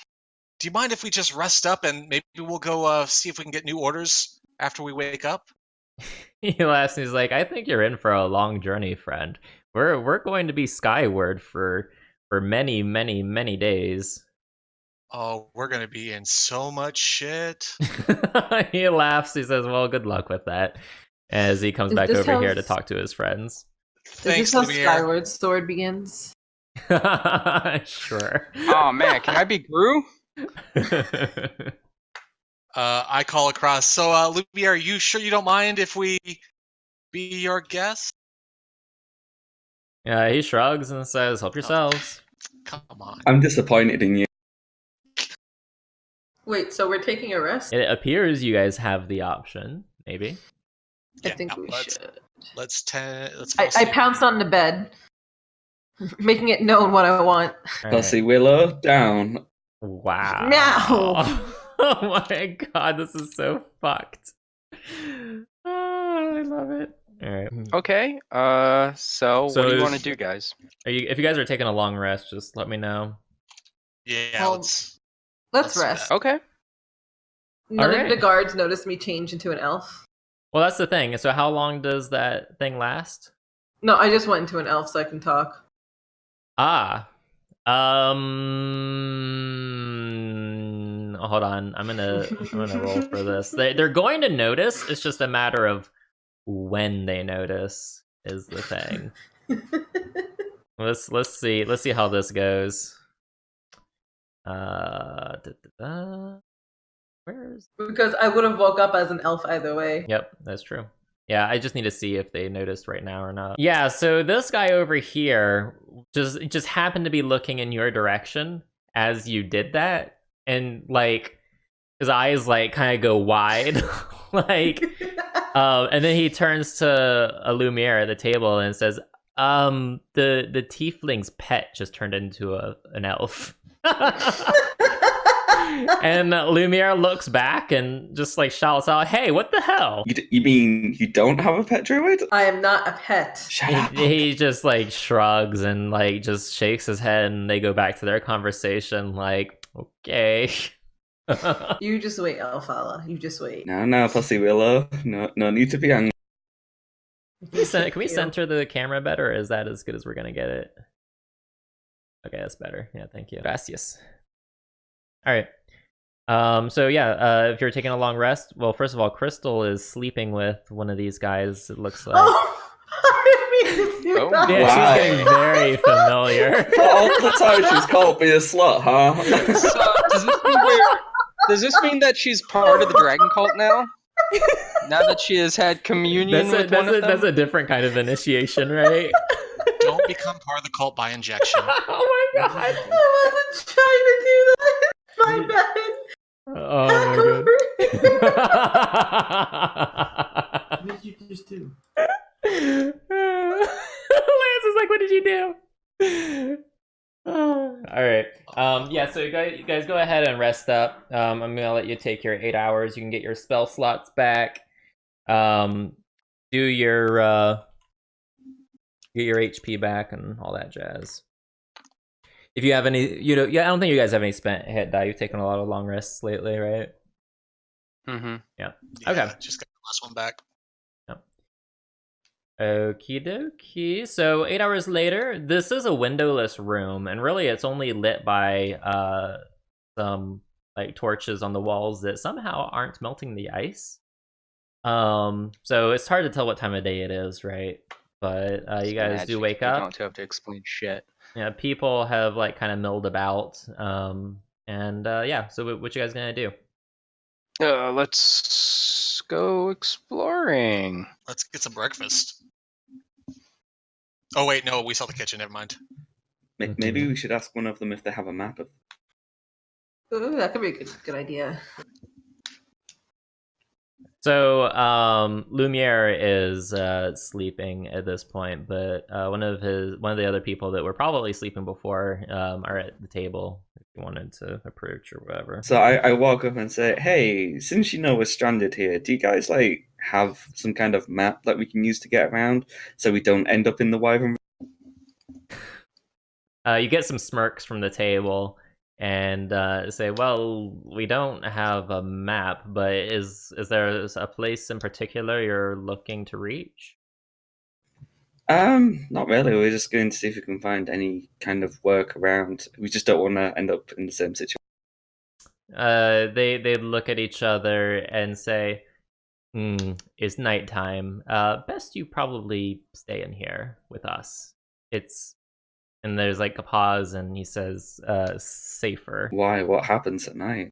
do you mind if we just rest up and maybe we'll go see if we can get new orders after we wake up? He laughs and he's like, "I think you're in for a long journey, friend. We're going to be skyward for many, many, many days." Oh, we're going to be in so much shit. He laughs. He says, "Well, good luck with that." As he comes Is back this over how- here to talk to his friends. Thanks, Is this how Lumiere. Skyward Sword begins? Sure. Oh man, can I be Gru? I call across. So, Lumiere, are you sure you don't mind if we be your guest? He shrugs and says, "Help yourselves." Come on. I'm disappointed in you. Wait, so we're taking a rest? It appears you guys have the option, maybe. I think we let's, should. Let's I pounced on the bed, making it known what I want. All Pussy Willow, down. Wow. Now! Oh my god, this is so fucked. Oh, I of it. All right. Okay. So So what do you is- want to do, guys? If you guys are taking a long rest, just let me know. Yeah, Well, let's Let's do that. rest. Okay. None Alright. of the guards noticed me change into an elf. Well, that's the thing. So how long does that thing last? No, I just went into an elf so I can talk. Ah. Hold on. I'm gonna roll for this. They're going to notice. It's just a matter of when they notice is the thing. Let's see how this goes. Where's? Because I would have woke up as an elf either way. Yep, that's true. Yeah, I just need to see if they noticed right now or not. Yeah, so this guy over here just happened to be looking in your direction as you did that, and like his eyes like kind of go wide, like, and then he turns to a Lumiere at the table and says, the tiefling's pet just turned into an elf." And Lumiere looks back and just like shouts out, "Hey, what the hell?" You mean you don't have a pet druid? I am not a pet. Shut up. He just like shrugs and like just shakes his head, and they go back to their conversation like, okay. You just wait, Elfala. You just wait. No, Pussy Willow. No need to be angry. Can we You. center the camera better, or is that as good as we're gonna get it? Okay, that's better. Yeah, thank you. Gracias. All right. So yeah, if you're taking a long rest, well, first of all, Crystal is sleeping with one of these guys, it looks like. Oh, I didn't mean to do Oh, that. Yeah, Wow. she's getting very familiar. For all the time she's called me a slut, huh? So, does this mean that she's part of the dragon cult now? Now that she has had communion with one of them? That's a different kind of initiation, right? Don't become part of the cult by injection. Oh my god. I wasn't trying to do that. My bad. Oh Back my over god. What did you just do? Lance is like, "What did you do?" All right. Yeah. So you guys go ahead and rest up. I'm gonna let you take your 8 hours. You can get your spell slots back. Do your get your HP back and all that jazz. If you have any, I don't think you guys have any spent hit die. You've taken a lot of long rests lately, right? Mm-hmm. Yeah, Okay. Just got the last one back. Okie dokie. So 8 hours later, this is a windowless room, and really it's only lit by some like torches on the walls that somehow aren't melting the ice. So it's hard to tell what time of day it is, right? But you guys do wake You up. don't have to explain shit. Yeah, people have like kind of milled about. And yeah, so what you guys gonna do? Let's go exploring. Let's get some breakfast. Oh wait, no, we saw the kitchen. Never mind. Maybe we should ask one of them if they have a map of. Ooh, that could be a good idea. So Lumiere is sleeping at this point, but one of the other people that were probably sleeping before are at the table if you wanted to approach or whatever. So I walk up and say, "Hey, since you know we're stranded here, do you guys like have some kind of map that we can use to get around so we don't end up in the Wyvern?" You get some smirks from the table and say, "Well, we don't have a map, but is there a place in particular you're looking to reach?" Not really. We're just going to see if we can find any kind of work around. We just don't want to end up in the same situation. They look at each other and say, "It's nighttime. Best you probably stay in here with us. It's..." And there's like a pause, and he says, "Safer." Why? What happens at night?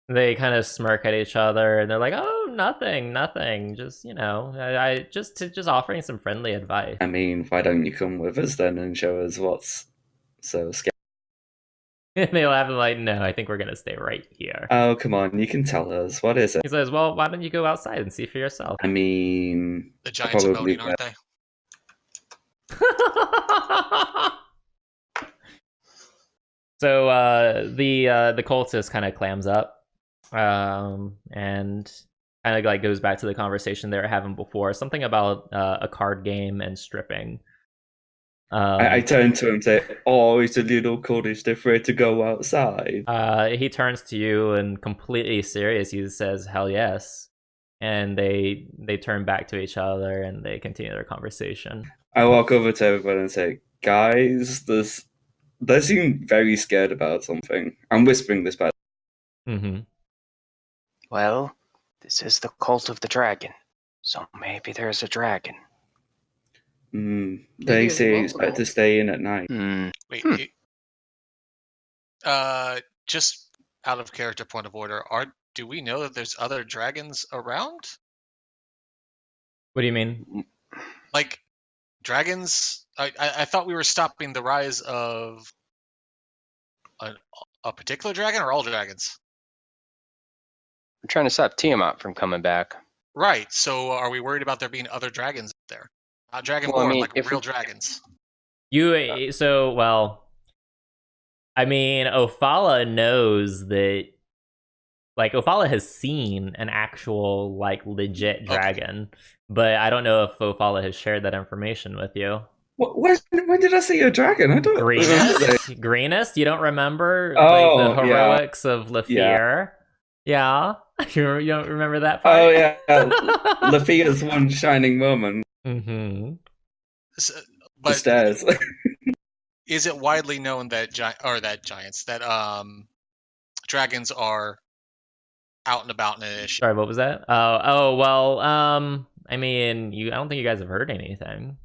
They kind of smirk at each other, and they're like, "Oh, nothing. Just I just offering some friendly advice." I mean, why don't you come with us then and show us what's so scary? And they laugh and like, "No, I think we're gonna stay right here." Oh, come on, you can tell us. What is it? He says, "Well, why don't you go outside and see for yourself?" I mean, The giants are Probably voting, aren't they? So the cultist kind of clams up, and kind of like goes back to the conversation they were having before. Something about a card game and stripping. I turn to him and say, "Oh, is the little cultist afraid to go outside?" He turns to you and completely serious. He says, "Hell yes." And they turn back to each other and they continue their conversation. I walk over to everyone and say, "Guys, they seem very scared about something." I'm whispering this back. Mm-hmm. Well, this is the cult of the dragon, so maybe there's a dragon. They it's say it's better multiple. to stay in at night. Wait, just out of character point of order, do we know that there's other dragons around? What do you mean? Like, dragons? I thought we were stopping the rise of a particular dragon or all dragons? We're trying to stop Tiamat from coming back. Right, so are we worried about there being other dragons out there? Not dragonborn, Well, I mean, like if real we- dragons. I mean, Ophala knows that, like, Ophala has seen an actual, like, legit dragon, but I don't know if Ophala has shared that information with you. When did I see a dragon? I don't remember this. Greenest? You don't remember Oh, like the yeah. heroics of Lafyr? Yeah. You don't remember that part? Oh yeah, Lafyr's one shining moment. Mm-hmm. The But stairs. is it widely known that dragons are out and about in an issue? Sorry, what was that? Well, I mean, I don't think you guys have heard anything.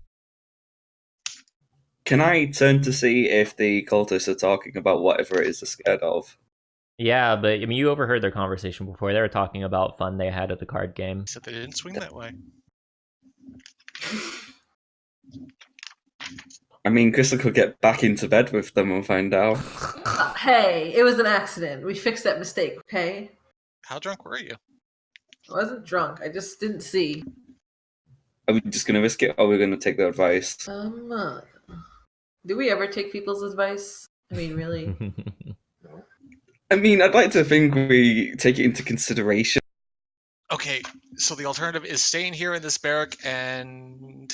Can I turn to see if the cultists are talking about whatever it is they're scared of? Yeah, but I mean, you overheard their conversation before. They were talking about fun they had at the card game. Except they didn't swing that way. I mean, Crystal could get back into bed with them and find out. Hey, it was an accident. We fixed that mistake, okay? How drunk were you? I wasn't drunk. I just didn't see. Are we just going to risk it, or are we going to take their advice? Do we ever take people's advice? I mean, really? I mean, I'd like to think we take it into consideration. Okay, so the alternative is staying here in this barrack and...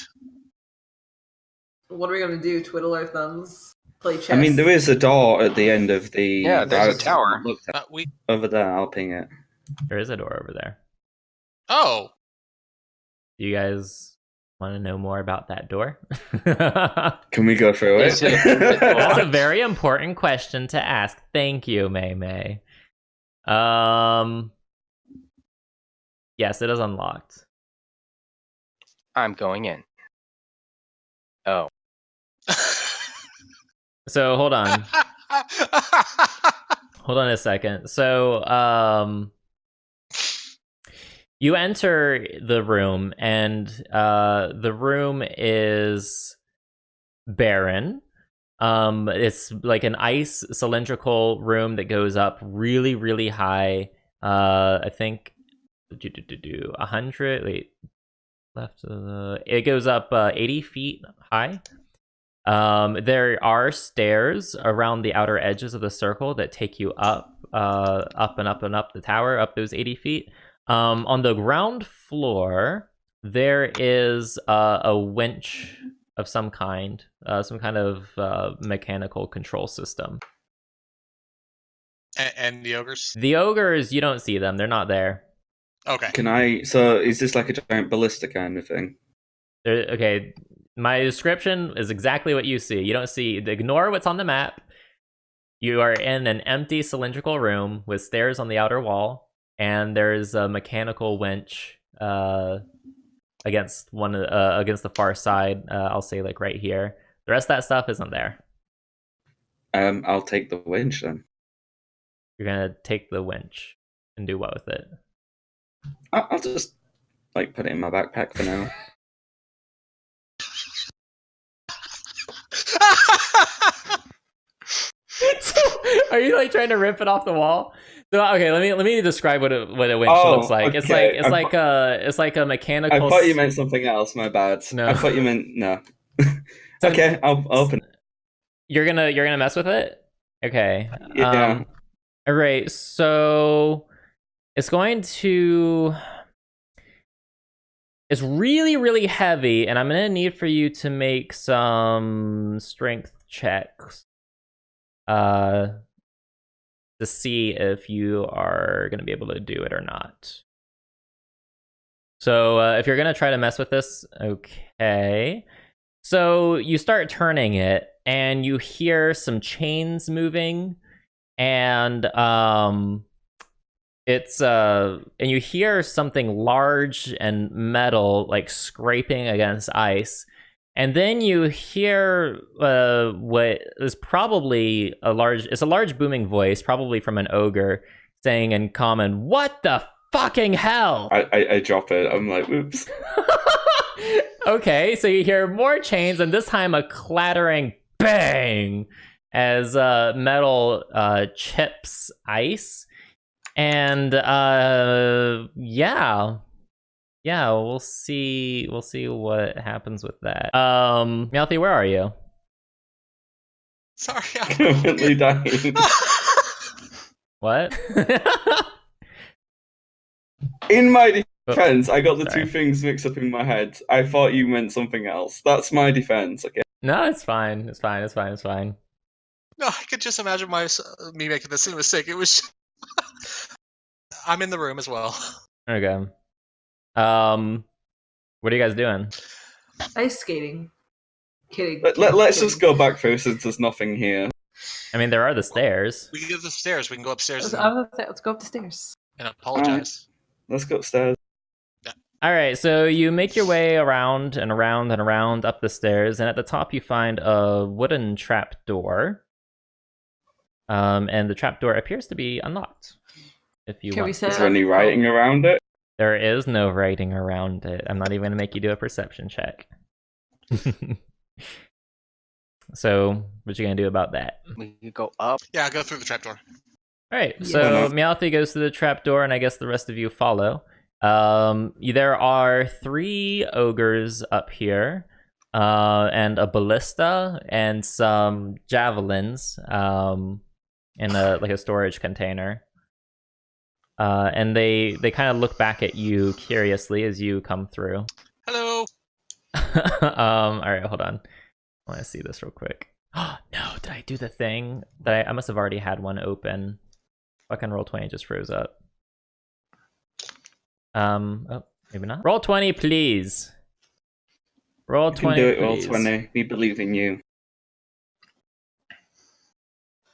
What are we gonna do? Twiddle our thumbs? Play chess? I mean, there is a door at the end of the... Yeah, there's a tower. Look, we... over there, I'll ping it. There is a door over there. Oh! Do you guys want to know more about that door? Can we go through it? That's a very important question to ask. Thank you, May May. Yes, it is unlocked. I'm going in. Oh. So hold on. Hold on a second. So you enter the room, and the room is barren. It's like an ice cylindrical room that goes up really, really high. I think 100. Wait, left. It goes up 80 feet high. There are stairs around the outer edges of the circle that take you up and up and up the tower, up those 80 feet. On the ground floor, there is a winch of some kind of mechanical control system. And the ogres? The ogres, you don't see them. They're not there. Okay. So is this like a giant ballista kind of thing? Okay, my description is exactly what you see. You don't see... Ignore what's on the map. You are in an empty cylindrical room with stairs on the outer wall, and there's a mechanical winch against the far side. I'll say like right here. The rest of that stuff isn't there. I'll take the winch then. You're gonna take the winch and do what with it? I'll just like put it in my backpack for now. So, are you like trying to rip it off the wall? So, okay, let me describe what a winch looks like. Okay. It's like a mechanical. I thought you meant something else. My bad. No. I thought you meant no. Okay, I'll open it. You're gonna mess with it? Okay. Yeah. All right. So it's going to It's really, really heavy, and I'm gonna need for you to make some strength checks to see if you are gonna be able to do it or not. So if you're gonna try to mess with this, okay. So you start turning it, and you hear some chains moving, and and you hear something large and metal like scraping against ice, and then you hear what is probably a large booming voice, probably from an ogre, saying in common, "What the fucking hell?" I drop it. I'm like, oops. Okay, so you hear more chains, and this time a clattering bang as metal chips ice. And yeah, we'll see what happens with that. Meowthy, where are you? Sorry, Currently dying. What? In my defense, I got the Sorry. two things mixed up in my head. I thought you meant something else. That's my defense, okay? No, it's fine. It's fine. No, I could just imagine me making the same mistake. It was. I'm in the room as well. Okay. What are you guys doing? Ice skating. Kidding. Let's just go back through since there's nothing here. I mean, there are the stairs. We can go to the stairs. We can go upstairs Let's go up the stairs. and apologize. Let's go upstairs. All right, so you make your way around and around and around up the stairs, and at the top you find a wooden trap door. And the trap door appears to be unlocked. If you Can we want. set Is there any writing around it? There is no writing around it. I'm not even gonna make you do a perception check. So, what you gonna do about that? We could go up. Yeah, go through the trapdoor. All right, Yeah. so Meowthy goes to the trapdoor, and I guess the rest of you follow. There are 3 ogres up here, and a ballista and some javelins, in a storage container. And they kind of look back at you curiously as you come through. Hello. All right, hold on. I want to see this real quick. Oh no, did I do the thing that I must have already had one open? Fucking Roll20 just froze up. Oh, maybe not. Roll20, please. Roll20, You can do it, please. Roll20. We believe in you.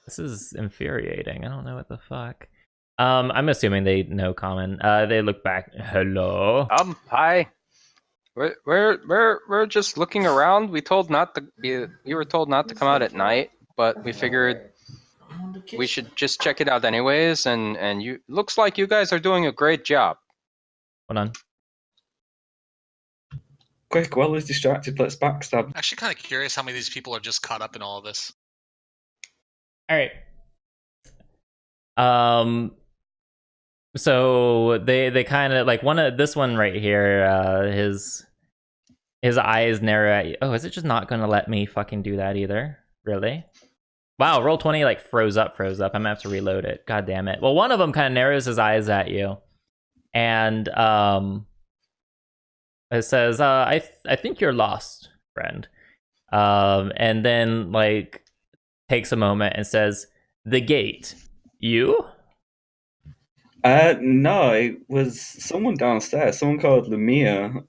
This is infuriating. I don't know what the fuck. I'm assuming they know common. They look back. Hello. Hi. We're just looking around. We were told not to come out at night, but we figured we should just check it out anyways. And you looks like you guys are doing a great job. Hold on. Quick, while he's distracted, let's backstab. Actually, kind of curious how many of these people are just caught up in all of this. All right. So they kind of like this one right here. His eyes narrow at you. Oh, is it just not going to let me fucking do that either? Really? Wow, Roll20 like froze up. I'm gonna have to reload it. God damn it. Well, one of them kind of narrows his eyes at you, and it says, "I think you're lost, friend." And then like takes a moment and says, "The gate. You?" No, it was someone downstairs. Someone called Lafyr.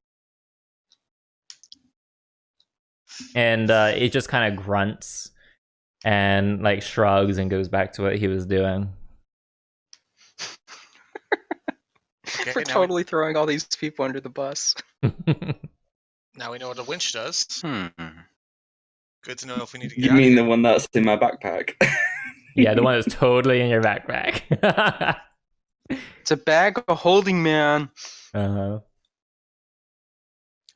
And it just kind of grunts and like shrugs and goes back to what he was doing. Okay, We're totally throwing all these people under the bus. Now we know what a winch does. Good to know if we need to get You out of mean here. the one that's in my backpack? Yeah, the one that's totally in your backpack. It's a bag of holding, man. Uh-huh.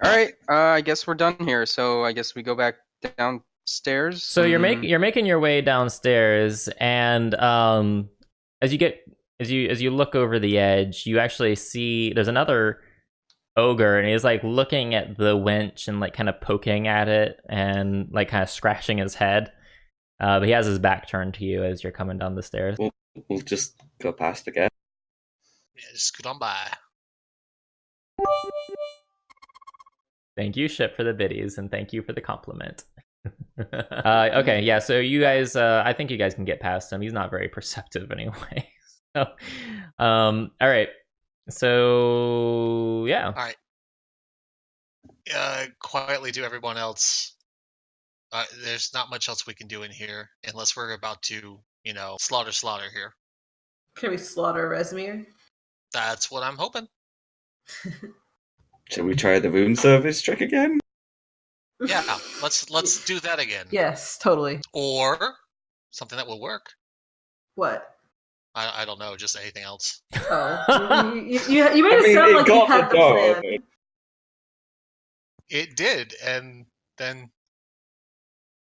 All right, I guess we're done here. So I guess we go back downstairs. So you're making your way downstairs, and as you look over the edge, you actually see there's another ogre, and he's like looking at the winch and like kind of poking at it and like kind of scratching his head. But he has his back turned to you as you're coming down the stairs. We'll just go past again. Yeah, just scoot on by. Thank you, Ship, for the biddies, and thank you for the compliment. Okay, yeah, so you guys, I think you guys can get past him. He's not very perceptive anyway. So, all right. So, yeah. All right. Quietly to everyone else. There's not much else we can do in here unless we're about to, slaughter here. Can we slaughter Rezmir? That's what I'm hoping. Shall we try the room service trick again? Yeah, let's do that again. Yes, totally. Or something that will work. What? I don't know, just anything else. Oh, you made it sound like you had the plan. It did, and then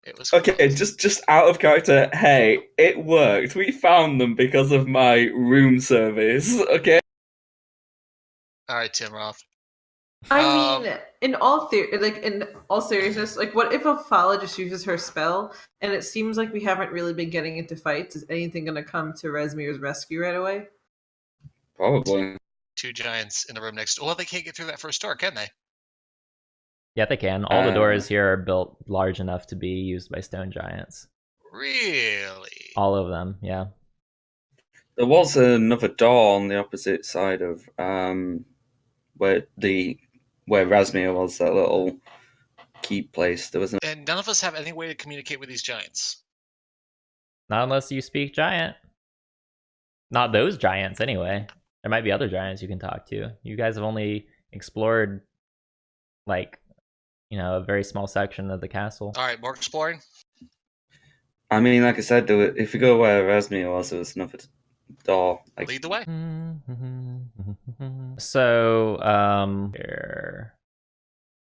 it was Okay, closed. just out of character. Hey, it worked. We found them because of my room service. Okay. All right, Tim Roth. I mean, in all seriousness, like, what if Ophala just uses her spell, and it seems like we haven't really been getting into fights? Is anything going to come to Rezmir's rescue right away? Probably. Two giants in the room next. Well, they can't get through that first door, can they? Yeah, they can. All the doors here are built large enough to be used by stone giants. Really? All of them, yeah. There was another door on the opposite side of where Razmir was, that little keep place. There was And none of us have any way to communicate with these giants. Not unless you speak giant. Not those giants, anyway. There might be other giants you can talk to. You guys have only explored, like, a very small section of the castle. All right, more exploring. I mean, like I said, if you go where Razmir was, there was another door. Lead the way. So, here.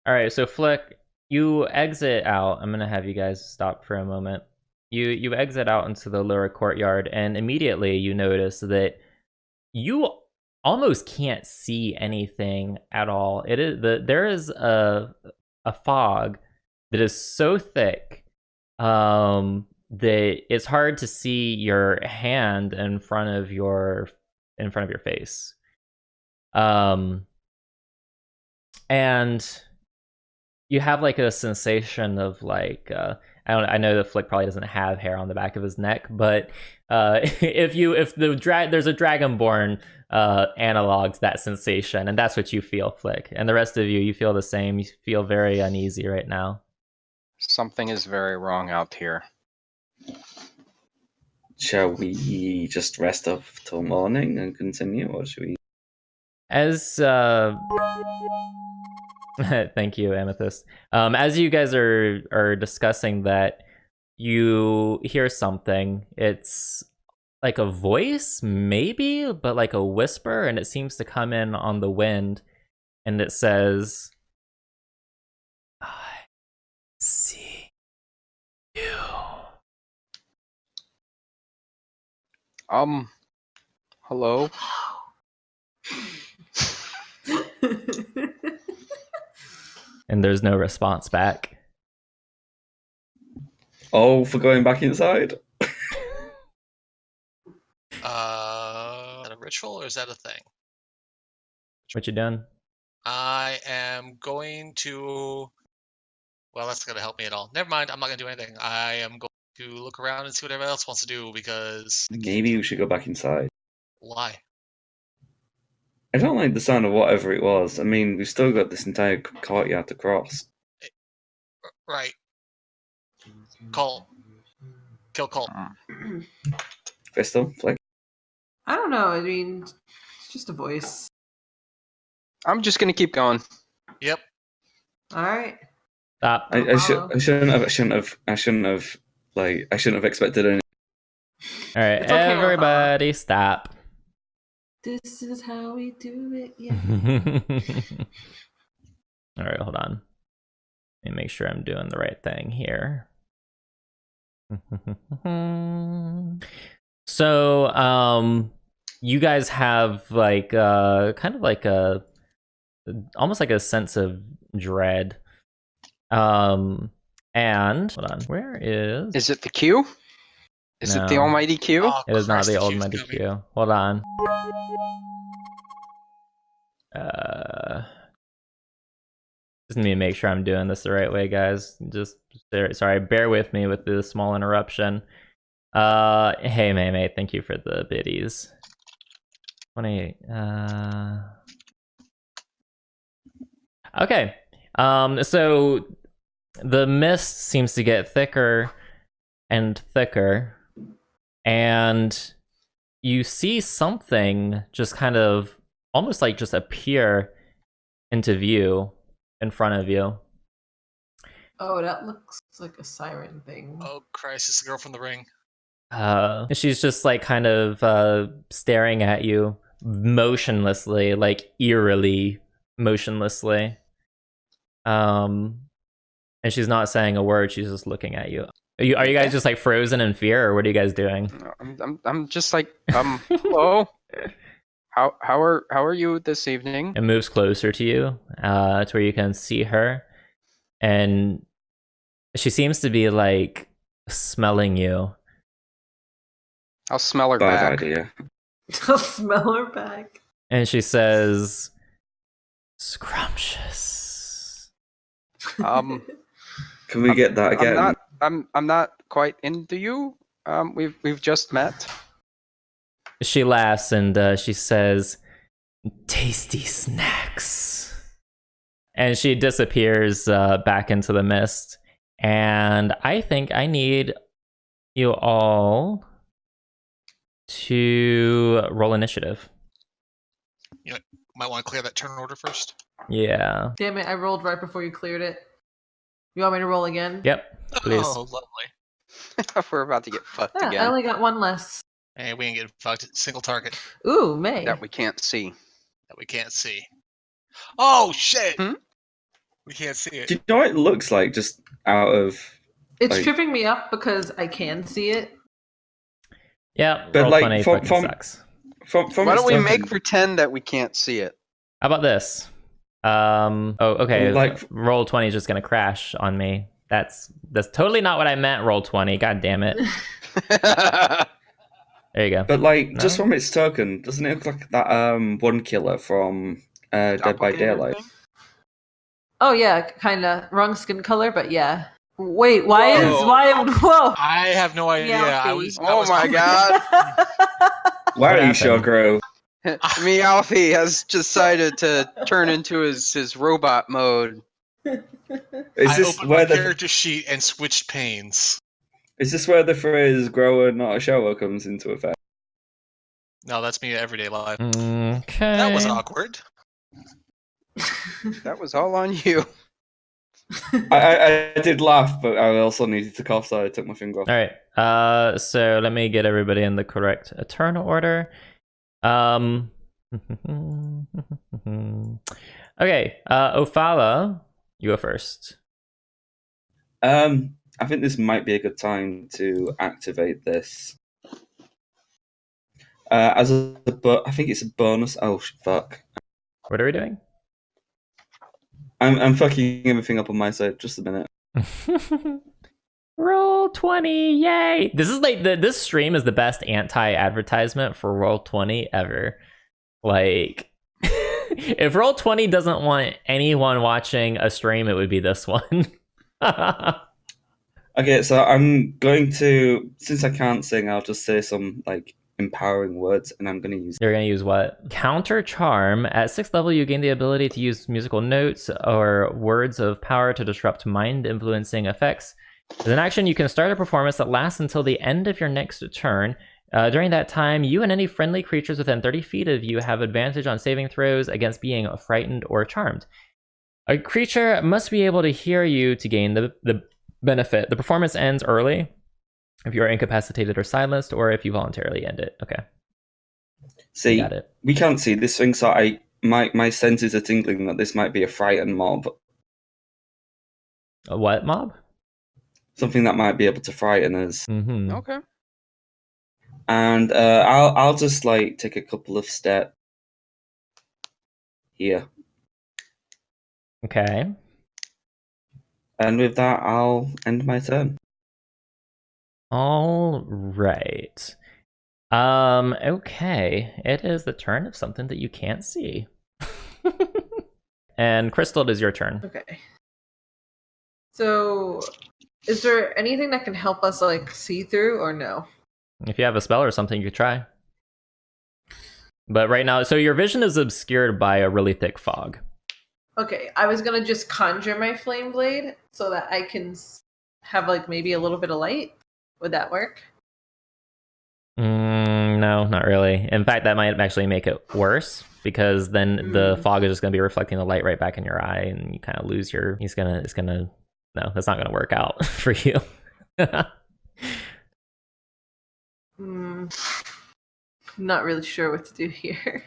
All right, so Flick, you exit out. I'm gonna have you guys stop for a moment. You exit out into the lower courtyard, and immediately you notice that you almost can't see anything at all. There is a fog that is so thick that it's hard to see your hand in front of your face. And you have like a sensation of like I know that Flick probably doesn't have hair on the back of his neck, but if there's a Dragonborn analog to that sensation, and that's what you feel, Flick. And the rest of you feel the same. You feel very uneasy right now. Something is very wrong out here. Shall we just rest up till morning and continue, or should we? As thank you, Amethyst. As you guys are discussing that, you hear something. It's like a voice, maybe, but like a whisper, and it seems to come in on the wind, and it says, "I see you." Hello? And there's no response back. Oh, for going back inside? Is that a ritual or is that a thing? What you doing? I am going to. Well, that's not going to help me at all. Never mind. I'm not going to do anything. I am going to look around and see what everyone else wants to do because. Maybe we should go back inside. Why? I don't like the sound of whatever it was. I mean, we've still got this entire courtyard to cross. Right. Cult. Kill cult. Crystal, Flick? I don't know. I mean, it's just a voice. I'm just gonna keep going. Yep. All right. Stop. I shouldn't have expected any. All right, It's okay, everybody, stop. This is how we do it. Yeah. All right, hold on. Let me make sure I'm doing the right thing here. So, you guys have like kind of like almost like a sense of dread. And hold on, where is? Is it the Q? Is it the No. almighty Q? Oh, It is not Christ, the Q's almighty coming. Q. Hold on. Just need to make sure I'm doing this the right way, guys. Just sorry, bear with me with this small interruption. Hey May, thank you for the biddies. 28. Okay. So the mist seems to get thicker and thicker, and you see something just kind of almost like just appear into view in front of you. Oh, that looks like a siren thing. Oh Christ, it's the girl from the ring. She's just like kind of staring at you motionlessly, like eerily motionlessly. And she's not saying a word, she's just looking at you. Are you guys just like frozen in fear, or what are you guys doing? I'm just like, hello. How are you this evening? It moves closer to you, to where you can see her, and she seems to be like smelling you. I'll smell her Bad back. idea. I'll smell her back. And she says, "Scrumptious." Can we get that again? I'm not quite into you. We've just met. She laughs and she says, "Tasty snacks." And she disappears back into the mist. And I think I need you all to roll initiative. You might want to clear that turn order first. Yeah. Damn it, I rolled right before you cleared it. You want me to roll again? Yep. Please. Oh, lovely. We're about to get fucked Yeah, again. I only got one less. Hey, we ain't getting fucked. Single target Ooh, May. That we can't see. that we can't see. Oh shit! Hmm? We can't see it. Do you know what it looks like just out of... It's like- tripping me up because I can see it. Yeah, But, roll like, 20 from- fucking from- sucks. From Why don't we its make token- pretend that we can't see it? How about this? Okay. Like- Roll 20 is just gonna crash on me. That's totally not what I meant. Roll 20. God damn it. There you go. But like, just No? from its token, doesn't it look like that one killer from Dead by Doppelganger Daylight? thing? Oh yeah, kind of wrong skin color, but yeah. Wait, why Whoa. Whoa. I have no idea. I was. I Oh was my god! Why are you happened? Shogro? Meowthy has decided to turn into his robot mode. Is I this opened where my the character sheet and switched panes. phrase "grower not a shower" comes into effect? No, that's me in everyday life. Okay. That was awkward. That was all on you. I did laugh, but I also needed to cough, so I took my finger off. All right. So let me get everybody in the correct turn order. Okay. Ophala, you go first. I think this might be a good time to activate this. I think it's a bonus. Oh fuck! What are we doing? I'm fucking everything up on my side. Just a minute. Roll 20, yay! This is like this stream is the best anti-advertisement for Roll 20 ever. Like, if Roll 20 doesn't want anyone watching a stream, it would be this one. Okay, so I'm going to, since I can't sing, I'll just say some like empowering words, and I'm going to use. You're gonna use what? Counter Charm. At 6th level, you gain the ability to use musical notes or words of power to disrupt mind-influencing effects. As an action, you can start a performance that lasts until the end of your next turn. During that time, you and any friendly creatures within 30 feet of you have advantage on saving throws against being frightened or charmed. A creature must be able to hear you to gain the benefit. The performance ends early if you are incapacitated or silenced, or if you voluntarily end it. Okay. See, Got it. we can't see this thing, so my senses are tingling that this might be a frightened mob. A what mob? Something that might be able to frighten us. Mm-hmm. Okay. And I'll just like take a couple of steps here, Okay. and with that, I'll end my turn. All right. Okay. It is the turn of something that you can't see. And Crystal, it is your turn. Okay. So, is there anything that can help us like see through, or no? If you have a spell or something, you could try. But right now, so your vision is obscured by a really thick fog. Okay, I was gonna just conjure my flame blade so that I can have like maybe a little bit of light. Would that work? No, not really. In fact, that might actually make it worse because then the fog is just going to be reflecting the light right back in your eye, and you kind of lose your. It's gonna. No, that's not going to work out for you. Not really sure what to do here.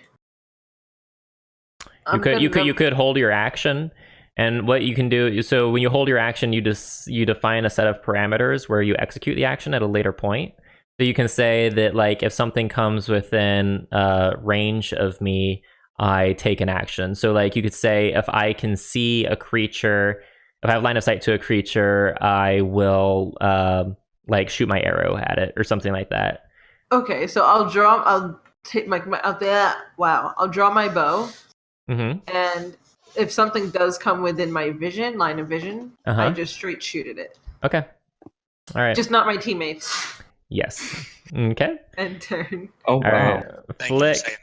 You could hold your action, and what you can do. So when you hold your action, you define a set of parameters where you execute the action at a later point. So you can say that, like, if something comes within range of me, I take an action. So, like, you could say if I can see a creature, if I have line of sight to a creature, I will like shoot my arrow at it or something like that. Okay, so I'll take I'll draw my bow, and if something does come within my line of vision, I just straight shoot at it. Okay, all right. Just not my teammates. Yes. Okay. End turn. Oh, wow. All right. Flick.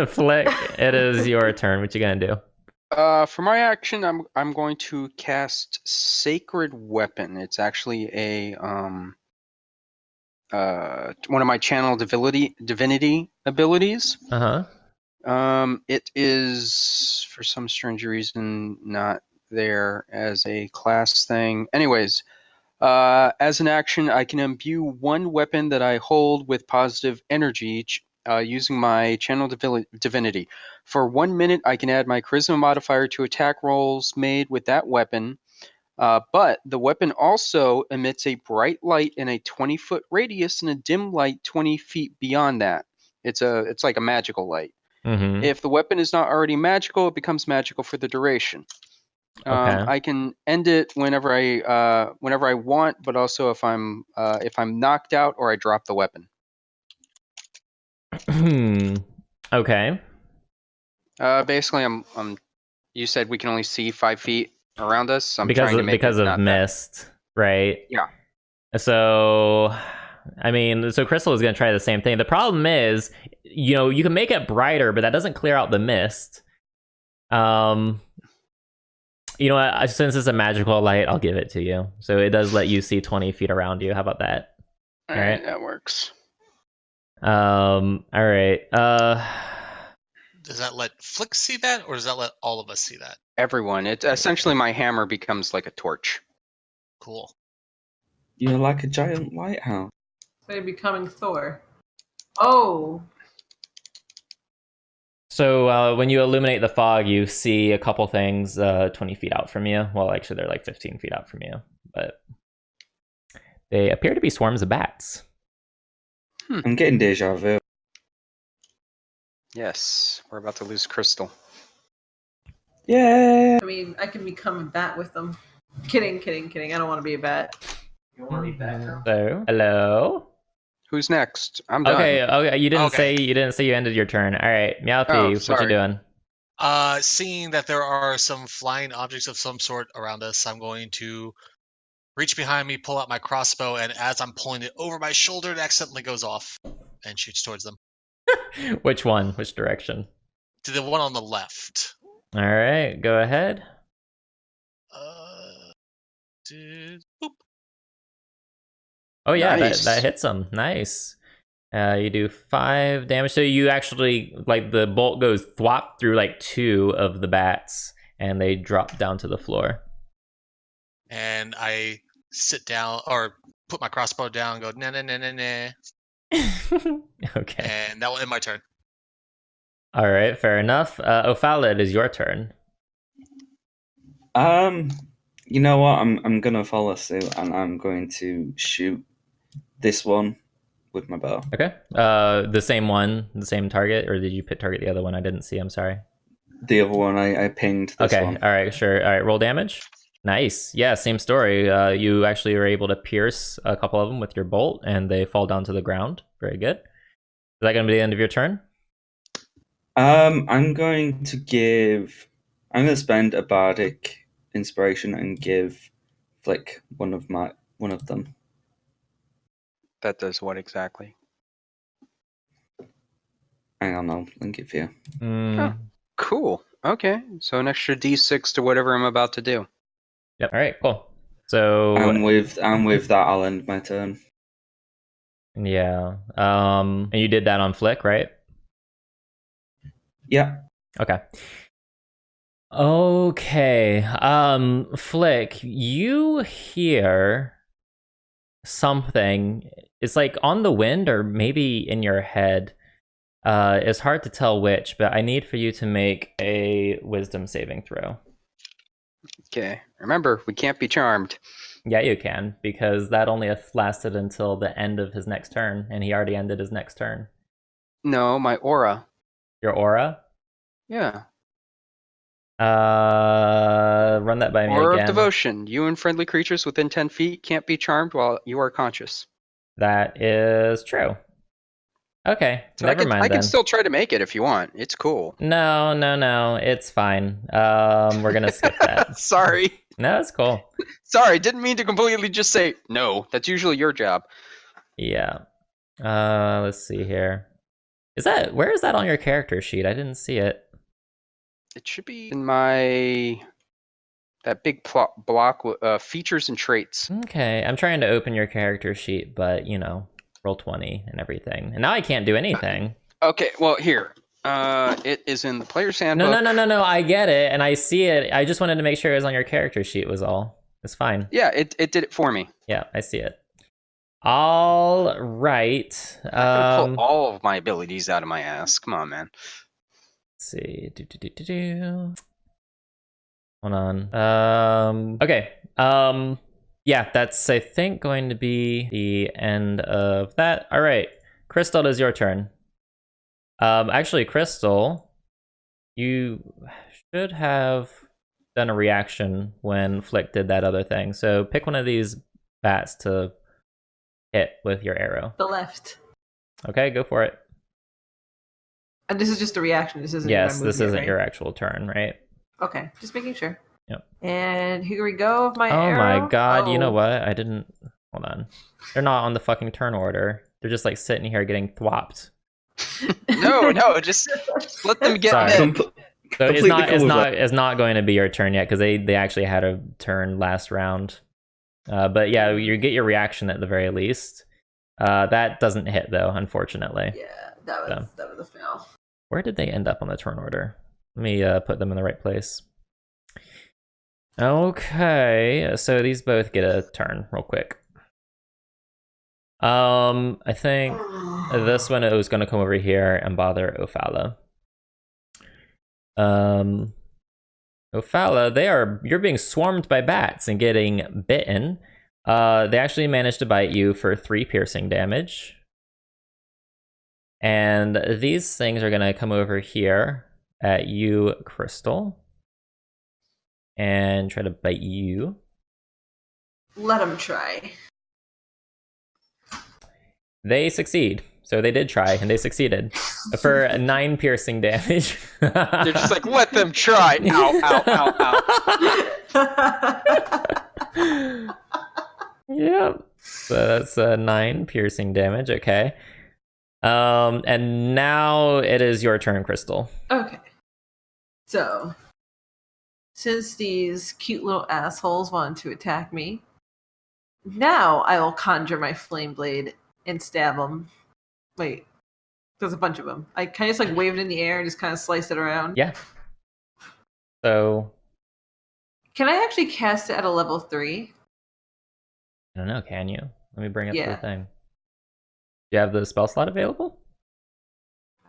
Flick, it is your turn. What you gonna do? For my action, I'm going to cast Sacred Weapon. It's actually a one of my channel divinity abilities. It is, for some strange reason, not there as a class thing. Anyways, as an action, I can imbue one weapon that I hold with positive energy using my channel divinity. For 1 minute, I can add my charisma modifier to attack rolls made with that weapon. But the weapon also emits a bright light in a 20-foot radius and a dim light 20 feet beyond that. It's like a magical light. If the weapon is not already magical, it becomes magical for the duration. I can end it whenever I want, but also if I'm knocked out or I drop the weapon. Okay. Basically, you said we can only see 5 feet around us. So I'm because trying to make because it of not mist, right? Yeah. So, I mean, so Crystal is going to try the same thing. The problem is, you can make it brighter, but that doesn't clear out the mist. You know what? Since it's a magical light, I'll give it to you. So it does let you see 20 feet around you. How about that? All right, that works. All right. Does that let Flick see that, or does that let all of us see that? Everyone. It essentially, my hammer becomes like a torch. Cool. You're like a giant lighthouse. So you're becoming Thor. Oh. So when you illuminate the fog, you see a couple things 20 feet out from you. Well, actually, they're like 15 feet out from you. But they appear to be swarms of bats. I'm getting deja vu. Yes, we're about to lose Crystal. Yeah. I mean, I can become a bat with them. Kidding. I don't want to be a bat. You want to be a bat girl? So, hello? Who's next? I'm done. Okay. You didn't Okay. say you ended your turn. All right, Meowthy, what you doing? Seeing that there are some flying objects of some sort around us, I'm going to reach behind me, pull out my crossbow, and as I'm pulling it over my shoulder, it accidentally goes off and shoots towards them. Which one? Which direction? To the one on the left. All right, go ahead. Boop. Oh yeah, Nice. that hits him. Nice. You do 5 damage. So you actually, like, the bolt goes thwop through like 2 of the bats, and they drop down to the floor. And I sit down, or put my crossbow down and go, nah. Okay. And that will end my turn. All right, fair enough. Ophala, it is your turn. You know what? I'm gonna follow suit, and I'm going to shoot this one with my bow. Okay. The same one, the same target, or did you target the other one? I didn't see. I'm sorry. The other one, I pinged this Okay. one. All right. Sure. All right. Roll damage. Nice. Yeah. Same story. You actually were able to pierce a couple of them with your bolt, and they fall down to the ground. Very good. Is that going to be the end of your turn? I'm going to give I'm going to spend a bardic inspiration and give Flick one of them. That does what exactly? Hang on, I'll link it for you. Mm. Cool. Okay, so an extra D6 to whatever I'm about to do. Yep. All right. Cool. So And with that, I'll end my turn. yeah. And you did that on Flick, right? Yeah. Okay. Okay. Flick, you hear something. It's like on the wind or maybe in your head. It's hard to tell which, but I need for you to make a wisdom saving throw. Okay, remember, we can't be charmed. Yeah, you can, because that only lasted until the end of his next turn, and he already ended his next turn. No, my aura. Your aura? Yeah. Run that by me Aura again. of devotion. You and friendly creatures within 10 feet can't be charmed while you are conscious. That is true. Okay, So never mind I then. can still try to make it if you want. It's cool. No, it's fine. We're gonna skip that. Sorry. No, it's cool. Sorry, didn't mean to completely just say no. That's usually your job. Yeah. Let's see here. Where is that on your character sheet? I didn't see it. It should be in that big block features and traits. Okay, I'm trying to open your character sheet, but roll 20 and everything. And now I can't do anything. Okay, well here. It is in the player's handbook. No, I get it, and I see it. I just wanted to make sure it was on your character sheet was all. It's fine. Yeah, it did it for me. Yeah, I see it. All right. I'm gonna pull all of my abilities out of my ass. Come on, man. Let's see. Hold on. Okay. Yeah, that's, I think, going to be the end of that. All right. Crystal, it is your turn. Actually, Crystal, you should have done a reaction when Flick did that other thing. So pick one of these bats to hit with your arrow. The left. Okay, go for it. And this is just a reaction. This isn't. Yes, my this move yet, isn't right? your actual turn, right? Okay, just making sure. Yep. And here we go with my Oh arrow. my god, you know Oh. what? I didn't... Hold on. They're not on the fucking turn order. They're just like sitting here getting thwopped. No, just let them get Sorry. in. So Completely cool with that. it's not going to be your turn yet because they actually had a turn last round. But yeah, you get your reaction at the very least. That doesn't hit though, unfortunately. Yeah, that was a fail. Where did they end up on the turn order? Let me put them in the right place. Okay, so these both get a turn real quick. I think this one was going to come over here and bother Ophala. Ophala, you're being swarmed by bats and getting bitten. They actually managed to bite you for 3 piercing damage. And these things are going to come over here at you, Crystal, and try to bite you. Let them try. They succeed. So they did try, and they succeeded. For 9 piercing damage. They're just like, let them try. Ow, ow, ow, ow. Yep. So that's 9 piercing damage, okay. And now it is your turn, Crystal. Okay. So, since these cute little assholes wanted to attack me, now I will conjure my flame blade and stab them. Wait, there's a bunch of them. I kind of just like wave it in the air and just kind of slice it around. Yeah. So, Can I actually cast it at a level 3? I don't know, can you? Let me bring up Yeah. the thing. Do you have the spell slot available?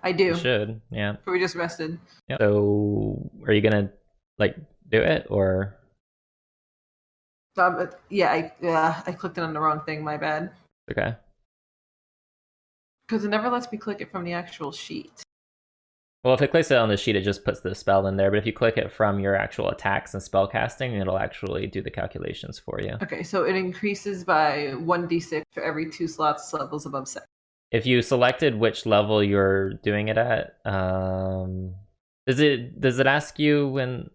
I do. You should, yeah. But we just rested. Yep. So, are you gonna, do it, or? Yeah, I clicked it on the wrong thing, my bad. Okay. Because it never lets me click it from the actual sheet. Well, if it clicks it on the sheet, it just puts the spell in there, but if you click it from your actual attacks and spell casting, it'll actually do the calculations for you. Okay, so it increases by 1d6 for every 2 slots levels above 7. If you selected which level you're doing it at, does it ask you when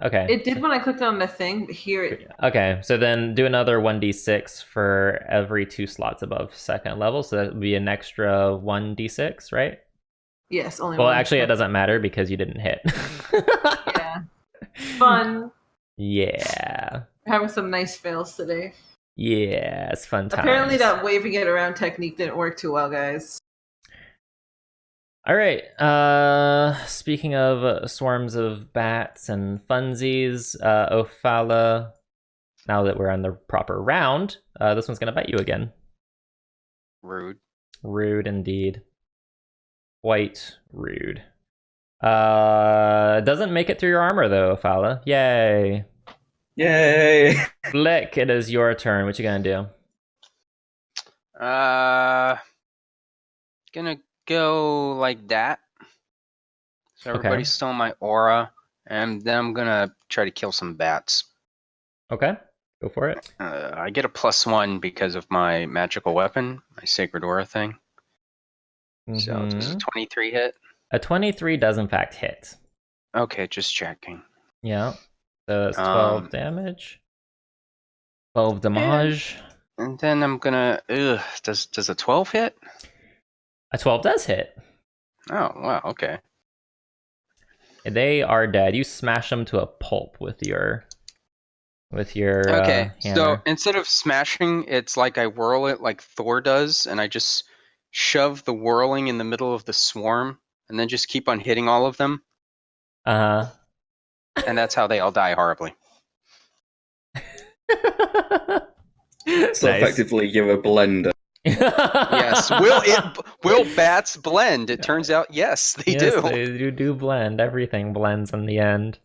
Okay. It did when I clicked on the thing, but here it. Okay, so then do another 1d6 for every 2 slots above second level, so that would be an extra 1d6, right? Yes, only Well, one. actually, it doesn't matter because you didn't hit. Yeah. Fun. Yeah. We're having some nice fails today. Yeah, it's fun times. Apparently that waving it around technique didn't work too well, guys. All right. Speaking of swarms of bats and funsies, Ophala, now that we're on the proper round, this one's going to bite you again. Rude. Rude indeed. Quite rude. Doesn't make it through your armor though, Ophala. Yay. Yay! Flick, it is your turn. What you gonna do? Gonna go like that. So everybody's still in my aura, and then I'm gonna try to kill some bats. Okay, go for it. I get a +1 because of my magical weapon, my sacred aura thing. So does a 23 hit? A 23 does in fact hit. Okay, just checking. Yeah. So it's 12 damage. 12 damage. And then I'm gonna. Does a 12 hit? A 12 does hit. Oh wow. Okay. They are dead. You smash them to a pulp with your. Okay. So hammer. instead of smashing, it's like I whirl it like Thor does, and I just shove the whirling in the middle of the swarm, and then just keep on hitting all of them. Uh-huh. And that's how they all die horribly. So Nice. effectively, you're a blender. Yes. Will bats blend? It turns out, yes, they Yes, do. They do blend. Everything blends in the end.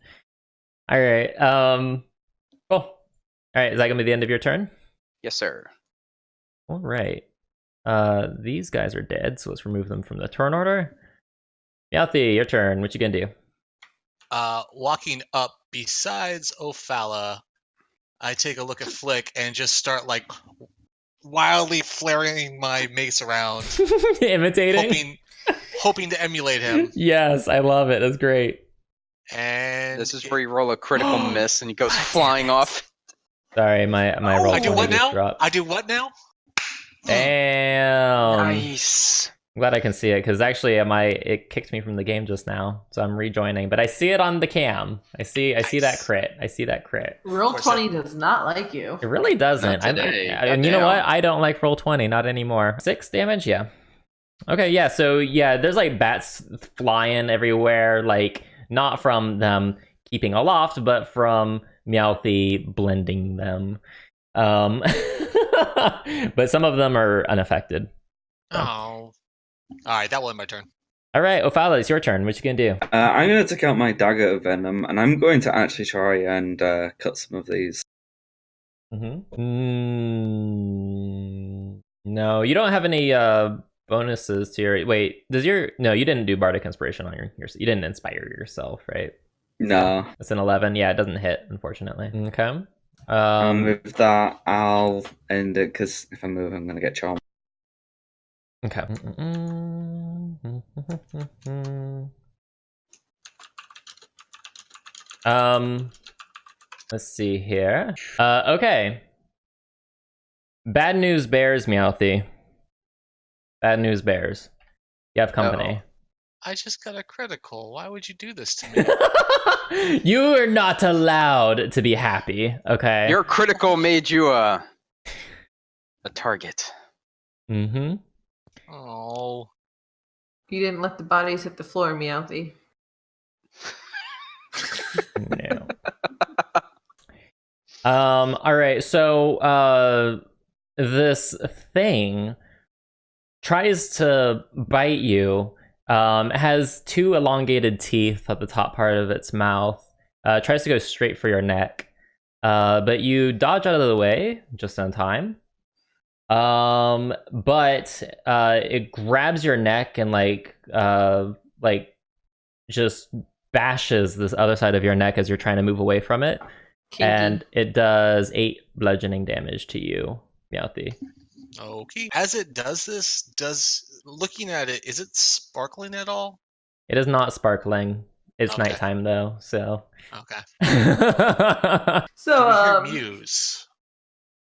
All right. Cool. All right. Is that gonna be the end of your turn? Yes, sir. All right. These guys are dead, so let's remove them from the turn order. Meowthy, your turn. What you gonna do? Walking up besides Ophala, I take a look at Flick and just start like wildly flaring my mace around, Imitating? hoping to emulate him. Yes, I love it. That's great. And This is where you roll a critical miss and he goes flying off. Sorry, my roll I do 20 what just now? dropped. I do what now? Damn. Nice. I'm glad I can see it because actually it kicked me from the game just now, so I'm rejoining. But I see it on the cam. I see that crit. I see that crit. Roll 20 does not like you. It really doesn't. Not today. And you know what? I don't like roll 20, not anymore. 6 damage, yeah. Okay, yeah. So yeah, there's like bats flying everywhere, like not from them keeping aloft, but from Meowthy blending them. But some of them are unaffected. Oh. Alright, that wasn't my turn. All right, Ophala, it's your turn. What you gonna do? I'm going to take out my dagger of venom, and I'm going to actually try and cut some of these. No, you don't have any bonuses to your. Wait, no? You didn't do bardic inspiration on your. You didn't inspire yourself, right? No. It's an 11. Yeah, it doesn't hit, unfortunately. Okay. With that, I'll end it because if I move, I'm going to get charmed. Okay. Let's see here. Okay. Bad news bears, Meowthy. Bad news bears. You have company. I just got a critical. Why would you do this to me? You are not allowed to be happy, okay? Your critical made you a target. Mm-hmm. Oh. You didn't let the bodies hit the floor, Meowthy. No. Alright, so this thing tries to bite you. It has 2 elongated teeth at the top part of its mouth. Tries to go straight for your neck. But you dodge out of the way just in time. But it grabs your neck and like just bashes this other side of your neck as you're trying to move away from it. Kinky. And it does 8 bludgeoning damage to you, Meowthy. Okay. As it does this, looking at it, is it sparkling at all? It is not sparkling. It's Okay. nighttime though, so. Okay. So Do we hear Muse?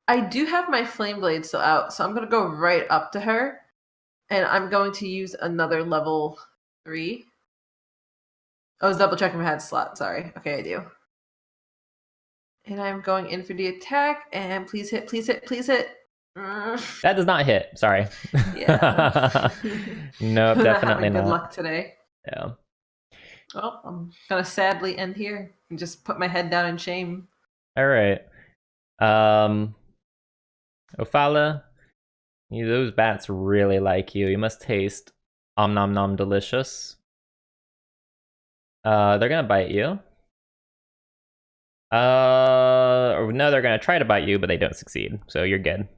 I do have my flame blade still out, so I'm gonna go right up to her, and I'm going to use another level 3. I was double checking my head slot. Sorry. Okay, I do. And I'm going in for the attack, and please hit, please hit, please hit. That does not hit. Sorry. Yeah. Nope, I'm not definitely having good not. luck today. Yeah. Well, I'm gonna sadly end here and just put my head down in shame. All right. Ophala, those bats really like you. You must taste om nom nom delicious. They're gonna bite you. Or no, they're gonna try to bite you, but they don't succeed. So you're good.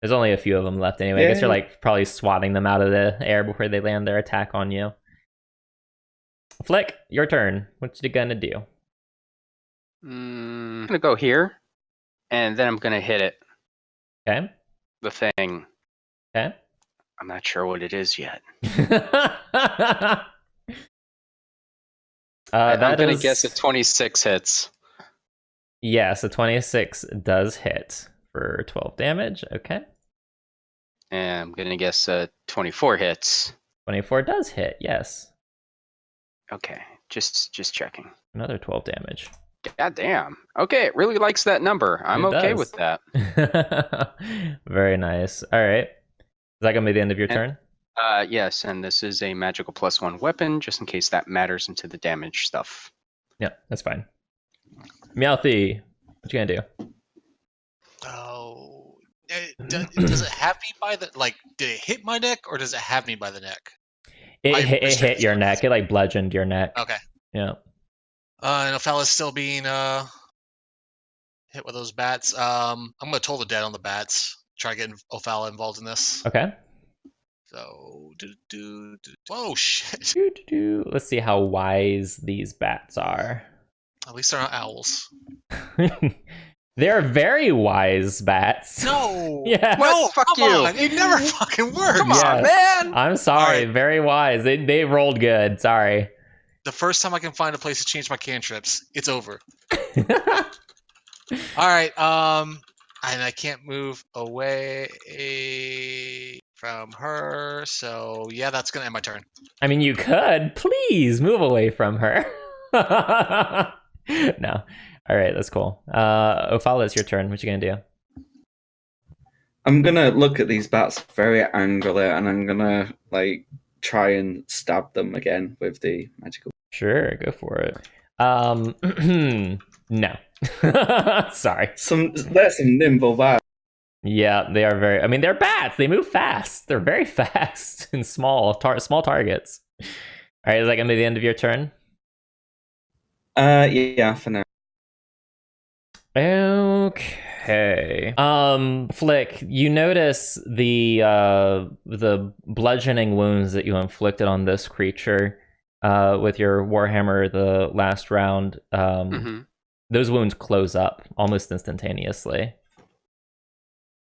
There's only a few of them left anyway. I guess you're like probably swatting them out of the air before they land their attack on you. Flick, your turn. What you gonna do? I'm gonna go here, and then I'm gonna hit it. Okay. The thing. Okay. I'm not sure what it is yet. I'm gonna guess a 26 hits. Yes, a 26 does hit for 12 damage. Okay. And I'm gonna guess 24 hits. 24 does hit. Yes. Okay, just checking. Another 12 damage. God damn. Okay, it really likes that number. I'm It okay does. with that. Very nice. All right. Is that gonna be the end of your turn? Yes, and this is a magical +1 weapon, just in case that matters into the damage stuff. Yeah, that's fine. Meowthy, what you gonna do? Oh, does it have me by the Did it hit my neck or does it have me by the neck? It My hit restricted your spells. neck. It like bludgeoned your neck. Okay. Yeah. And Ophala's still being hit with those bats. I'm gonna toll the dead on the bats. Try getting Ophala involved in this. Okay. So, whoa, shit. Let's see how wise these bats are. At least they're not owls. They're very wise bats. No. Yeah. No, Fuck come you. on. It never fucking works. Come on, Yes. man! I'm sorry. Alright. Very wise. They rolled good. Sorry. The first time I can find a place to change my cantrips, it's over. All right. And I can't move away from her, so yeah, that's gonna end my turn. I mean, you could. Please move away from her. No. All right, that's cool. Ophala, it's your turn. What you gonna do? I'm gonna look at these bats very angrily, and I'm gonna try and stab them again with the magical. Sure, go for it. No. Sorry. There's some nimble bats. Yeah, they are very. I mean, they're bats. They move fast. They're very fast and small targets. All right, is that gonna be the end of your turn? Yeah, for now. Okay. Flick, you notice the bludgeoning wounds that you inflicted on this creature with your warhammer the last round. Those wounds close up almost instantaneously.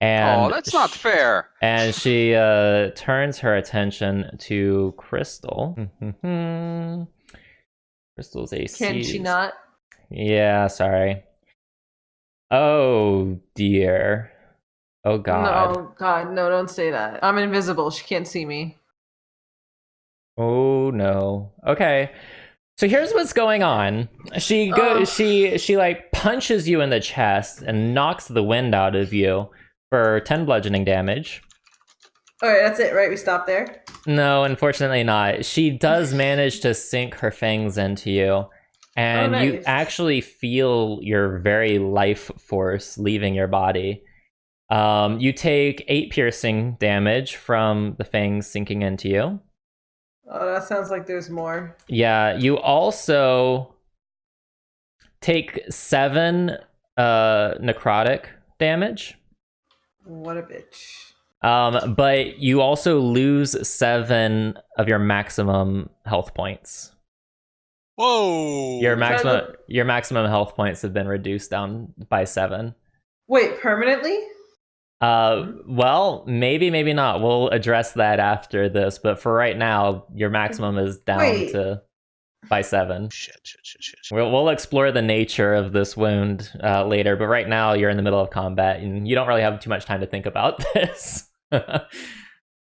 And that's not fair. And she turns her attention to Crystal. Crystal's AC. Can she not? Yeah, sorry. Oh dear. Oh god. No, God, no, don't say that. I'm invisible. She can't see me. Oh no. Okay. So here's what's going on. She like punches you in the chest and knocks the wind out of you for 10 bludgeoning damage. All right, that's it, right? We stop there. No, unfortunately not. She does manage to sink her fangs into you, and you nice. actually feel your very life force leaving your body. You take 8 piercing damage from the fangs sinking into you. Oh, that sounds like there's more. Yeah, you also take 7 necrotic damage. What a bitch. But you also lose 7 of your maximum health points. Whoa! Your maximum health points have been reduced down by 7. Wait, permanently? Well, maybe not. We'll address that after this, but for right now, your maximum is down Wait. to... by 7. Shit. We'll explore the nature of this wound later, but right now you're in the middle of combat and you don't really have too much time to think about this.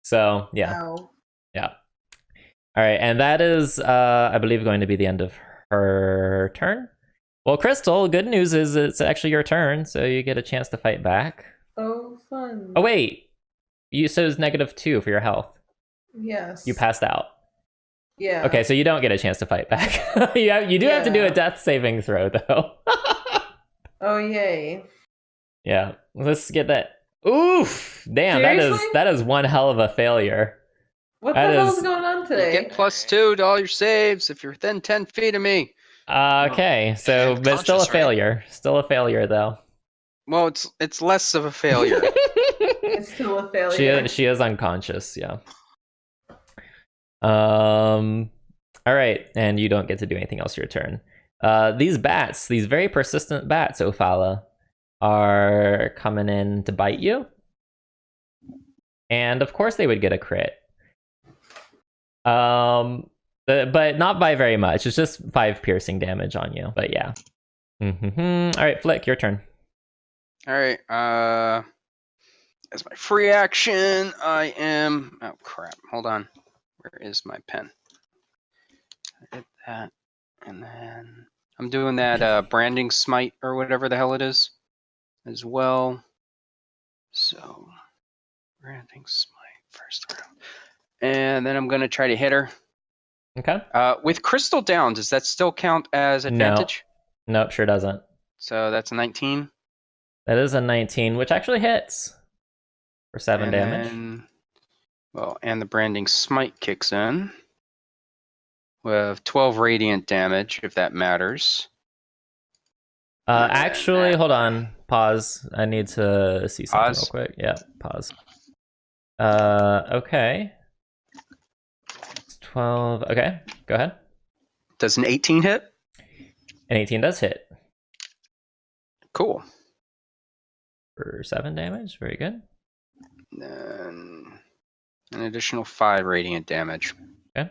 So, yeah. Ow. Yeah. All right, and that is, I believe, going to be the end of her turn. Well, Crystal, good news is it's actually your turn, so you get a chance to fight back. Oh, fun. Oh, wait. You said it's -2 for your health. Yes. You passed out. Yeah. Okay, so you don't get a chance to fight back. You do have to do a Yeah. death saving throw, though. Oh, yay. Yeah, let's get that. Oof! Damn, Seriously? that is one hell of a failure. What That the hell is- is going on You today? get +2 to all your saves if you're within 10 feet of me. Okay, so And but still a conscious, right? failure. Still a failure, though. Well, it's less of a failure. It's still a failure. She is unconscious. Yeah. All right, and you don't get to do anything else your turn. These bats, these very persistent bats, Ophala, are coming in to bite you. And of course they would get a crit. But not by very much. It's just 5 piercing damage on you. But yeah. All right, Flick, your turn. All right. As my free action, I am. Oh crap! Hold on. Where is my pen? I did that, and then I'm doing that branding smite or whatever the hell it is, as well. So branding smite first round, and then I'm gonna try to hit her. Okay. With crystal down, does that still count as advantage? Nope, sure doesn't. So that's a 19. That is a 19, which actually hits for 7 damage. Then, well, and the branding smite kicks in with 12 radiant damage, if that matters. Actually, hold on. Pause. I need to see something Pause? real quick. Yeah, pause. Okay. It's 12. Okay, go ahead. Does an 18 hit? An 18 does hit Cool. for 7 damage. Very good. Then an additional 5 radiant damage. Okay.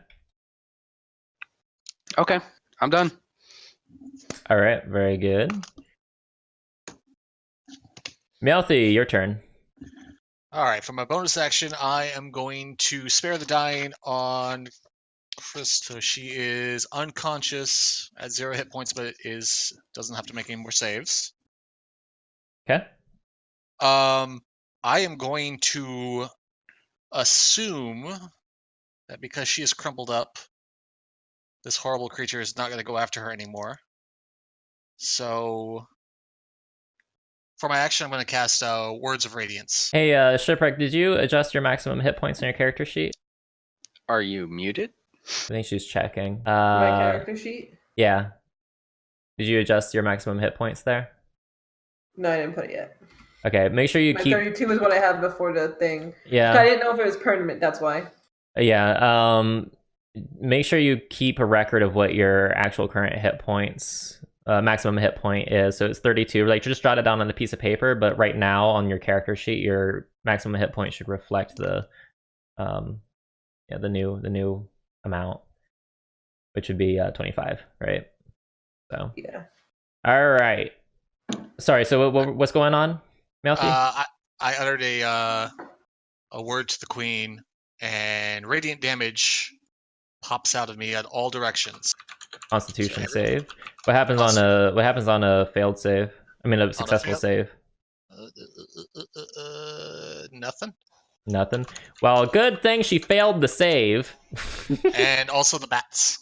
Okay, I'm done. All right, very good. Melthi, your turn. All right, for my bonus action, I am going to spare the dying on Krista. She is unconscious at 0 hit points, but doesn't have to make any more saves. Okay. I am going to assume that because she is crumpled up, this horrible creature is not going to go after her anymore. So, for my action, I'm going to cast Words of Radiance. Hey, Shipwreck, did you adjust your maximum hit points on your character sheet? Are you muted? I think she's checking. My character sheet? Yeah. Did you adjust your maximum hit points there? No, I didn't put it yet. Okay, make sure you My keep. 32 is what I had before the thing. Yeah. I didn't know if it was permanent, that's why. Yeah. Make sure you keep a record of what your actual current hit points, maximum hit point is. So it's 32. Like, just jot it down on a piece of paper. But right now on your character sheet, your maximum hit point should reflect the new amount, which would be 25, right? So Yeah. all right. Sorry. So what's going on, Melfi? I uttered a word to the queen, and radiant damage pops out of me at all directions. Constitution so save. What happens on a failed save? I mean, a successful failed- save. Nothing. Nothing. Well, good thing she failed the save. And also the bats.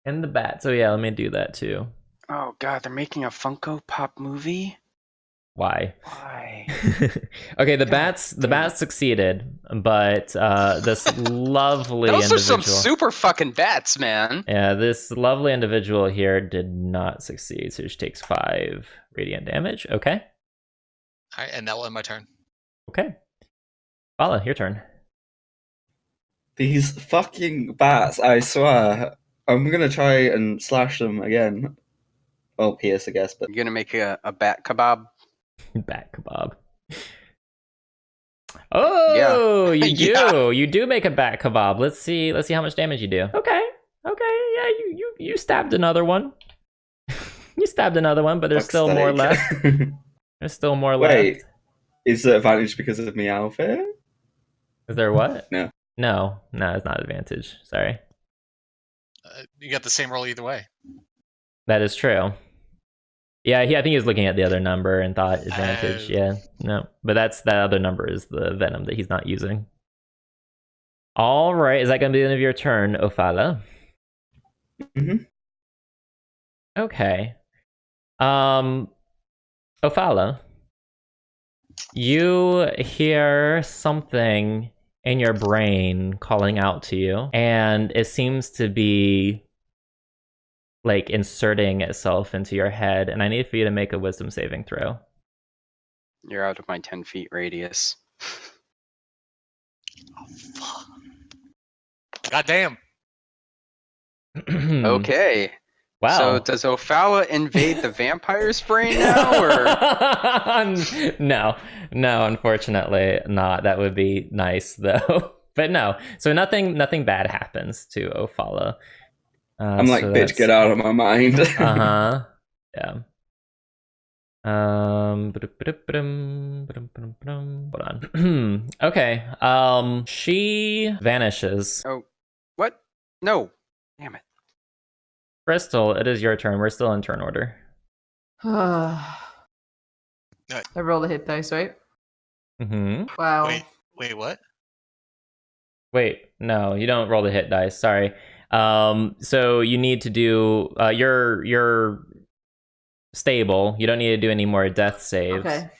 And the bat. So yeah, let me do that too. Oh god, they're making a Funko Pop movie? Why? Why? Okay, the God bats succeeded, but this lovely Those are individual. some super fucking bats, man. Yeah, this lovely individual here did not succeed, so she takes 5 radiant damage. Okay. All right, and that will end my turn. Okay. Vala, your turn. These fucking bats, I swear. I'm gonna try and slash them again. Well, pierce, I guess, but You're gonna make a bat kebab? Bat kebab. Oh, you do. Yeah. You do make a bat kebab. Let's see how much damage you do. Okay. Yeah, you stabbed another one. You stabbed another one, but there's Fuck's still more sake. left. There's still more Wait, left. is the advantage because of my outfit? Is there what? No. No, it's not advantage. Sorry. You got the same roll either way. That is true. Yeah, I think he was looking at the other number and thought advantage. Oh. Yeah, no. But that other number is the venom that he's not using. All right, is that going to be the end of your turn, Ophala? Mm-hmm. Okay. Ophala, you hear something in your brain calling out to you, and it seems to be like inserting itself into your head, and I need for you to make a wisdom saving throw. You're out of my 10 feet radius. Oh, fuck. Goddamn. Okay. Wow. So does Ophala invade the vampire's brain now, or? No, unfortunately not. That would be nice though. But no. So nothing bad happens to Ophala. I'm like, so bitch, get out of my mind. Uh-huh. Yeah. Hold on. Okay. She vanishes. Oh, what? No. Damn it. Crystal, it is your turn. We're still in turn order. I rolled a hit dice, right? Mm-hmm. Wow. Wait, what? Wait, no, you don't roll the hit dice. Sorry. So you need to do. You're stable. You don't need to do any more death saves. Okay.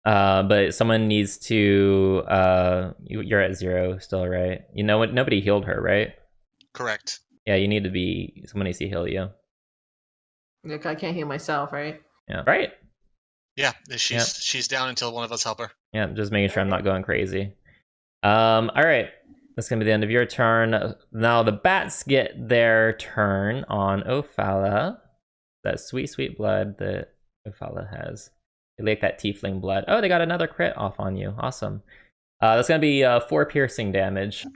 But someone needs to. You're at 0 still, right? You know what? Nobody healed her, right? Correct. Yeah, you need to be. Someone needs to heal you. Look, I can't heal myself, right? Yeah. Right. Yeah, she's down until one of us help her. Yeah, just making sure I'm not going crazy. All right. That's gonna be the end of your turn. Now the bats get their turn on Ophala. That sweet blood that Ophala has. They like that tiefling blood. Oh, they got another crit off on you. Awesome. That's gonna be 4 piercing damage.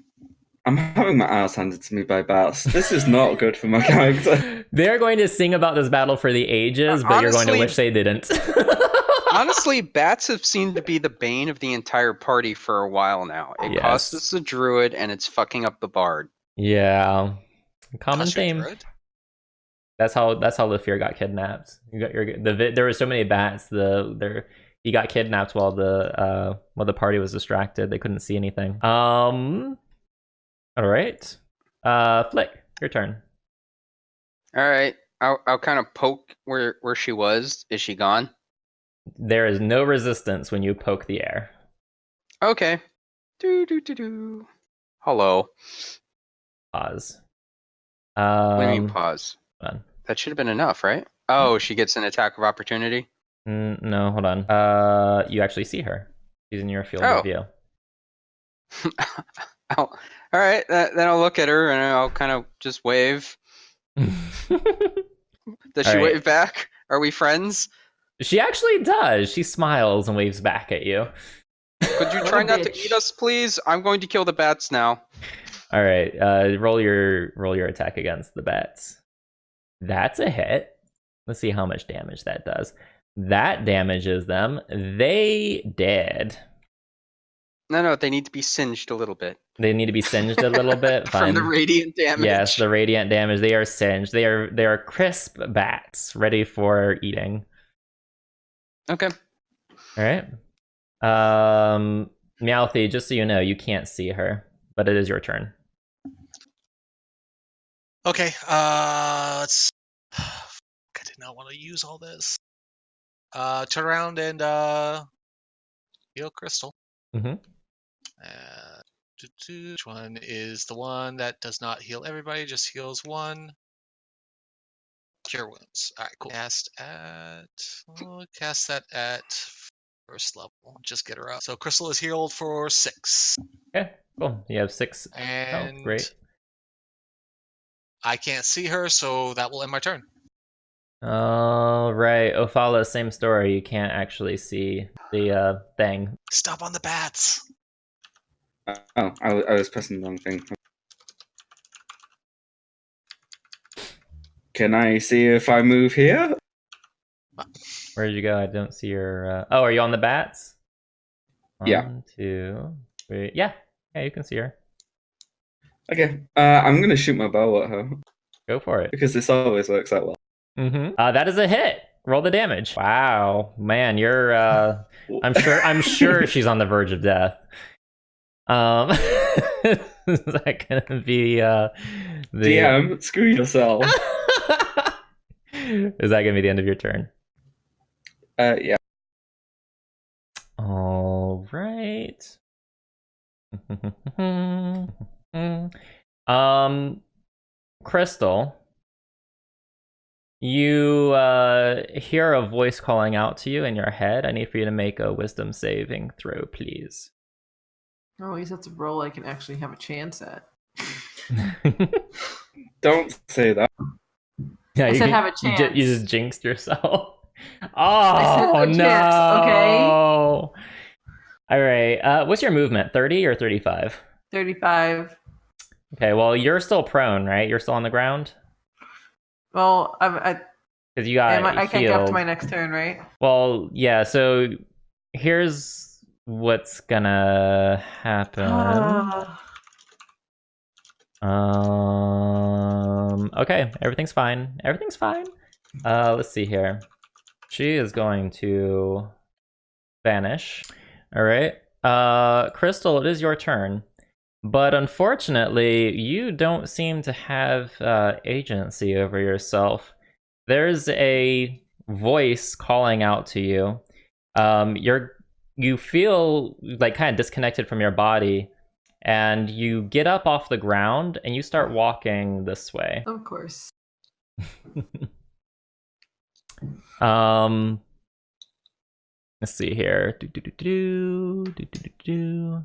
I'm having my ass handed to me by bats. This is not good for my character. They're going to sing about this battle for the ages, but you're going to Honestly- wish they didn't. Honestly, bats have seemed to be the bane of the entire party for a while now. It Yes. cost us a druid, and it's fucking up the bard. Yeah. Common Cost your theme. druid? That's how Lafyr got kidnapped. There were so many bats. He got kidnapped while the party was distracted. They couldn't see anything. All right. Flick, your turn. All right, I'll kind of poke where she was. Is she gone? There is no resistance when you poke the air. Okay. Do. Hello. Pause. What do you mean pause? Hold on. That should have been enough, right? Oh, she gets an attack of opportunity. No, hold on. You actually see her. She's in your field of view. All right, then I'll look at her and I'll kind of just wave. Does she wave back? Are we friends? She actually does. She smiles and waves back at you. Could you try not to eat us, please? I'm going to kill the bats now. All right, roll your attack against the bats. That's a hit. Let's see how much damage that does. That damages them. They dead. No, they need to be singed a little bit. They need to be singed a little bit. From Fine. the radiant damage. Yes, the radiant damage. They are singed. They are crisp bats, ready for eating. Okay. All right. Meowthy, just so you know, you can't see her, but it is your turn. Okay, let's. I did not want to use all this. Turn around and heal Crystal. Mm-hmm. Which one is the one that does not heal everybody? Just heals one. Cure wounds. All right, cool. Cast that at first level. Just get her up. So Crystal is healed for 6. Okay, cool. You have 6 And health. Great. I can't see her, so that will end my turn. All right, Ophala, same story. You can't actually see the thing. Stop on the bats. Oh, I was pressing the wrong thing. Can I see if I move here? Where did you go? I don't see your. Oh, are you on the bats? Yeah. 1, 2, 3. Yeah, you can see her. Okay. I'm gonna shoot my bow at her Go for it. because this always works out well. That is a hit. Roll the damage. Wow, man, you're. I'm sure she's on the verge of death. Is that gonna be the DM, screw yourself. Is that gonna be the end of your turn? Yeah. All right. Crystal, you hear a voice calling out to you in your head. I need for you to make a wisdom saving throw, please. Oh, at least that's a roll I can actually have a chance at. Don't say that. Yeah, I said have a chance. You just jinxed yourself. said Oh a no! chance, okay? All right. What's your movement? 30 or 35? 35. Okay. Well, you're still prone, right? You're still on the ground Well, because you got I can't get up healed. to my next turn, right? Well, yeah. So here's what's gonna happen. Okay, everything's fine. Everything's fine. Let's see here. She is going to vanish. All right. Crystal, it is your turn. But unfortunately, you don't seem to have agency over yourself. There's a voice calling out to you. You feel like kind of disconnected from your body. And you get up off the ground and you start walking this way. Of course. Let's see here.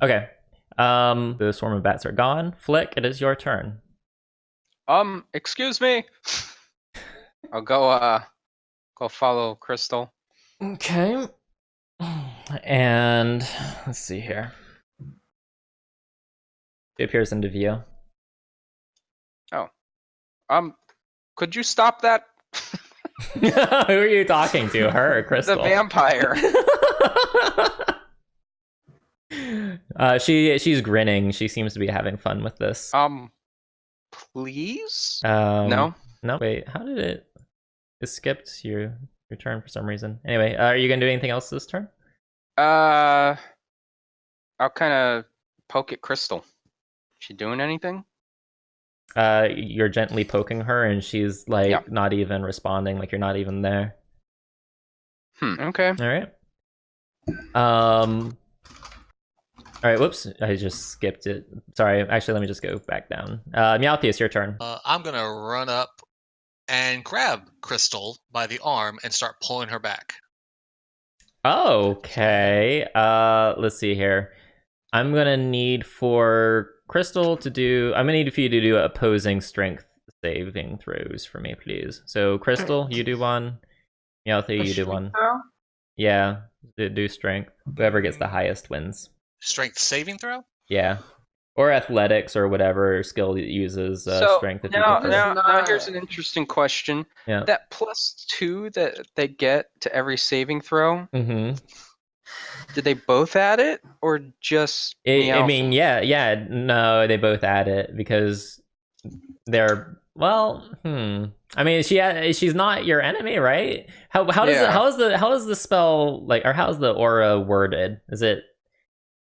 Okay. The swarm of bats are gone. Flick, it is your turn. Excuse me. I'll go follow Crystal. Okay. And let's see here. She appears into view. Oh. Could you stop that? Who are you talking to? Her or Crystal? The vampire. She's grinning. She seems to be having fun with this. Please? No, wait, how did it skipped your turn for some reason. Anyway, are you gonna do anything else this turn? I'll kind of poke at Crystal. She doing anything? You're gently poking her and she's like Yep. not even responding, like you're not even there. Okay. All right. All right, whoops, I just skipped it. Sorry, actually, let me just go back down. Meowthy, it's your turn. I'm gonna run up and grab Crystal by the arm and start pulling her back. Okay, let's see here. I'm gonna need for Crystal to do... I'm gonna need for you to do opposing strength saving throws for me, please. So, Crystal, you do one. Meowthy, you do one. Throw? Yeah, do strength. Whoever gets the highest wins. Strength saving throw? Yeah. Or athletics or whatever skill that uses strength. If now, you prefer. now here's an interesting question. Yeah. That +2 that they get to every saving throw, Mm-hmm. did they both add it or just I Meowth? mean, yeah. No, they both add it because they're... Well, I mean, she's not your enemy, right? How is the spell like, or how's the aura worded? Is it...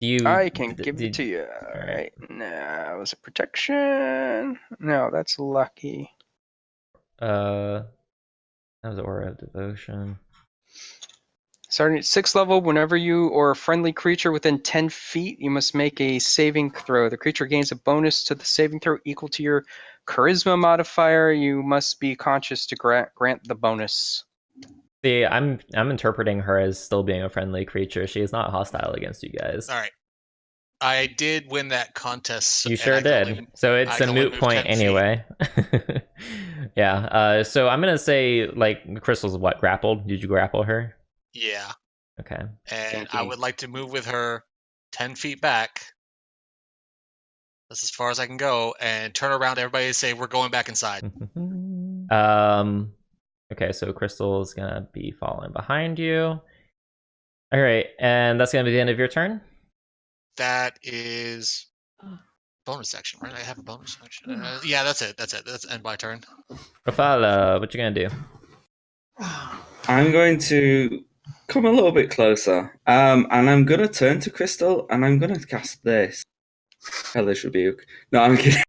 I can give it to you. All right. No, was it protection? No, that's lucky. That was aura of devotion. Starting at 6th level, whenever you or a friendly creature within 10 feet, you must make a saving throw. The creature gains a bonus to the saving throw equal to your charisma modifier. You must be conscious to grant the bonus. See, I'm interpreting her as still being a friendly creature. She is not hostile against you guys. All right. I did win that contest. You sure did. So it's a moot point anyway. Yeah. So I'm gonna say, like, Crystal's what, grappled? Did you grapple her? Yeah. Okay. And I would like to move with her 10 feet back. That's as far as I can go, and turn around to everybody and say, we're going back inside. Okay, so Crystal is gonna be following behind you. All right, and that's gonna be the end of your turn. That is bonus action, right? I have a bonus action. Yeah, that's it. That's end my turn. Rafala, what you gonna do? I'm going to come a little bit closer, and I'm going to turn to Crystal, and I'm going to cast this. Hellish Rebuke. No, I'm kidding.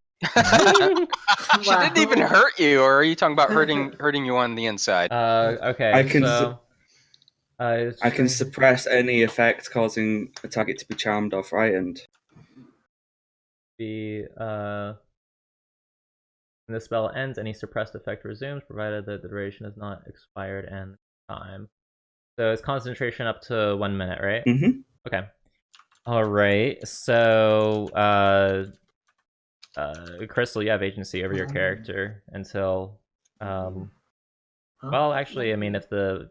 She didn't even hurt you, or are you talking about hurting you on the inside? Okay, I can so... I can suppress any effect causing a target to be charmed or frightened. When the spell ends, any suppressed effect resumes, provided that the duration is not expired and time. So it's concentration up to 1 minute, right? Mm-hmm. Okay. All right. So, Crystal, you have agency over your character until, well, actually, I mean, if the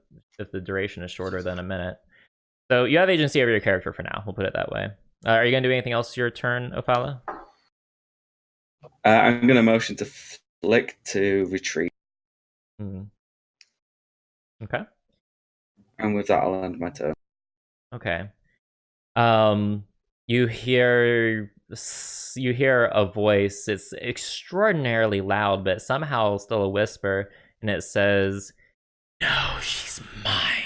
duration is shorter than a minute, so you have agency over your character for now. We'll put it that way. Are you gonna do anything else your turn, Ophala? I'm going to motion to Flick to retreat. Okay. And with that, I'll end my turn. Okay. You hear a voice. It's extraordinarily loud, but somehow still a whisper, and it says, "No, she's mine."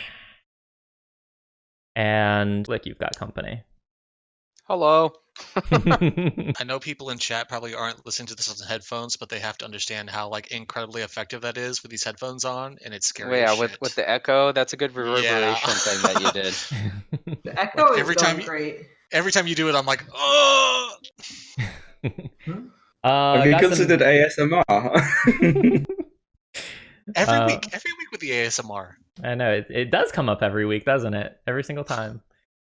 And Flick, you've got company. Hello. I know people in chat probably aren't listening to this on headphones, but they have to understand how like incredibly effective that is with these headphones on, and it's scary. Yeah, as shit. with the echo, that's a good reverberation thing that you did. The echo Like, is every going time great. Every time you do it, I'm like, oh. Have you considered ASMR? Every week with the ASMR. I know it does come up every week, doesn't it? Every single time.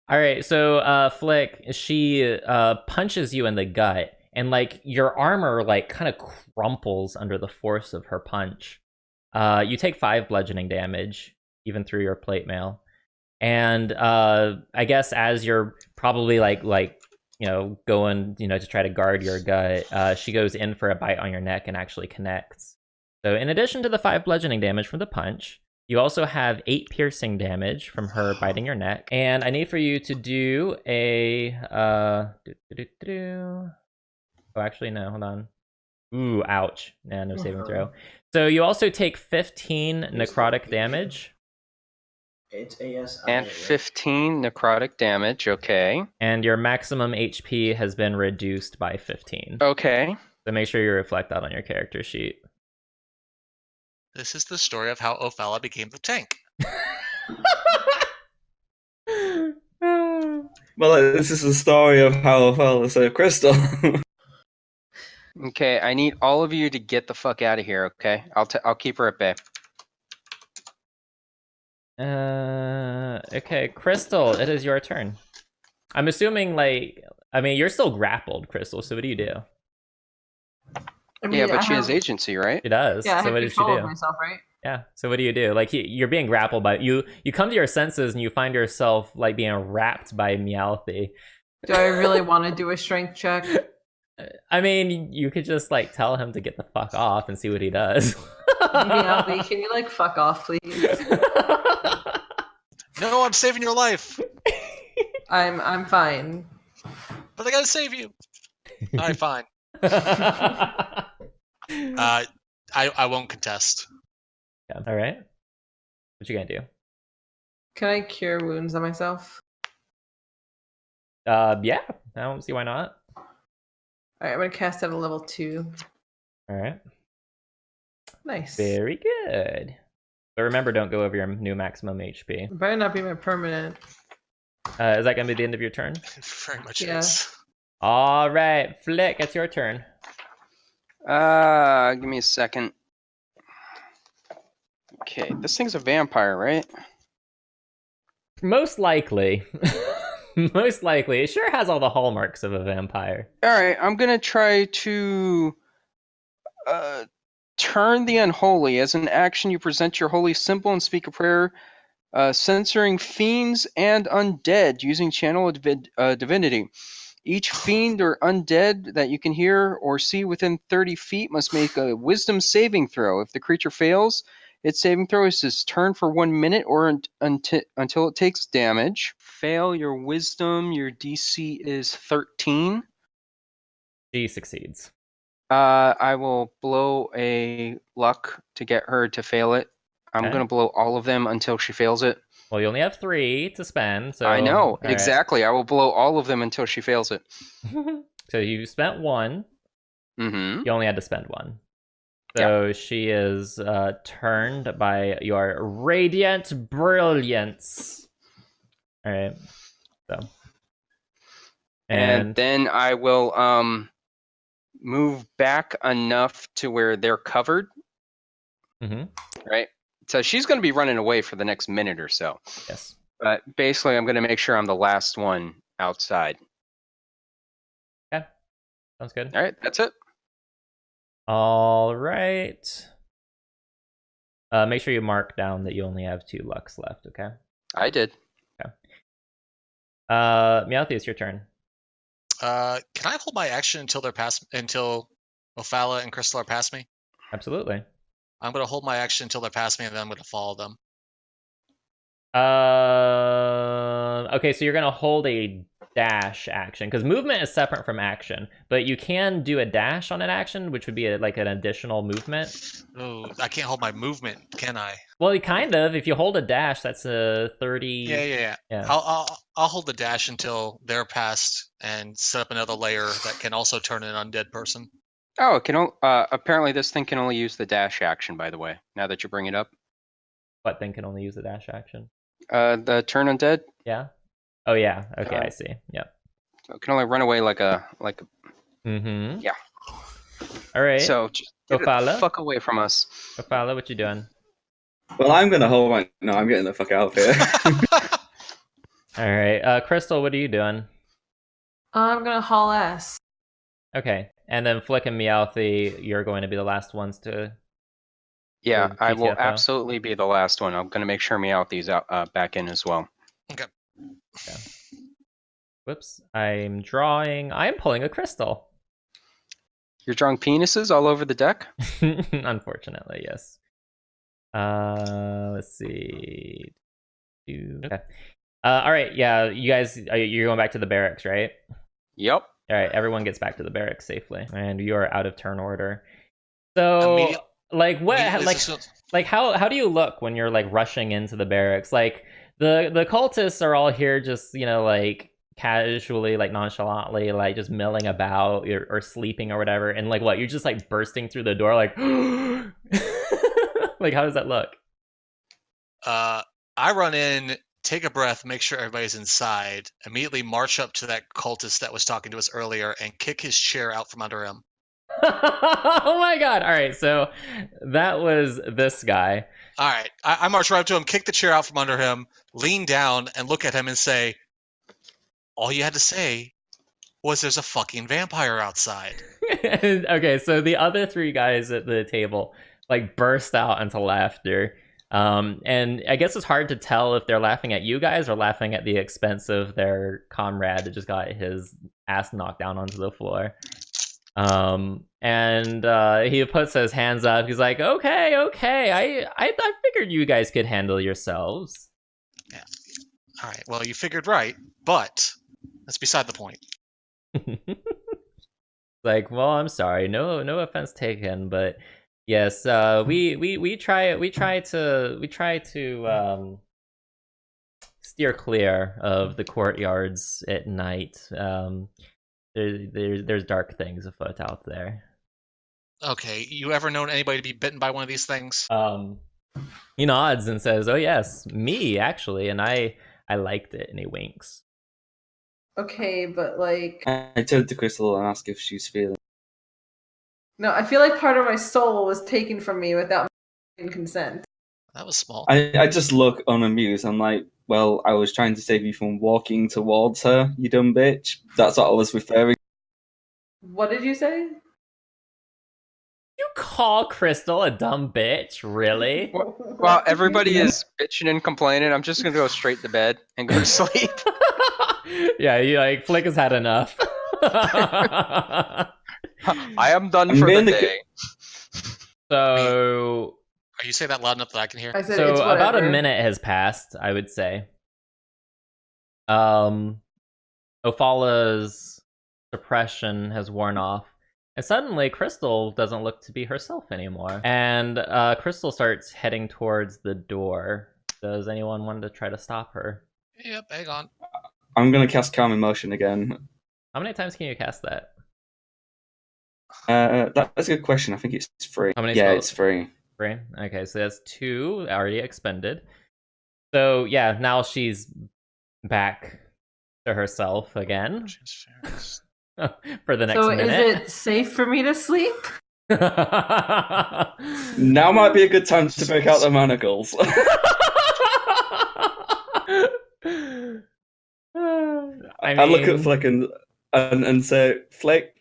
All right, so Flick, she punches you in the gut, and like your armor like kind of crumples under the force of her punch. You take 5 bludgeoning damage, even through your plate mail. And I guess as you're probably like going to try to guard your gut, she goes in for a bite on your neck and actually connects. So in addition to the 5 bludgeoning damage from the punch, you also have 8 piercing damage from her biting your neck. And I need for you to do a oh, actually no, hold on. Ooh, ouch. Nah, no saving throw. So you also take 15 necrotic damage. It's AS. And 15 necrotic damage, okay. And your maximum HP has been reduced by 15. Okay. So make sure you reflect that on your character sheet. This is the story of how Ophala became the tank. Well, this is the story of how I fell saved Crystal. Okay, I need all of you to get the fuck out of here, okay? I'll keep her at bay. Okay, Crystal, it is your turn. I'm assuming, you're still grappled, Crystal, so what do you do? I mean, Yeah, but she has agency, right? She does. Yeah, I so have what does she control do? of myself, right? Yeah, so what do you do? Like, you're being grappled by... You come to your senses and you find yourself, like, being wrapped by Meowthy. Do I really want to do a strength check? I mean, you could just, like, tell him to get the fuck off and see what he does. Meowthy, can you, like, fuck off, please? No, I'm saving your life. I'm fine. But I gotta save you. All right, fine. I won't contest. Yeah, all right. What you gonna do? Can I cure wounds on myself? Yeah. I don't see why not. Alright, I'm gonna cast at a level 2. All right. Nice. Very good. But remember, don't go over your new maximum HP. It better not be my permanent. Is that gonna be the end of your turn? Very much Yeah. is. All right, Flick, it's your turn. Give me a second. Okay, this thing's a vampire, right? Most likely. Most likely. It sure has all the hallmarks of a vampire. Alright, I'm gonna try to turn the unholy. As an action, you present your holy symbol and speak a prayer, censoring fiends and undead using channel divinity. Each fiend or undead that you can hear or see within 30 feet must make a wisdom saving throw. If the creature fails, its saving throw is turned for 1 minute or until it takes damage. Fail your wisdom, your DC is 13. She succeeds. I will blow a luck to get her to fail it. I'm Okay. going to blow all of them until she fails it. Well, you only have 3 to spend, so... I know, all right. exactly. I will blow all of them until she fails it. So you spent 1. Mm-hmm. You only had to spend 1. So she is turned by your radiant brilliance. All right. So. And then I will move back enough to where they're covered. Mm-hmm. Right? So she's going to be running away for the next minute or so. Yes. But basically, I'm going to make sure I'm the last one outside. Okay. Sounds good. All right, that's it. All right. Make sure you mark down that you only have 2 lucks left, okay? I did. Okay. Meowthy, it's your turn. Can I hold my action until they're past until Ophala and Crystal are past me? Absolutely. I'm gonna hold my action until they're past me, and then I'm gonna follow them. Okay, so you're gonna hold a dash action because movement is separate from action, but you can do a dash on an action, which would be like an additional movement. Oh, I can't hold my movement, can I? Well, kind of. If you hold a dash, that's a 30. Yeah. I'll hold the dash until they're past and set up another layer that can also turn an undead person. Oh, it can apparently this thing can only use the dash action, by the way, now that you bring it up. What thing can only use the dash action? The turn undead. Yeah. Oh yeah. Okay, I see. Yep. So it can only run away like a. Mm-hmm. Yeah. All right. So just get the Ophala? fuck away from us. Ophala, what you doing? Well, I'm gonna hold my. No, I'm getting the fuck out of here. All right. Crystal, what are you doing? I'm gonna haul ass. Okay. And then Flick and Meowthy, you're going to be the last ones to. Yeah, Or I will GTFO? absolutely be the last one. I'm going to make sure Meowthy's out back in as well. Whoops. I'm pulling a crystal. You're drawing penises all over the deck? Unfortunately, yes. Let's see. Okay. All right. Yeah, you guys, you're going back to the barracks, right? Yep. All right. Everyone gets back to the barracks safely, and you are out of turn order. So, like, what? Like, how do you look when you're like rushing into the barracks? Like, the cultists are all here, just like casually, like nonchalantly, like just milling about or sleeping or whatever, and like what? You're just like bursting through the door, like, like how does that look? I run in, take a breath, make sure everybody's inside, immediately march up to that cultist that was talking to us earlier and kick his chair out from under him. Oh my god. All right, so that was this guy. All right, I march right up to him, kick the chair out from under him, lean down and look at him and say, all you had to say was there's a fucking vampire outside. Okay, so the other 3 guys at the table like burst out into laughter. And I guess it's hard to tell if they're laughing at you guys or laughing at the expense of their comrade that just got his ass knocked down onto the floor. And he puts his hands up. He's like, okay, I figured you guys could handle yourselves. Yeah. All right, well, you figured right, but that's beside the point. Like, well, I'm sorry, no offense taken, but yes, we try to steer clear of the courtyards at night. There's dark things afoot out there. Okay, you ever known anybody to be bitten by one of these things? He nods and says, "Oh yes, me actually," and I liked it, and he winks. Okay, but like, I turned to Crystal and asked if she's feeling. no, I feel like part of my soul was taken from me without my consent. That was small. I just look unamused. I'm like, well, I was trying to save you from walking towards her, you dumb bitch. That's what I was referring. What did you say? You call Crystal a dumb bitch, really? While everybody is bitching and complaining, I'm just going to go straight to bed and go to sleep. Yeah, Flick has had enough. I am done I'm for the mainly day. So, Are you saying that loud enough that I can hear? I said so it's about a whatever. minute has passed, I would say. Ophala's suppression has worn off. And suddenly, Crystal doesn't look to be herself anymore. And Crystal starts heading towards the door. Does anyone want to try to stop her? Yep, hang on. I'm going to cast Calm Emotion again. How many times can you cast that? That's a good question. I think it's free. How many Yeah, spells? it's free. Free? Okay, so that's 2 already expended. So yeah, now she's back to herself again for the next So minute. is it safe for me to sleep? Now might be a good time to break out the manacles. I look at Flick and say, Flick,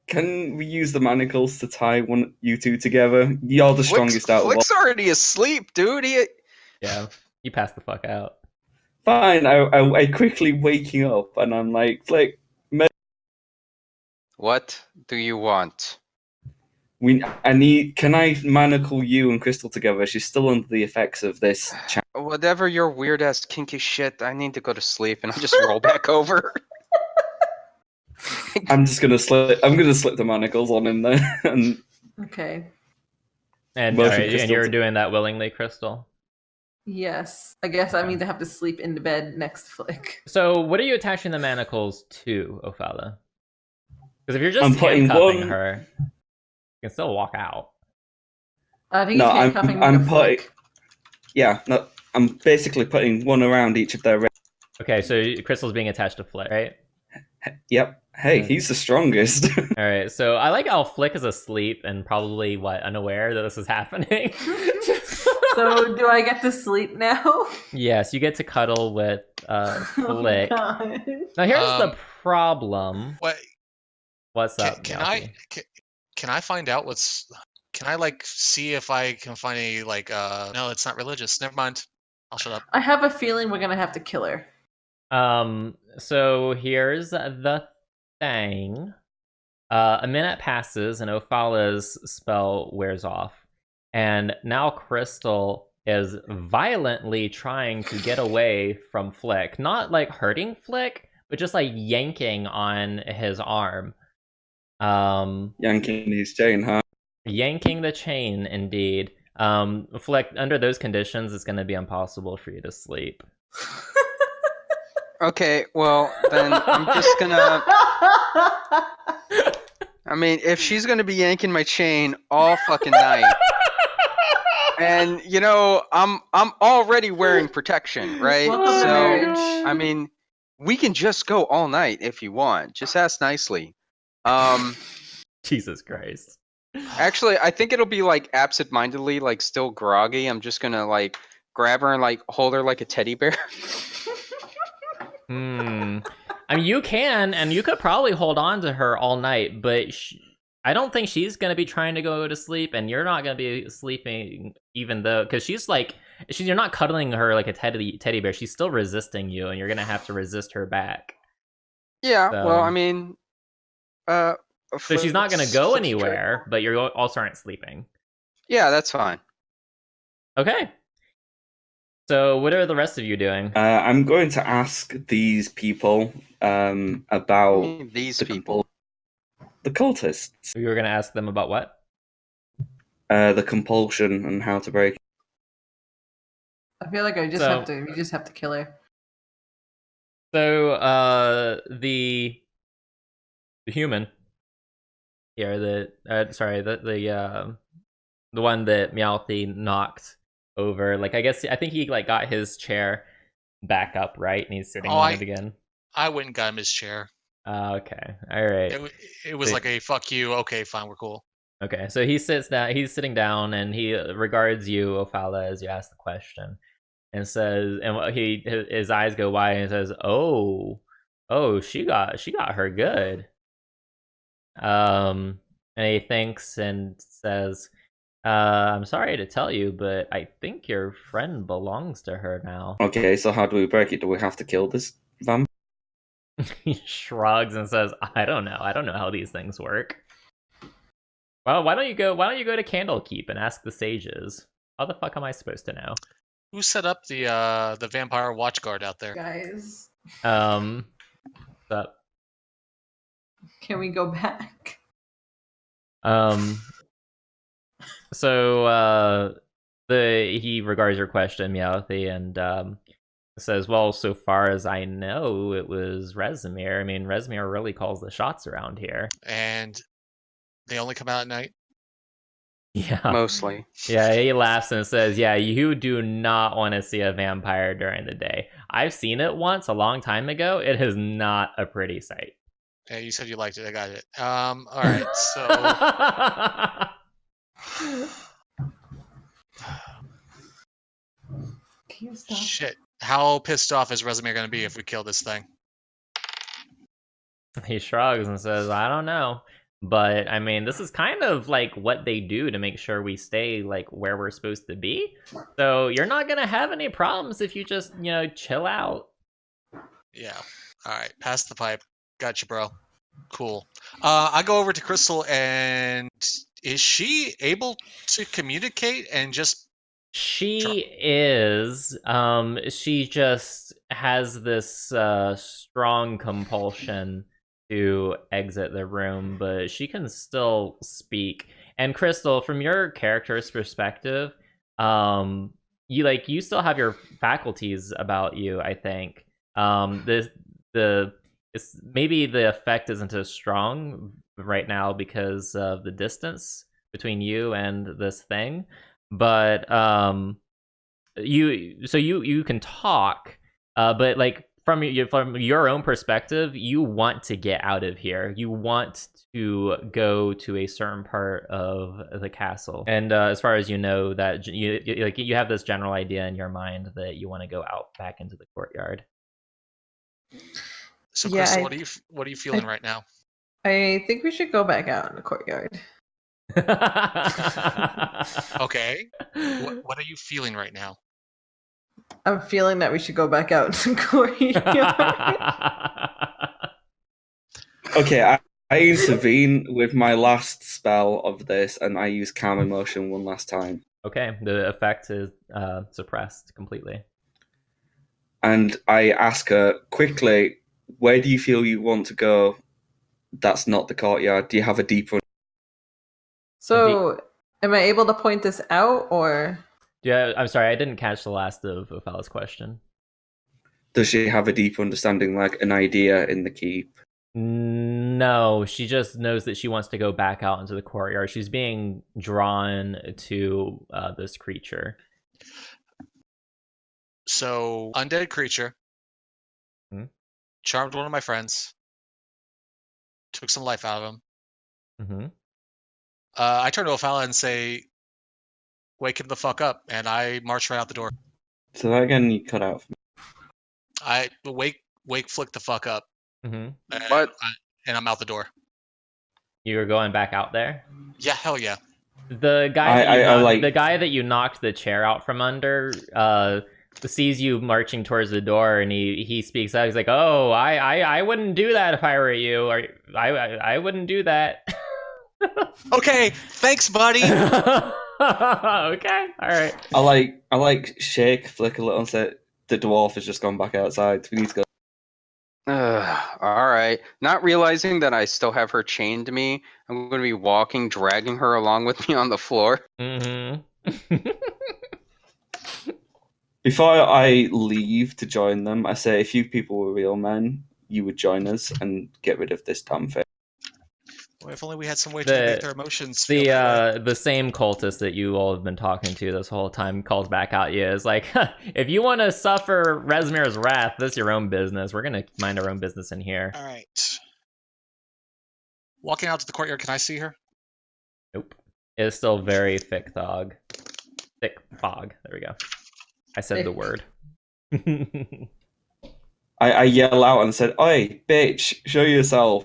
can we use the manacles to tie you two together? You're the strongest out of all. Flick's already asleep, dude. Yeah, you passed the fuck out. Fine, I quickly waking up and I'm like, Flick, What do you want? can I manacle you and Crystal together? She's still under the effects of this. Whatever your weird ass kinky shit, I need to go to sleep and I just roll back over. I'm gonna slip the manacles on him then. And Okay. And, Motion alright, and Crystal you're to- doing that willingly, Crystal? Yes. I guess I mean to have to sleep in the bed next to Flick. So what are you attaching the manacles to, Ophala? Because if you're just I'm putting handcuffing one- her, you can still walk out. I think No, he's handcuffing me I'm to Flick. I'm basically putting one around each of their wrists. Okay, so Crystal's being attached to Flick, right? Yep. Hey, he's the strongest. Alright, so I like how Flick is asleep and probably, unaware that this is happening? So do I get to sleep now? Yes, you get to cuddle with Flick. Oh, God. Now here's the problem. What? What's up, Can Meowsy? can I find out what's? Can I like see if I can find any like? No, it's not religious. Never mind. I'll shut up. I have a feeling we're gonna have to kill her. So here's the thing. A minute passes and Ophala's spell wears off. And now Crystal is violently trying to get away from Flick. Not like hurting Flick, but just like yanking on his arm. Yanking his chain, huh? Yanking the chain, indeed. Flick, under those conditions, it's going to be impossible for you to sleep. Okay, well, then I'm just gonna... I mean, if she's gonna be yanking my chain all fucking night, and you know, I'm already wearing protection, right? Welcome to So, marriage. I mean, we can just go all night if you want. Just ask nicely. Jesus Christ. Actually, I think it'll be like absent-mindedly, like still groggy. I'm just gonna like grab her and like hold her like a teddy bear. I mean, you can, and you could probably hold on to her all night, but I don't think she's going to be trying to go to sleep, and you're not going to be sleeping even though, because you're not cuddling her like a teddy bear. She's still resisting you, and you're going to have to resist her back. Yeah, So- well, I mean, So she's not going to go anywhere, but you also aren't sleeping. Yeah, that's fine. Okay. So what are the rest of you doing? I'm going to ask these people about These the people. the cultists, You were going to ask them about what? the compulsion and how to break. I feel like we just have to kill her. So, the human here, the one that Meowthy knocked over, like, I think he, like, got his chair back up, right? And he's sitting on it again. I went and got him his chair. Okay, alright. It was like a fuck you. Okay, fine, we're cool. Okay, so he's sitting down, and he regards you, Ophala, as you ask the question, and says, and his eyes go wide, and says, "Oh, she got her good." And he thinks and says, "I'm sorry to tell you, but I think your friend belongs to her now." Okay, so how do we break it? Do we have to kill this vampire? He shrugs and says, I don't know how these things work. Well, why don't you go to Candlekeep and ask the sages? How the fuck am I supposed to know? Who set up the vampire watchguard out there? Guys, What's up? can we go back? So he regards your question, Meowthy, and says, well, so far as I know, it was Rezmir. I mean, Rezmir really calls the shots around here. And they only come out at night? Yeah. Mostly. Yeah, he laughs and says, yeah, you do not want to see a vampire during the day. I've seen it once a long time ago. It is not a pretty sight. Yeah, you said you liked it. I got it. All right, so... Can you stop? Shit. How pissed off is Rezmir going to be if we kill this thing? He shrugs and says, I don't know. But, I mean, this is kind of like what they do to make sure we stay like where we're supposed to be. So you're not going to have any problems if you just, chill out. Yeah. All right, pass the pipe. Gotcha, bro. Cool. I go over to Crystal, and is she able to communicate and just... She is. She just has this strong compulsion to exit the room, but she can still speak. And Crystal, from your character's perspective, you still have your faculties about you, I think. Maybe the effect isn't as strong right now because of the distance between you and this thing, but you can talk, but like from your own perspective, you want to get out of here. You want to go to a certain part of the castle, and as far as you know, that you have this general idea in your mind that you want to go out back into the courtyard. So, Yeah, Crystal, what are you feeling right now? I think we should go back out in the courtyard. Okay. What are you feeling right now? I'm feeling that we should go back out in the courtyard. Okay, I intervene with my last spell of this, and I use Calm Emotion one last time. Okay, the effect is suppressed completely. And I ask her quickly, where do you feel you want to go? That's not the courtyard. Do you have a deeper... So, am I able to point this out, or? Yeah, I'm sorry, I didn't catch the last of Ophal's question. Does she have a deep understanding, like an idea in the keep? No, she just knows that she wants to go back out into the courtyard. She's being drawn to this creature. So, undead creature. Charmed one of my friends. Took some life out of him. Mm-hmm. I turn to Ophala and say, wake him the fuck up, and I march right out the door. So that again, you cut out. I wake Flick the fuck up. Mm-hmm. And I'm out the door. You're going back out there? Yeah, hell yeah. The guy the guy that you knocked the chair out from under sees you marching towards the door, and he speaks out. He's like, "Oh, I wouldn't do that if I were you. Or I wouldn't do that." Okay, thanks, buddy. Okay, all right. I like shake Flick a little and say, the dwarf has just gone back outside. We need to go. All right. Not realizing that I still have her chained to me, I'm going to be walking, dragging her along with me on the floor. Mm-hmm. Before I leave to join them, I say, if you people were real men, you would join us and get rid of this damn thing. Well, if only we had some way to make their emotions feel that way. The same cultist that you all have been talking to this whole time calls back at you. Is like, if you want to suffer Rezmir's wrath, that's your own business. We're gonna mind our own business in here. All right. Walking out to the courtyard, can I see her? Nope. It's still very thick fog. Thick fog. There we go. I said the word. I yell out and said, "Oi, bitch, show yourself."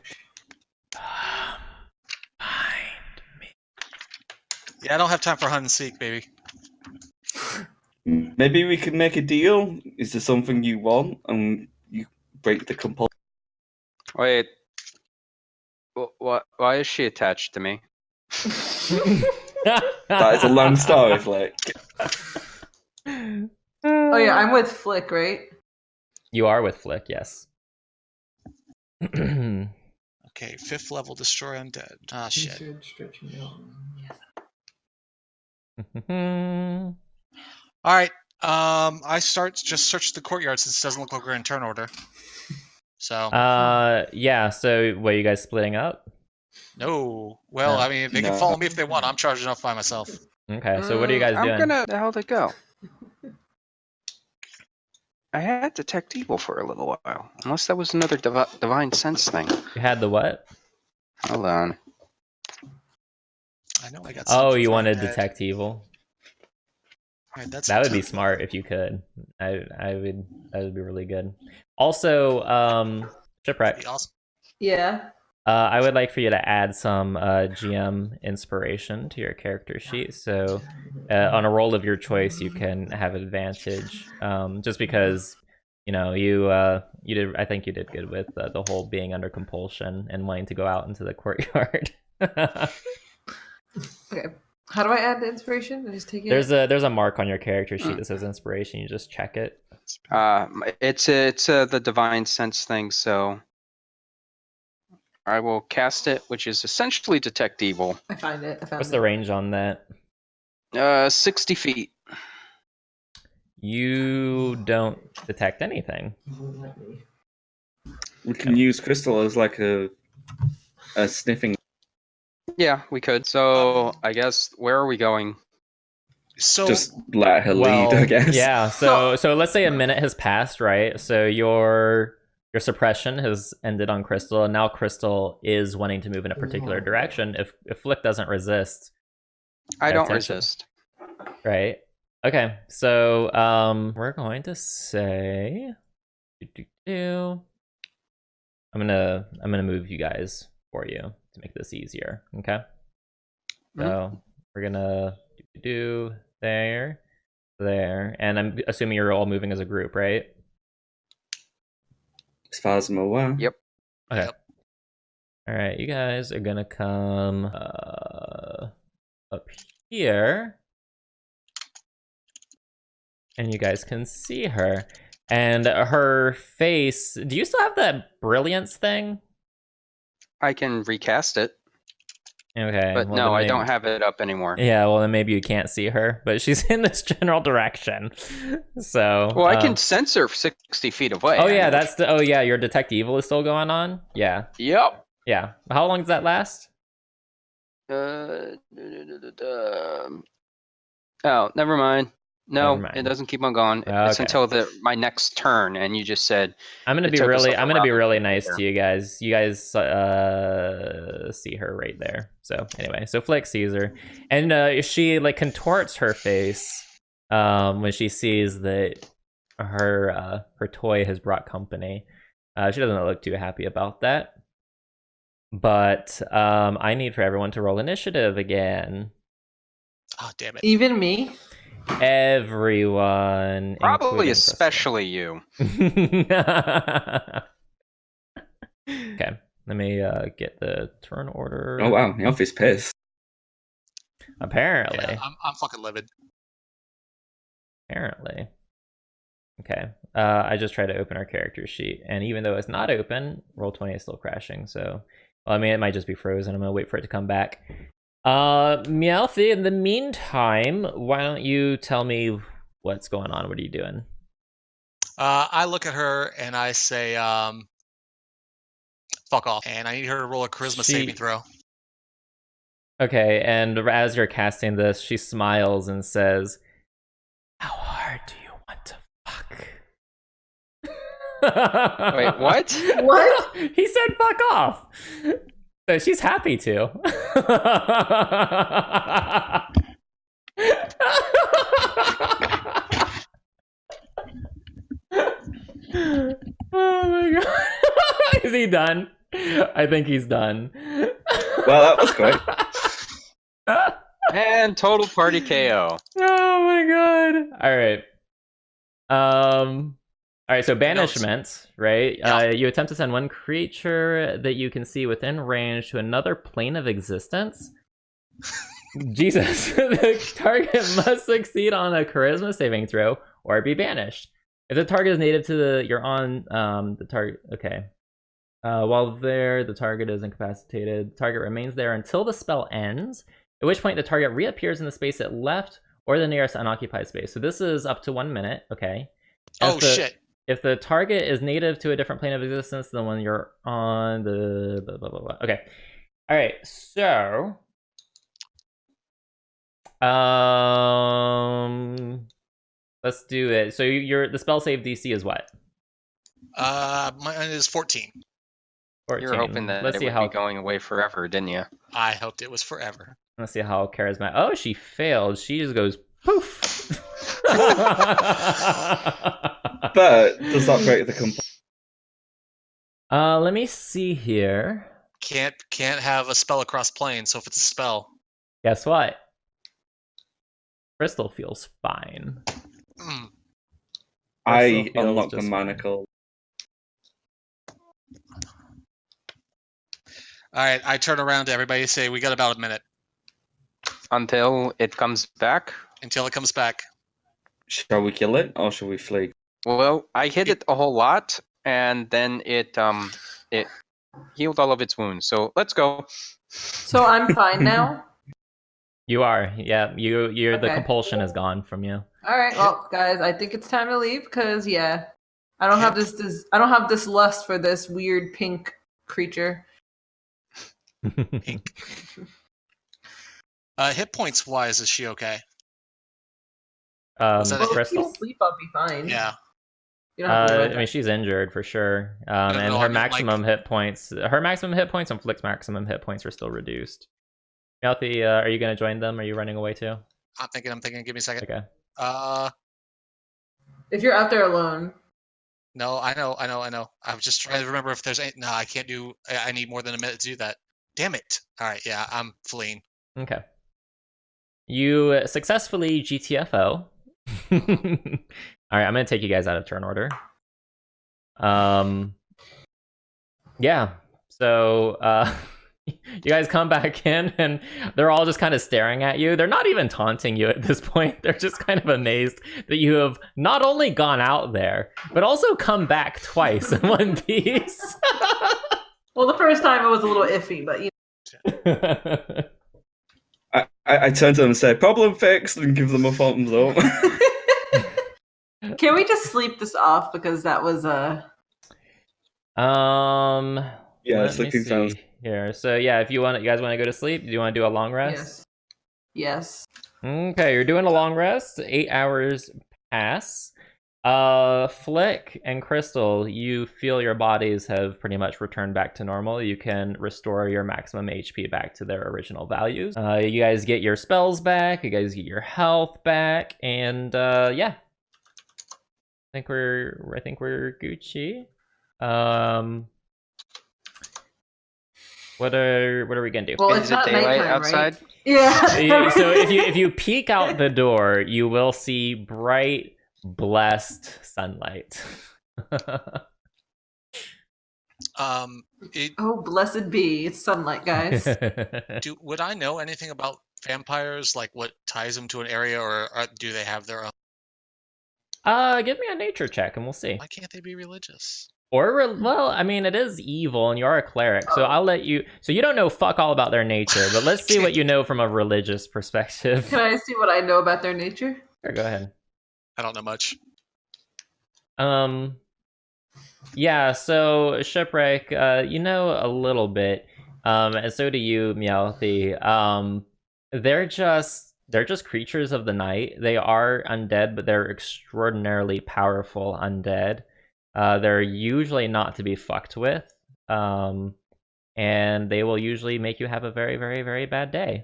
Yeah, I don't have time for hide and seek, baby. Maybe we could make a deal. Is there something you want and you break the compulsion? Wait. Why is she attached to me? That is a long story, Flick. Oh yeah, I'm with Flick, right? You are with Flick, yes. Okay, 5th level destroy undead. Ah, shit. All right. I just search the courtyard since it doesn't look like we're in turn order. So Yeah, so what, are you guys splitting up? no. Well, No. I mean, they can No. follow me if they want. I'm charging off by myself. Okay, so what are you guys doing? The hell they go? I had detect evil for a little while, unless that was another divine sense thing. You had the what? Hold on. I know I got. Oh, something you for wanted undead. detect evil? All right, that's That would be detect- smart if you could. I would. That would be really good. Also, shipwreck. Be awesome. Yeah. I would like for you to add some GM inspiration to your character sheet. So, on a roll of your choice, you can have advantage. Just because, you know, you did. I think you did good with the whole being under compulsion and wanting to go out into the courtyard. Okay. How do I add the inspiration? I just take it. There's a mark on your character sheet that says inspiration. You just check it. It's the divine sense thing, so I will cast it, which is essentially detect evil. I find it. I found What's it. the range on that? 60 feet. You don't detect anything. We can use Crystal as like a sniffing. Yeah, we could. So I guess where are we going? So Just let her lead, I guess. Yeah, so let's say a minute has passed, right? So your suppression has ended on Crystal, and now Crystal is wanting to move in a particular direction. If Flick doesn't resist, I don't attention. resist. Right? Okay, so we're going to say I'm gonna move you guys for you to make this easier. Okay. So we're gonna do there, and I'm assuming you're all moving as a group, right? As far as I'm aware. Yep. Okay. Yep. All right, you guys are gonna come up here, and you guys can see her. And her face. Do you still have that brilliance thing? I can recast it, Okay. but well, no, then I maybe- don't have it up anymore. Yeah, well then maybe you can't see her, but she's in this general direction. So. Well, I can sense her 60 feet away. Oh yeah, that's the. Oh yeah, your detect evil is still going on. Yeah. Yep. Yeah. How long does that last? Oh, never mind. No, Never mind. it doesn't keep on going. It's Okay. until my next turn, and you just said I'm gonna it be took us really. like a I'm gonna be round really to get nice there. to you guys. You guys see her right there. So anyway, so Flick sees her, and she like contorts her face when she sees that her toy has brought company. She doesn't look too happy about that. But I need for everyone to roll initiative again. oh damn it. Even me. Everyone, probably including especially you. Crystal. Okay, let me get the turn order. Oh wow, the office pissed. Apparently. Yeah, I'm fucking livid. Apparently. Okay. I just tried to open our character sheet, and even though it's not open, Roll20 is still crashing. So, well, I mean, it might just be frozen. I'm gonna wait for it to come back. Meowthy, in the meantime, why don't you tell me what's going on? What are you doing? I look at her and I say, fuck off. And I need her to roll a charisma saving throw. Okay, and as you're casting this, she smiles and says, "How hard do you want to fuck?" Wait, what? What? He said fuck off. So she's happy to. Oh my god. Is he done? I think he's done. Well, that was quick. And total party KO. Oh my god. All right. All All right, so knows? banishment, right? Yeah. You attempt to send one creature that you can see within range to another plane of existence. Jesus, the target must succeed on a charisma saving throw or be banished. If the target is native to you're on the target. Okay. While there, the target is incapacitated. The target remains there until the spell ends, at which point the target reappears in the space it left or the nearest unoccupied space. So this is up to 1 minute. Okay. Shit. If the target is native to a different plane of existence than the one you're on, the blah, blah, blah, blah. Okay. All right. So, let's do it. So the spell save DC is what? Mine is 14. 14. You were hoping that Let's it see would how. be going away forever, didn't you? I hoped it was forever. Let's see how charismatic. Oh, she failed. She just goes poof. But does that break the comp? Let me see here. Can't have a spell across plane. So if it's a spell, Guess what? Crystal feels fine. I feels unlock the just manacle. all right. I turn around to everybody and say, "We got about a minute Until it comes back. until it comes back." Shall we kill it or shall we flee? Well, I hit it a whole lot, and then it healed all of its wounds. So let's go. So I'm fine now. You are, yeah. You're the Okay. compulsion is gone from you. All right, well, guys, I think it's time to leave because I don't have I don't have this lust for this weird pink creature. Pink. Hit points wise, is she okay? Was that Well, if Crystal. you sleep, I'll be fine. Yeah. You don't have to worry I about mean, she's injured for sure. And no, I her mean, maximum hit points, and Flick's maximum hit points are still reduced. Melty, are you going to join them? Are you running away too? I'm thinking. Give me a second. Okay. if you're out there alone. No, I know. I'm just trying to remember if there's any. No, I can't do. I need more than a minute to do that. Damn it! All right, yeah, I'm fleeing. Okay. You successfully GTFO. All right, I'm going to take you guys out of turn order. Yeah. So, you guys come back in and they're all just kind of staring at you. They're not even taunting you at this point. They're just kind of amazed that you have not only gone out there, but also come back twice in one piece. Well, the first time it was a little iffy, but I turn to them and say, problem fixed, and give them a thumbs up. Can we just sleep this off because that was Yeah, let me sleeping sounds. see here. So yeah, if you guys want to go to sleep, do you want to do a long rest? Yes. Okay, you're doing a long rest. 8 hours pass. Flick and Crystal, you feel your bodies have pretty much returned back to normal. You can restore your maximum HP back to their original values. You guys get your spells back. You guys get your health back, and yeah, I think we're Gucci. What are we gonna do? Well, it's Is it not daylight nighttime, outside? right? Yeah. So if you peek out the door, you will see bright, blessed sunlight. Oh, blessed be! It's sunlight, guys. Would I know anything about vampires? Like what ties them to an area, or do they have their own? Give me a nature check and we'll see. Why can't they be religious? Well, I mean, it is evil, and you are a cleric, so I'll let you. So you don't know fuck all about their nature, but let's see what you know from a religious perspective. Can I see what I know about their nature? Sure, go ahead. I don't know much. Yeah. So shipwreck, you know a little bit, and so do you, Meowthy. They're just creatures of the night. They are undead, but they're extraordinarily powerful undead. They're usually not to be fucked with, and they will usually make you have a very, very, very bad day.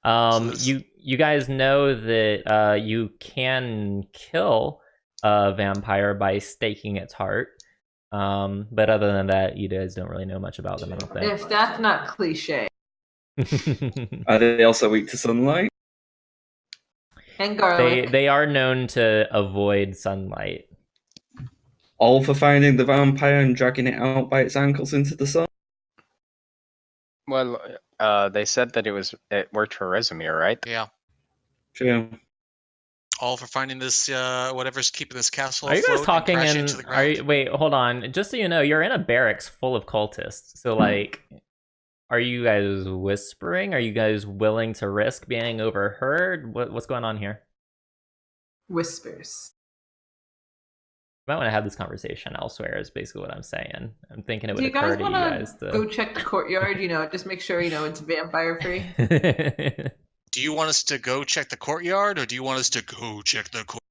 You guys know that you can kill a vampire by staking its heart, but other than that, you guys don't really know much about them, I don't think. If that's not cliche. Are they also weak to sunlight? And garlic. They are known to avoid sunlight. all for finding the vampire and dragging it out by its ankles into the sun? Well, they said that it worked for Rezimir, right? Yeah. True. All for finding this, whatever's keeping this castle Are you guys afloat and talking crashing in? into the ground. Wait, hold on. Just so you know, you're in a barracks full of cultists. So like, are you guys whispering? Are you guys willing to risk being overheard? What's going on here? Whispers. You might want to have this conversation elsewhere. Is basically what I'm saying. I'm thinking it Do would you occur guys to you want guys to go check the courtyard? Just make sure it's vampire free. Do you want us to go check the courtyard, or do you want us to go check the courtyard?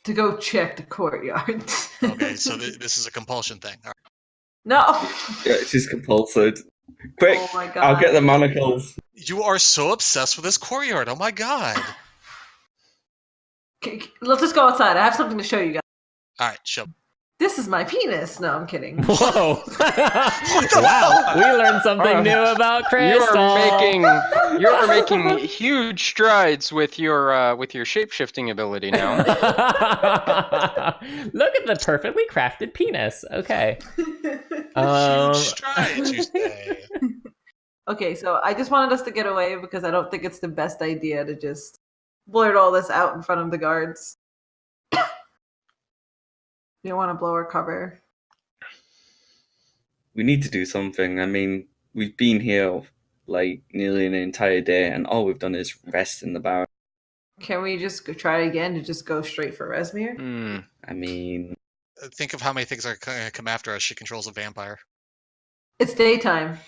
To go check the courtyard. Okay, so this is a compulsion thing. All right. No. Yeah, she's compulsory. Quick, Oh my god. I'll get the manacles. You are so obsessed with this courtyard. Oh my god. Let's just go outside. I have something to show you guys. All right, show. This is my penis. No, I'm kidding. Whoa! Wow, we learned something new about Crystal. You are making huge strides with your shape-shifting ability now. Look at the perfectly crafted penis. Okay. Huge strides, you say. Okay, so I just wanted us to get away because I don't think it's the best idea to just blurt all this out in front of the guards. You don't want to blow our cover. We need to do something. I mean, we've been here like nearly an entire day, and all we've done is rest in the barracks. Can we just try again to just go straight for Rezimir? I mean, Think of how many things are going to come after us. She controls a vampire. It's daytime.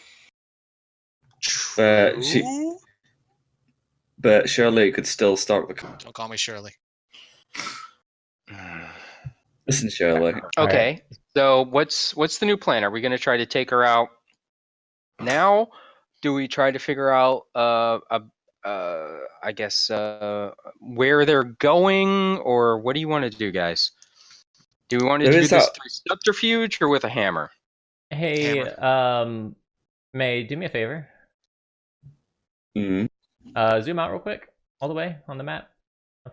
But True? but surely it could still start the. Don't call me Shirley. Listen, Shirley. Okay, so what's the new plan? Are we going to try to take her out now? Do we try to figure out, I guess, where they're going, or what do you want to do, guys? Do we want to do this through subterfuge or with a hammer? Hey, May, do me a favor. Mm-hmm. Zoom out real quick, all the way on the map,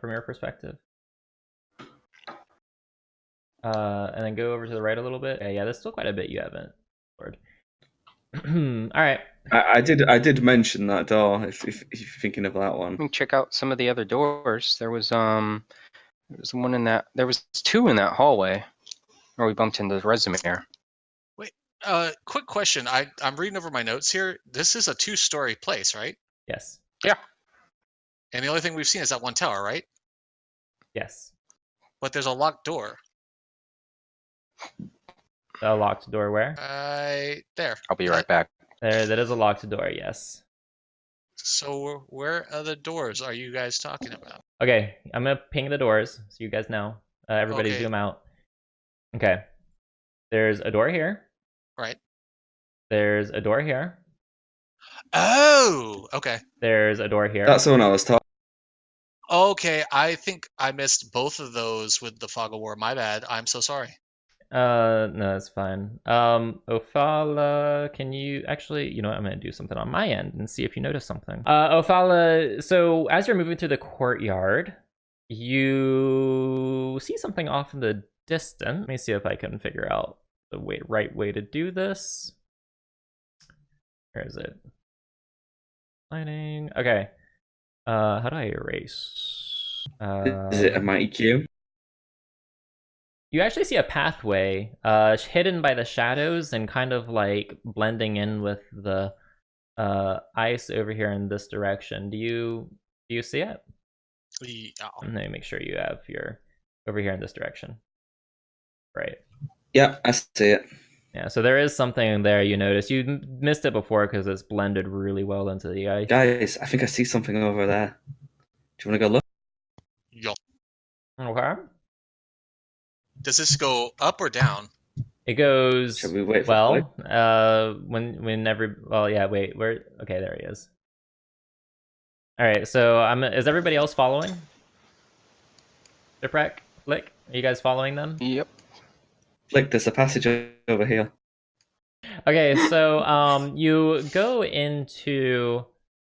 from your perspective. And then go over to the right a little bit. Yeah, there's still quite a bit you haven't explored. All right. I did mention that door. If you're thinking of that one, Let me check out some of the other doors. There was one in that. There was two in that hallway where we bumped into Rezimir. Wait, quick question. I'm reading over my notes here. This is a 2-story place, right? Yes. Yeah. And the only thing we've seen is that one tower, right? Yes. But there's a locked door. A locked door where? There. I'll be right back. That is a locked door, yes. So where other doors are you guys talking about? Okay, I'm gonna ping the doors so you guys know. Everybody Okay. zoom out. Okay. There's a door here. Right. There's a door here. Oh, okay. There's a door here. that's the one I was talking. Okay, I think I missed both of those with the Fog of War. My bad. I'm so sorry. No, it's fine. Ophala, can you actually, you know what, I'm gonna do something on my end and see if you notice something. Ophala, so as you're moving through the courtyard, you see something off in the distance. Let me see if I can figure out the right way to do this. Where is it? Lighting. Okay. How do I erase? Is it a mighty cube? You actually see a pathway hidden by the shadows and kind of like blending in with the ice over here in this direction. Do you see it? Yeah. Let me make sure you have your over here in this direction. Right. Yeah, I see it. Yeah, so there is something there you notice. You missed it before because it's blended really well into the ice. Guys, I think I see something over there. Do you want to go look? Yo. Okay. Does this go up or down? It goes Should we wait for well. Wait, where? Okay, there he is. All right, so is everybody else following? Shipwreck, Flick, are you guys following them? Yep. Flick, there's a passage over here. Okay, so you go into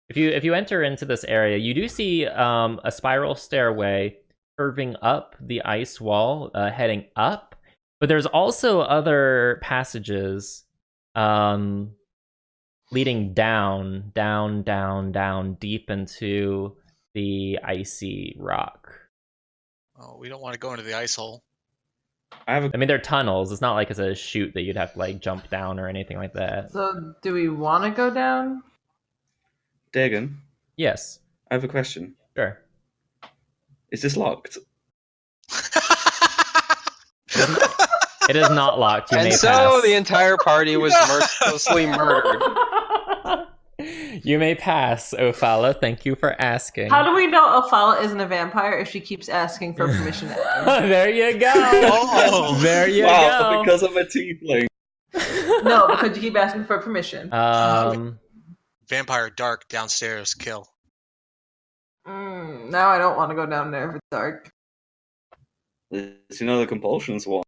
if you enter into this area, you do see a spiral stairway curving up the ice wall, heading up, But there's also other passages leading down, deep into the icy rock. Oh, we don't want to go into the ice hole. I mean, they're tunnels. It's not like it's a chute that you'd have to like jump down or anything like that. So, do we want to go down? Dagon, Yes. I have a question. Sure. Is this locked? It is not locked. You And may so pass. the entire party was mercilessly murdered. You may pass, Ophala. Thank you for asking. How do we know Ophala isn't a vampire if she keeps asking for permission? There you go. Oh. There you Wow, go. because I'm a tiefling. No, because you keep asking for permission. Vampire, dark, downstairs, kill. Now I don't want to go down there if it's dark. There's another compulsions one.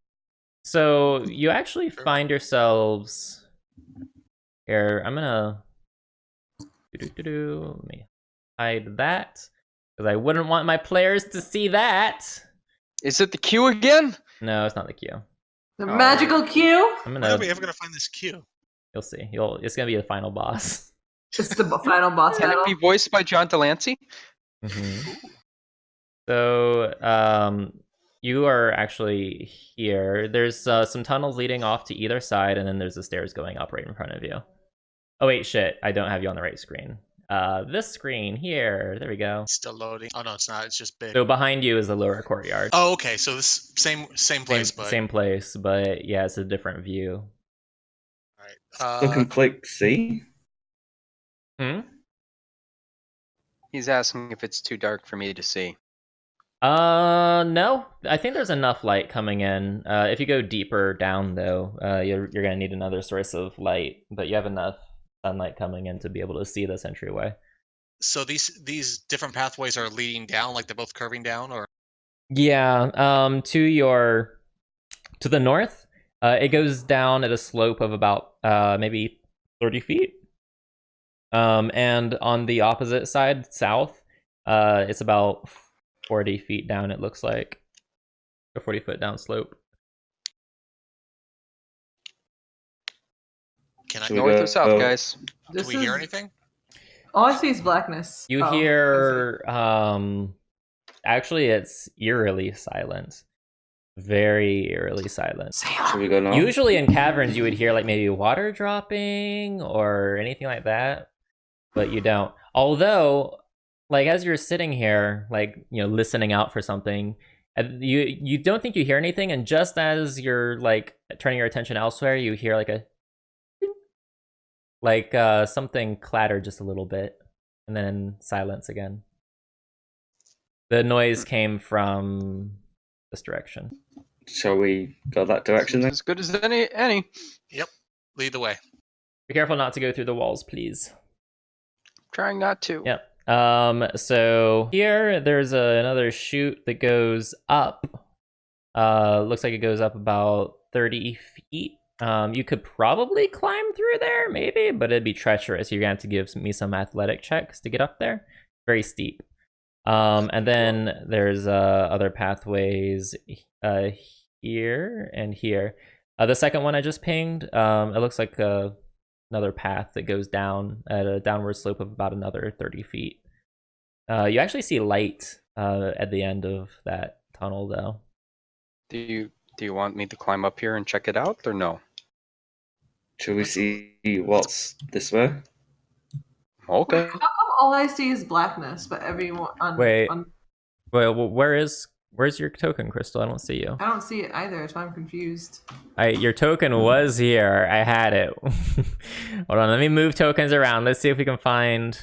So you actually find yourselves here. I'm gonna let me hide that because I wouldn't want my players to see that. Is it the queue again? No, it's not the queue. The magical queue? I'm When gonna. are we ever gonna find this queue? You'll see. It's gonna be the final boss. It's the final boss Can battle. it be voiced by John Delancey? So, you are actually here. There's some tunnels leading off to either side, and then there's the stairs going up right in front of you. Oh wait, shit! I don't have you on the right screen. This screen here. There we go. Still loading. Oh no, it's not. It's just big. So behind you is the lower courtyard. Oh, okay. So this same place, but Same place, but yeah, it's a different view. all So right. can Flick see? He's asking if it's too dark for me to see. No. I think there's enough light coming in. If you go deeper down, though, you're gonna need another source of light. But you have enough sunlight coming in to be able to see this entryway. So these different pathways are leading down, like they're both curving down, or Yeah. To the north, it goes down at a slope of about maybe 30 feet. And on the opposite side, south, it's about 40 feet down, it looks like. A 40-foot down slope. can I? Should we North go- or south, guys? Do we hear anything? All I see is blackness. You Oh, hear, actually, it's eerily silent. Very eerily silent. Should we go now? Usually in caverns, you would hear like maybe water dropping or anything like that, but you don't. Although, like as you're sitting here, like listening out for something, you don't think you hear anything, and just as you're like turning your attention elsewhere, you hear like something clatter just a little bit, and then silence again. The noise came from this direction. Shall we go that direction then? As good as any. Yep. Lead the way. Be careful not to go through the walls, please. Trying not to. Yep. So here there's another chute that goes up. Looks like it goes up about 30 feet. You could probably climb through there, maybe, but it'd be treacherous. You're gonna have to give me some athletic checks to get up there. Very steep. And then there's other pathways here and here. The second one I just pinged, it looks like another path that goes down at a downward slope of about another 30 feet. You actually see light at the end of that tunnel, though. Do you want me to climb up here and check it out, or no? Should we see what's this way? Okay. How come all I see is blackness, but everyone Wait. Well, where's your token, Crystal? I don't see you. I don't see it either, so I'm confused. Your token was here. I had it. Hold on, let me move tokens around. Let's see if we can find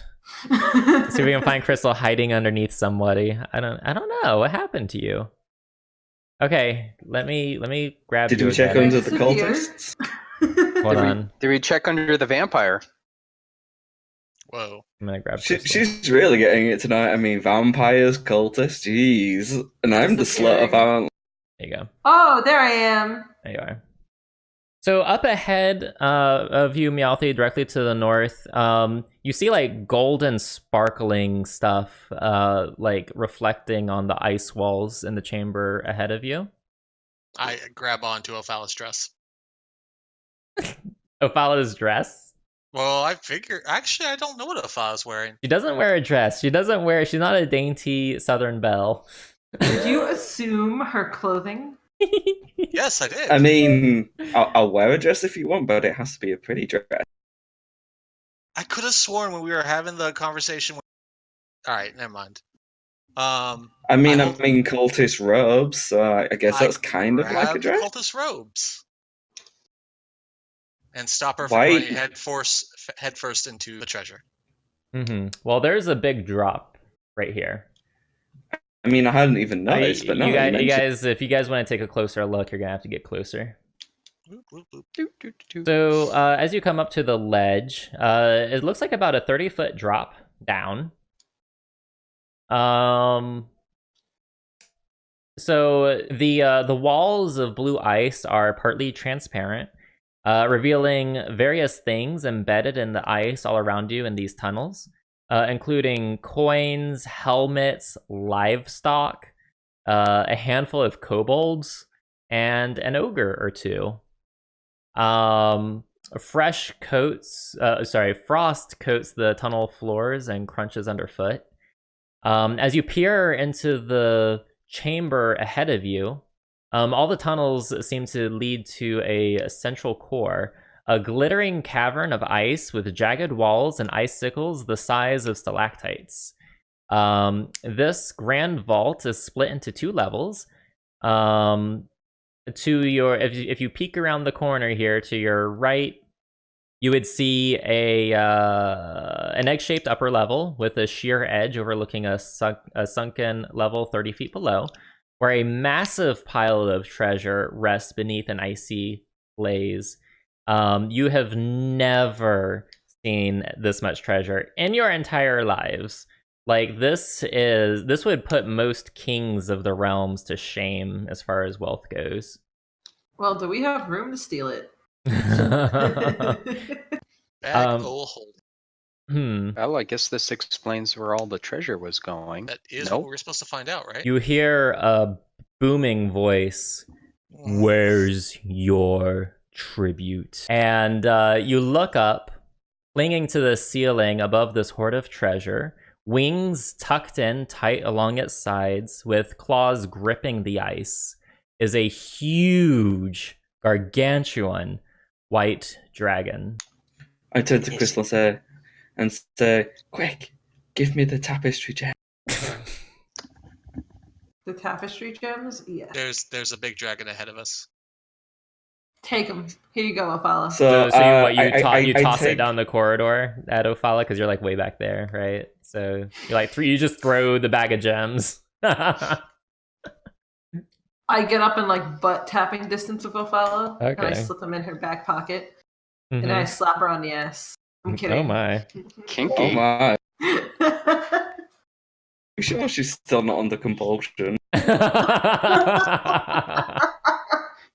Crystal hiding underneath somebody. I don't know. What happened to you? Okay, let me grab Did you we check again. under the Disappeared. cultists? Hold on. Did we check under the vampire? Whoa. I'm gonna grab Crystal. She's really getting it tonight. I mean, vampires, cultists, jeez. And I'm the slut of our... There you go. Oh, there I am. There you are. So up ahead of you, Meowthy, directly to the north, you see like golden sparkling stuff like reflecting on the ice walls in the chamber ahead of you. I grab onto Ophala's dress. Ophala's dress? Well, I figure. Actually, I don't know what Ophala's wearing. She doesn't wear a dress. She's not a dainty Southern belle. Did you assume her clothing? Yes, I did. I mean, I'll wear a dress if you want, but it has to be a pretty dress. I could have sworn when we were having the conversation. All right, never mind. I mean, I'm in cultist robes, so I guess that's kind of like a grab dress. cultist robes and stop her from Why- running head first into the treasure. Well, there's a big drop right here. I mean, I hadn't even noticed, but no, you guys, if you guys want to take a closer look, you're gonna have to get closer. Boop, boop, boop. So as you come up to the ledge, it looks like about a 30-foot drop down. So the walls of blue ice are partly transparent, revealing various things embedded in the ice all around you in these tunnels, including coins, helmets, livestock, a handful of kobolds, and an ogre or two. Frost coats the tunnel floors and crunches underfoot. As you peer into the chamber ahead of you, all the tunnels seem to lead to a central core, a glittering cavern of ice with jagged walls and icicles the size of stalactites. This grand vault is split into 2 levels. If you peek around the corner here to your right, you would see an egg-shaped upper level with a sheer edge overlooking a sunken level 30 feet below, where a massive pile of treasure rests beneath an icy blaze. You have never seen this much treasure in your entire lives. Like, this would put most kings of the realms to shame as far as wealth goes. Well, do we have room to steal it? Bag o' holding. Well, I guess this explains where all the treasure was going. That is Nope. what we're supposed to find out, right? You hear a booming voice. Where's your tribute? And you look up, clinging to the ceiling above this hoard of treasure, wings tucked in tight along its sides with claws gripping the ice, is a huge, gargantuan white dragon. I turn to Crystal and say, quick, give me the tapestry gem. The tapestry gems? Yeah. There's a big dragon ahead of us. Take them. Here you go, Ophala. So you toss take- it down the corridor at Ophala because you're like way back there, right? So you just throw the bag of gems. I get up in like butt tapping distance of Ophala, and I Okay. slip them in her back pocket, and I slap her on the ass. I'm kidding. Oh my. Kinky. Oh my. You sure she's still not under compulsion?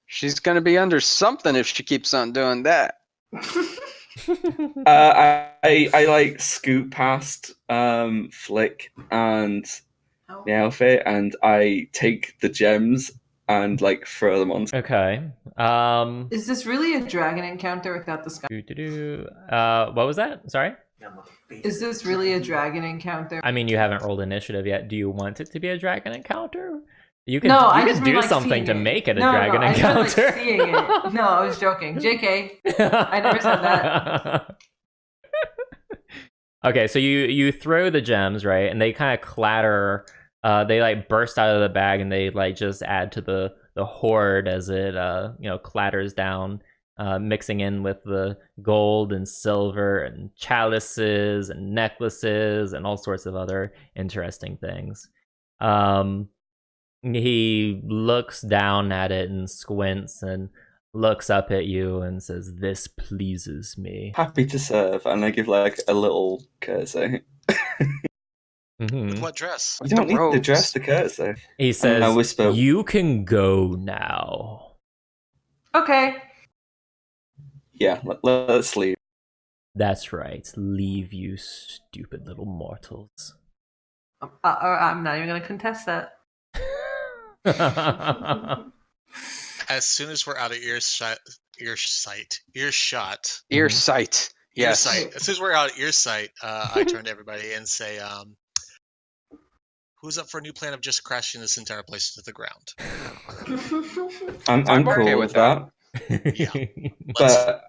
She's gonna be under something if she keeps on doing that. I like scoot past Flick and the outfit, and I take the gems and like throw them on. Okay. Is this really a dragon encounter without the sky? What was that? Sorry? Is this really a dragon encounter? I mean, you haven't rolled initiative yet. Do you want it to be a dragon encounter? You can, No, I you just can mean, do like, something seeing to it. make it a No, dragon I meant, encounter. like, seeing it. No, I was joking. JK. I never said that. Okay, so you throw the gems, right? And they kind of clatter. They like burst out of the bag, and they like just add to the hoard as it clatters down, mixing in with the gold and silver and chalices and necklaces and all sorts of other interesting things. He looks down at it and squints and looks up at you and says, "This pleases me." Happy to serve, and I give like a little curtsy. With what dress? You don't The need the robes. dress to curtsy. He says, I whisper, "You can go now." Okay. Yeah, let's leave. That's right. Leave, you stupid little mortals. I'm not even going to contest that. As soon as we're out of earshot. Earsight. Yes. Earsight. As soon as we're out of earsight, I turn to everybody and say, "Who's up for a new plan of just crashing this entire place to the ground?" I'm I'm cool okay with with that. Yeah. But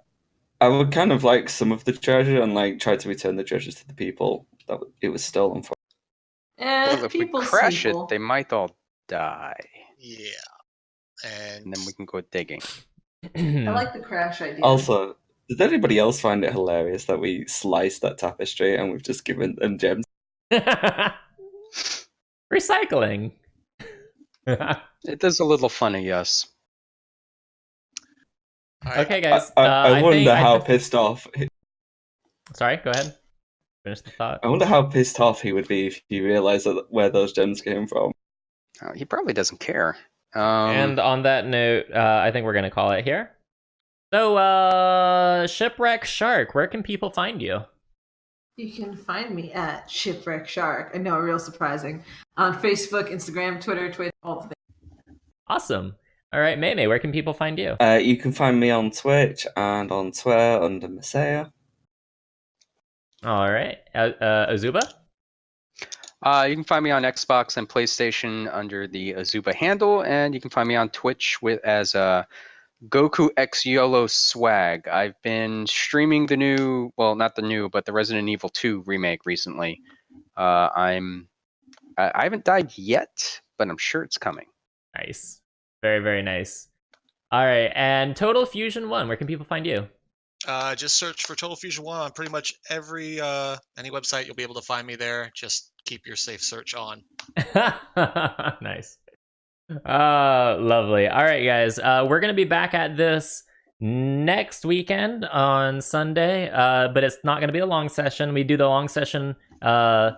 I would kind of like some of the treasure and like try to return the treasures to the people that it was stolen from. Well, if we People crash it, people. they might all die, Yeah. and then we can go digging. I like the crash idea. Also, did anybody else find it hilarious that we sliced that tapestry and we've just given them gems? Recycling. It is a little funny, yes. All right. Okay, guys. I wonder think- how pissed off. Sorry, go ahead. Finish the thought. I wonder how pissed off he would be if he realized where those gems came from. He probably doesn't care. And on that note, I think we're gonna call it here. So, Shipwreck Shark, where can people find you? You can find me at Shipwreck Shark. I know, real surprising. On Facebook, Instagram, Twitter, Twitch, all the things. Awesome. All right, Maymay, where can people find you? You can find me on Twitch and on Twitter under Messiah. All right, Azuba? You can find me on Xbox and PlayStation under the Azuba handle, and you can find me on Twitch as Goku X YOLO Swag. I've been streaming the new, well, not the new, but the Resident Evil 2 remake recently. I haven't died yet, but I'm sure it's coming. Nice. Very, very nice. All right, and Total Fusion 1, where can people find you? Just search for Total Fusion 1 on pretty much any website. You'll be able to find me there. Just keep your safe search on. Nice. Lovely. All right, guys. We're gonna be back at this next weekend on Sunday, but it's not gonna be a long session. We do the long session on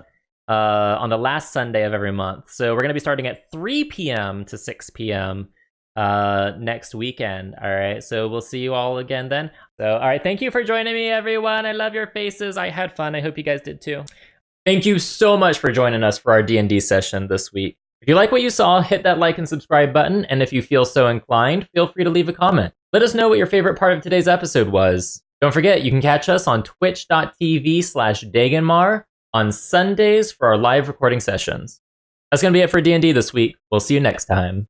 the last Sunday of every month. So we're gonna be starting at 3 p.m. to 6 p.m. Next weekend. All right. So we'll see you all again then. So, all right. Thank you for joining me, everyone. I love your faces. I had fun. I hope you guys did too. Thank you so much for joining us for our D&D session this week. If you like what you saw, hit that like and subscribe button. And if you feel so inclined, feel free to leave a comment. Let us know what your favorite part of today's episode was. Don't forget, you can catch us on twitch.tv/Daganmar on Sundays for our live recording sessions. That's going to be it for D&D this week. We'll see you next time.